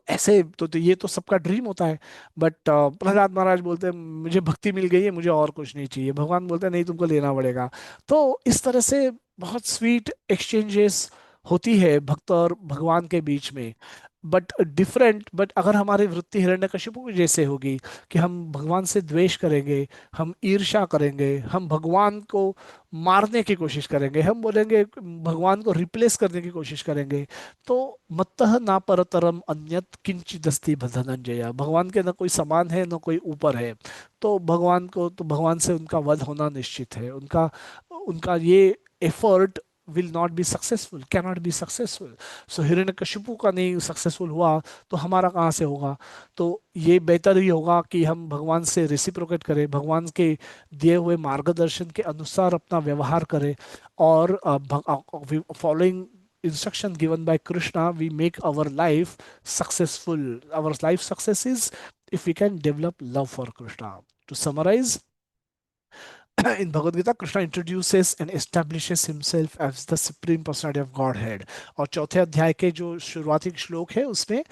ऐसे तो ये तो सबका ड्रीम होता है। बट प्रहलाद महाराज बोलते हैं मुझे भक्ति मिल गई है, मुझे और कुछ नहीं चाहिए। भगवान बोलते हैं नहीं, तुमको लेना पड़ेगा। तो इस तरह से बहुत स्वीट एक्सचेंजेस होती है भक्त और भगवान के बीच में। बट डिफरेंट, बट अगर हमारी वृत्ति हिरण्यकशिपु की जैसे होगी कि हम भगवान से द्वेष करेंगे, हम ईर्ष्या करेंगे, हम भगवान को मारने की कोशिश करेंगे, हम बोलेंगे भगवान को रिप्लेस करने की कोशिश करेंगे, तो मत्तः ना परतरम अन्यत किंचिदस्ति धनंजय, भगवान के ना कोई समान है ना कोई ऊपर है। तो भगवान को, तो भगवान से उनका वध होना निश्चित है। उनका उनका ये effort will not be successful, cannot be successful. So Hiranyakashipu का नहीं सक्सेसफुल हुआ तो हमारा कहाँ से होगा। तो ये बेहतर ही होगा कि हम भगवान से रेसिप्रोकेट करें, भगवान के दिए हुए मार्गदर्शन के अनुसार अपना व्यवहार करें। और following instruction given by Krishna, we make our life successful. Our life success is if we can develop love for Krishna. To summarize, in Bhagavad Gita, Krishna introduces and establishes himself as the supreme personality of Godhead. और चौथे अध्याय के जो शुरुआती श्लोक है उसमें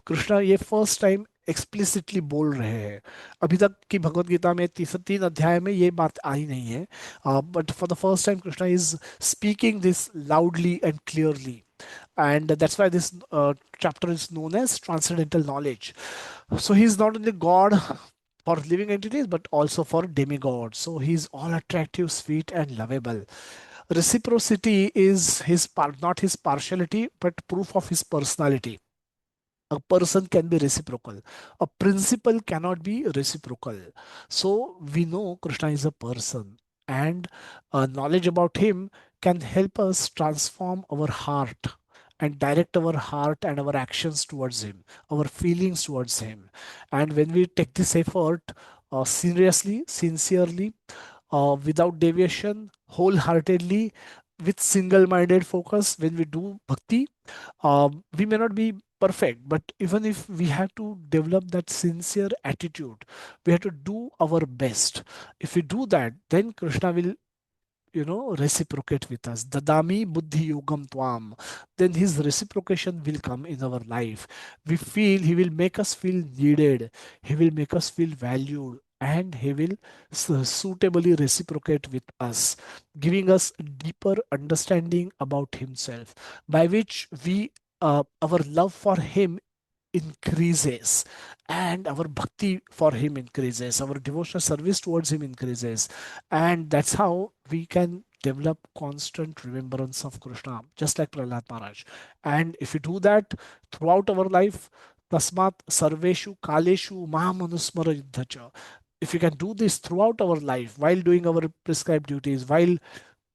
कृष्णा ये फर्स्ट टाइम एक्सप्लिसिटली बोल रहे हैं। अभी तक की भगवत गीता में तीन अध्याय में ये बात आई नहीं है, but for the first time Krishna is speaking this loudly and clearly. And that's why this chapter is known as transcendental knowledge. So he's not only God for living entities but also for demigods. So he's all attractive, sweet, and lovable. Reciprocity is not his partiality but proof of his personality. A person can be reciprocal, a principle cannot be reciprocal. So we know Krishna is a person, and knowledge about him can help us transform our heart and direct our heart and our actions towards him, our feelings towards him. And when we take this effort seriously, sincerely, without deviation, wholeheartedly, with single minded focus, when we do bhakti, we may not be perfect, but even if we have to develop that sincere attitude, we have to do our best. If we do that, then Krishna will, reciprocate with us. Dadami buddhi yogam tvam. Then his reciprocation will come in our life. He will make us feel needed. He will make us feel valued. And he will suitably reciprocate with us, giving us deeper understanding about himself, by which our love for him increases and our bhakti for him increases, our devotional service towards him increases. And that's how we can develop constant remembrance of Krishna, just like Prahlad Maharaj. And if we do that throughout our life, tasmat sarveshu kaleshu mahamanusmara yuddhacha. If we can do this throughout our life, while doing our prescribed duties, while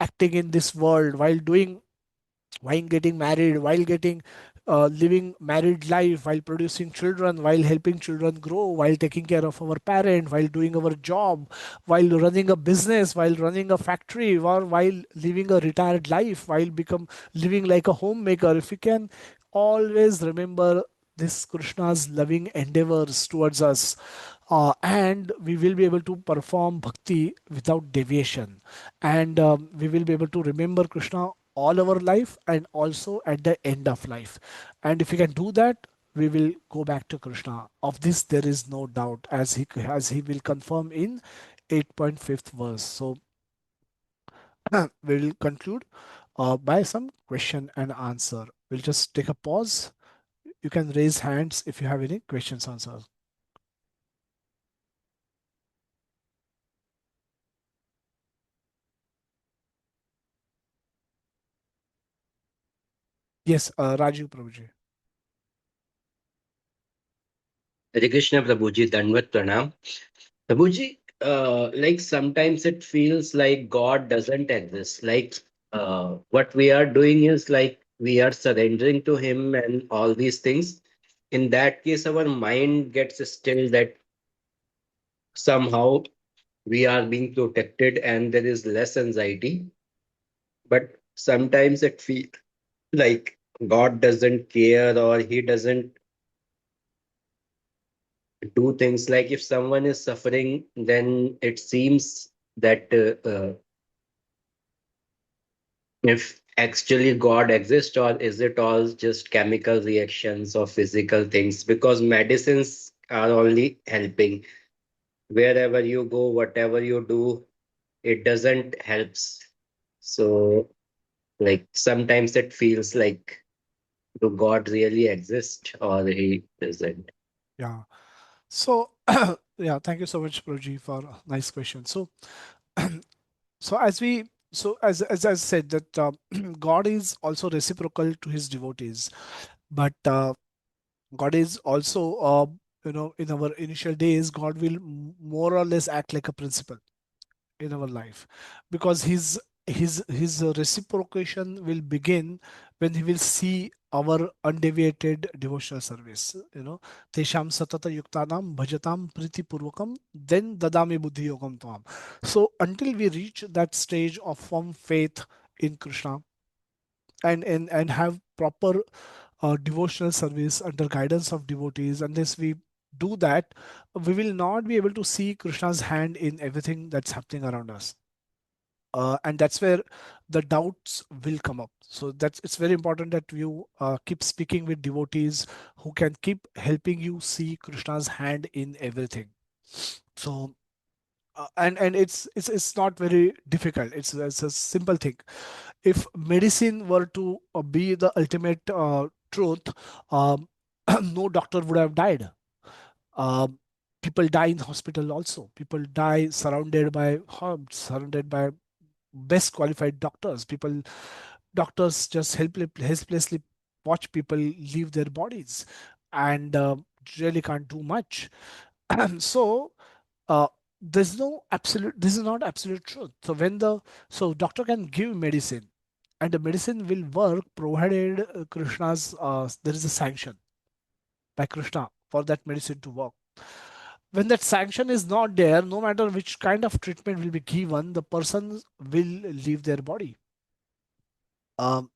acting in this world, while getting married, while getting living married life, while producing children, while helping children grow, while taking care of our parent, while doing our job, while running a business, while running a factory, or while living a retired life, while become living like a homemaker. If we can always remember this Krishna's loving endeavors towards us, and we will be able to perform bhakti without deviation, and we will be able to remember Krishna all our life and also at the end of life. And if we can do that, we will go back to Krishna. Of this there is no doubt, as he will confirm in 8.5th verse. So we'll conclude by some question and answer. We'll just take a pause. You can raise hands if you have any questions, answers. Yes, Raju Prabhuji. Hare Krishna Prabhuji, Danvat Pranam. Prabhuji, like sometimes it feels like God doesn't exist. Like what we are doing is like we are surrendering to Him and all these things. In that case, our mind gets still that somehow we are being protected and there is less anxiety. But sometimes it feels like God doesn't care or He doesn't do things. Like if someone is suffering, then it seems that if actually God exists, or is it all just chemical reactions or physical things? Because medicines are only helping. Wherever you go, whatever you do, it doesn't helps. So like sometimes it feels like, do God really exist or he doesn't? Yeah. So, yeah, thank you so much, Prabhuji, for a nice question. So, so as I said that God is also reciprocal to his devotees, but God is also in our initial days, God will more or less act like a principal in our life, because his reciprocation will begin when he will see our undeviated devotional service. Tesham satata yuktanam bhajatam priti purvakam, then dadami buddhi yogam tvam. So until we reach that stage of firm faith in Krishna, and have proper devotional service under guidance of devotees, unless we do that, we will not be able to see Krishna's hand in everything that's happening around us. And that's where the doubts will come up. So that's it's very important that you keep speaking with devotees who can keep helping you see Krishna's hand in everything. So and it's not very difficult. It's a simple thing. If medicine were to be the ultimate truth, um, no doctor would have died. um, People die in hospital also. People die surrounded by herbs, surrounded by best qualified doctors. Doctors just helplessly watch people leave their bodies, and really can't do much. So uh, there's no absolute. This is not absolute truth. So doctor can give medicine, and the medicine will work provided Krishna's there is a sanction by Krishna for that medicine to work. When that sanction is not there, no matter which kind of treatment will be given, the person will leave their body.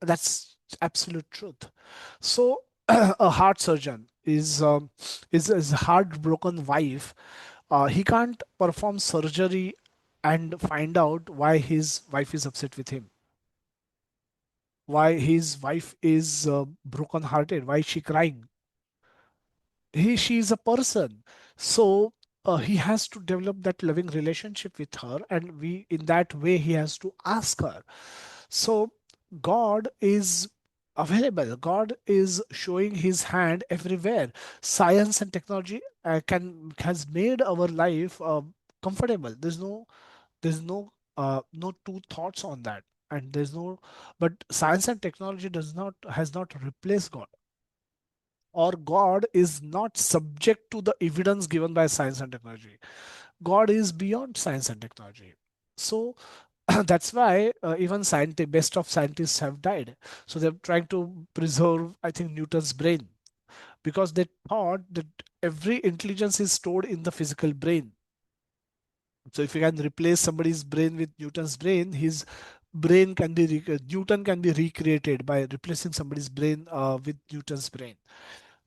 That's absolute truth. So a heart surgeon is his heartbroken wife. He can't perform surgery and find out why his wife is upset with him, why his wife is broken hearted, why is she crying. She is a person. So he has to develop that loving relationship with her, and we in that way he has to ask her. So God is available. God is showing his hand everywhere. Science and technology can has made our life comfortable. There's no two thoughts on that, and there's no but science and technology does not has not replaced God, or God is not subject to the evidence given by science and technology. God is beyond science and technology. So that's why even best of scientists have died. So they're trying to preserve, I think, Newton's brain, because they thought that every intelligence is stored in the physical brain. So if you can replace somebody's brain with Newton's brain, his brain can be Newton can be recreated by replacing somebody's brain with Newton's brain.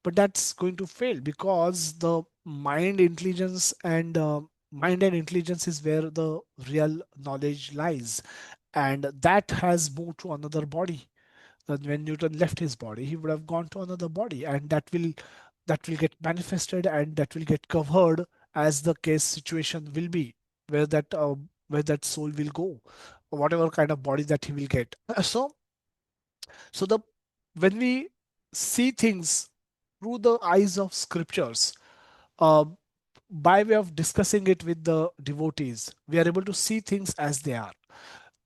but that's going to fail because the mind and intelligence is where the real knowledge lies, and that has moved to another body. That when Newton left his body, he would have gone to another body, and that will get manifested and that will get covered as the case situation will be, where that soul will go, or whatever kind of body that he will get. So the when we see things through the eyes of scriptures, uh, by way of discussing it with the devotees, we are able to see things as they are.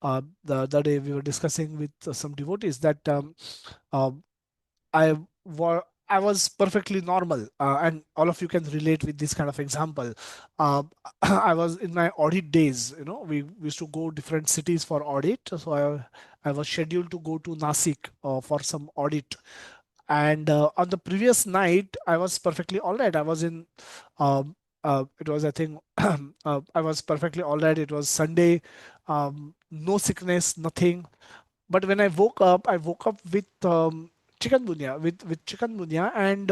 The other day we were discussing with some devotees that uh, I was perfectly normal, and all of you can relate with this kind of example. Uh, I was in my audit days. We used to go different cities for audit. So I was scheduled to go to Nasik for some audit, and on the previous night I was perfectly all right. I was in. It was, I think, I was perfectly all right. It was Sunday, no sickness, nothing. But when I woke up with chikungunya, with chikungunya, and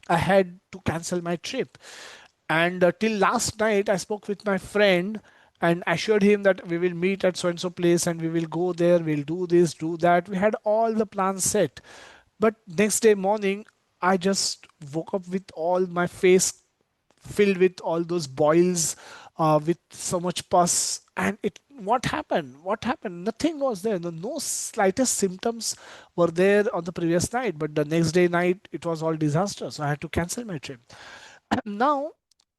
I had to cancel my trip. And till last night, I spoke with my friend and assured him that we will meet at so and so place and we will go there, we'll do this, do that. We had all the plans set. But next day morning, I just woke up with all my face filled with all those boils, with so much pus. And what happened? What happened? Nothing was there. No slightest symptoms were there on the previous night, but the next day night it was all disaster. So I had to cancel my trip. Now,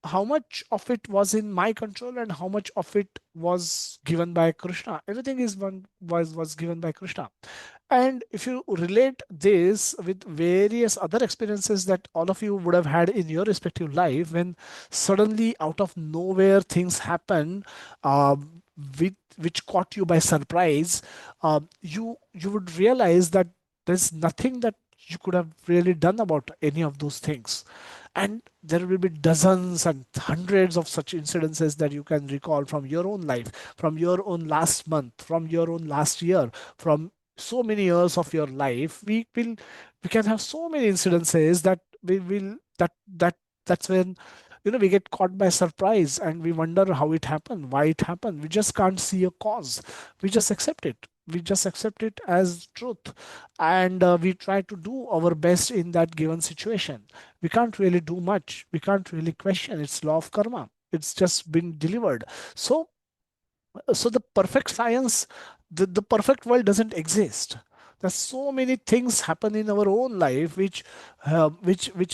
how much of it was in my control and how much of it was given by Krishna? Everything is one was given by Krishna. And if you relate this with various other experiences that all of you would have had in your respective life, when suddenly out of nowhere things happen, which caught you by surprise, you would realize that there's nothing that you could have really done about any of those things. And there will be dozens and hundreds of such incidences that you can recall from your own life, from your own last month, from your own last year, from so many years of your life. We can have so many incidences that we will that that's when we get caught by surprise and we wonder how it happened, why it happened. We just can't see a cause. We just accept it. We just accept it as truth, and we try to do our best in that given situation. We can't really do much. We can't really question. It's law of karma. It's just been delivered. So the perfect science, the perfect world doesn't exist. There's so many things happen in our own life which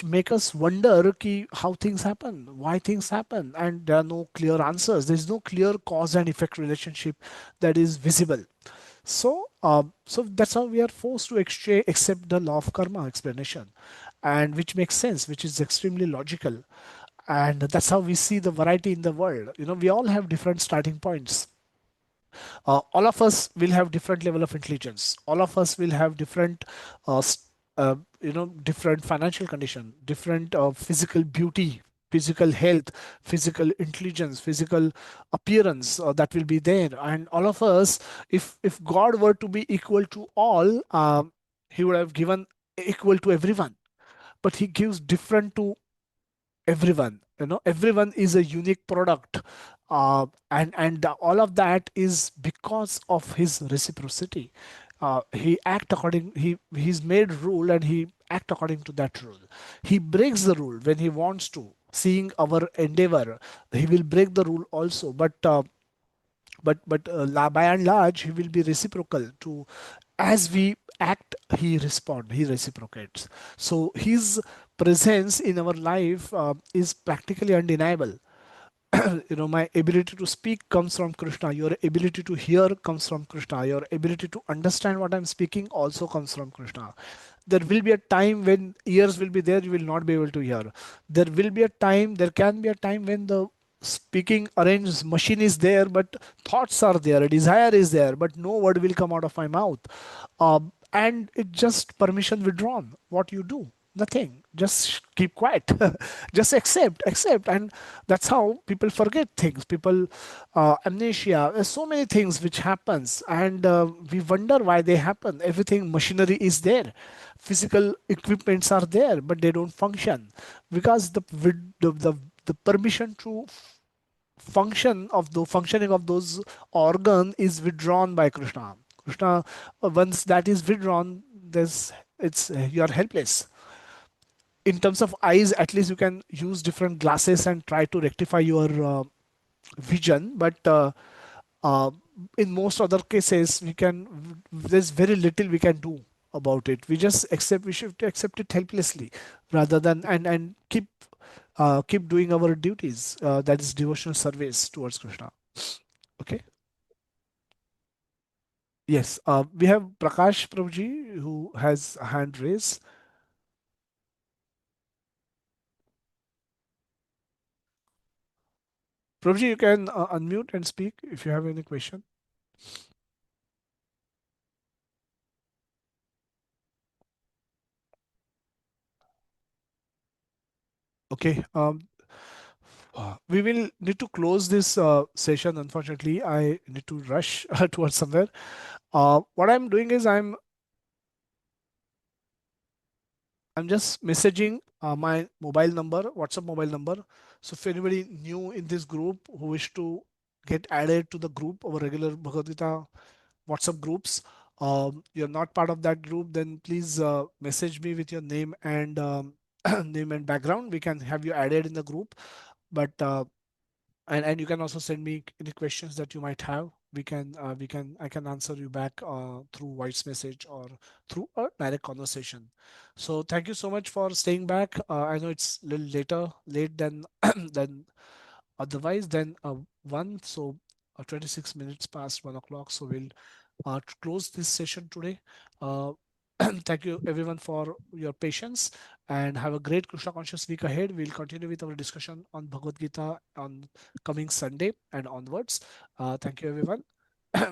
make us wonder how things happen, why things happen, and there are no clear answers. There's no clear cause and effect relationship that is visible. So that's how we are forced to accept the law of karma explanation, and which makes sense, which is extremely logical. And that's how we see the variety in the world. We all have different starting points. All of us will have different level of intelligence. All of us will have different different financial condition, different physical beauty, physical health, physical intelligence, physical appearance, that will be there. And all of us, if God were to be equal to all, he would have given equal to everyone, but he gives different to everyone. Everyone is a unique product, and all of that is because of his reciprocity. He act according he's made rule and he act according to that rule. He breaks the rule when he wants to, seeing our endeavor. He will break the rule also, but by and large he will be reciprocal to. As we act, he reciprocates. So his presence in our life is practically undeniable. My ability to speak comes from Krishna. Your ability to hear comes from Krishna. Your ability to understand what I'm speaking also comes from Krishna. There will be a time when ears will be there, you will not be able to hear. There can be a time when the speaking arranged machine is there, but thoughts are there, a desire is there, but no word will come out of my mouth. And it just permission withdrawn. What you do? Nothing. Just keep quiet. Just accept, and that's how people forget things. People, amnesia. There's so many things which happens, and we wonder why they happen. Everything machinery is there, physical equipments are there, but they don't function because the permission to functioning of those organ is withdrawn by Krishna. Krishna, once that is withdrawn, there's it's you are helpless. In terms of eyes, at least you can use different glasses and try to rectify your vision, but uh, in most other cases we can there's very little we can do about it. We should accept it helplessly rather than and keep doing our duties, that is devotional service towards Krishna. Okay. Yes, we have Prakash Prabhuji who has a hand raised. Prabhuji, you can unmute and speak if you have any question. Okay. We will need to close this session. Unfortunately, I need to rush towards somewhere. What I'm doing is I'm just messaging my mobile number, WhatsApp mobile number. So if anybody new in this group who wish to get added to the group, our regular Bhagavad Gita WhatsApp groups, you're not part of that group, then please message me with your name and name and background. We can have you added in the group. But and you can also send me any questions that you might have. We can I can answer you back through voice message or through a direct conversation. So thank you so much for staying back. I know it's a little late than than otherwise than one. So 26 minutes past 1 o'clock. So we'll to close this session today. Uh, thank you everyone for your patience and have a great Krishna conscious week ahead. We'll continue with our discussion on Bhagavad Gita on coming Sunday and onwards. Thank you everyone.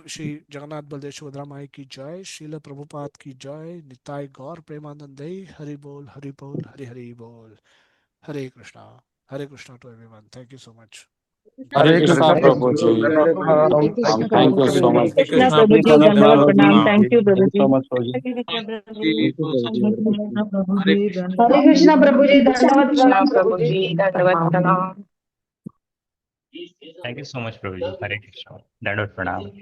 Shri Jagannath Baldev Subhadra Mai ki jai, Srila Prabhupada ki jai, Nitai Gaur Premanande, Hari Bol, Hari Bol, Hari Hari Bol, Hare Krishna to everyone. Thank you so much. Hare Hare Krishna, Krishna, Hare Prabhuji. Prabhuji. Krishna Welcome. Prabhuji. Hare Krishna Thank you Prabhuji. so Hare much. Hare Krishna Krishna. Hare Prabhuji, Krishna Dandavat Prabhuji. Pranam. Thank you, Thank you so Prabhuji. much, Prabhuji. Hare Krishna Thank Prabhuji. you, Prabhuji. Hare Hare Krishna Krishna. Prabhuji, Hare Dandavat Krishna Pranam. Prabhuji. Hare Dandavat Krishna Pranam Prabhuji, Prabhuji. Dandavat Pranam. Thank you so much, Prabhuji. Hare Krishna. Dandot Pranam.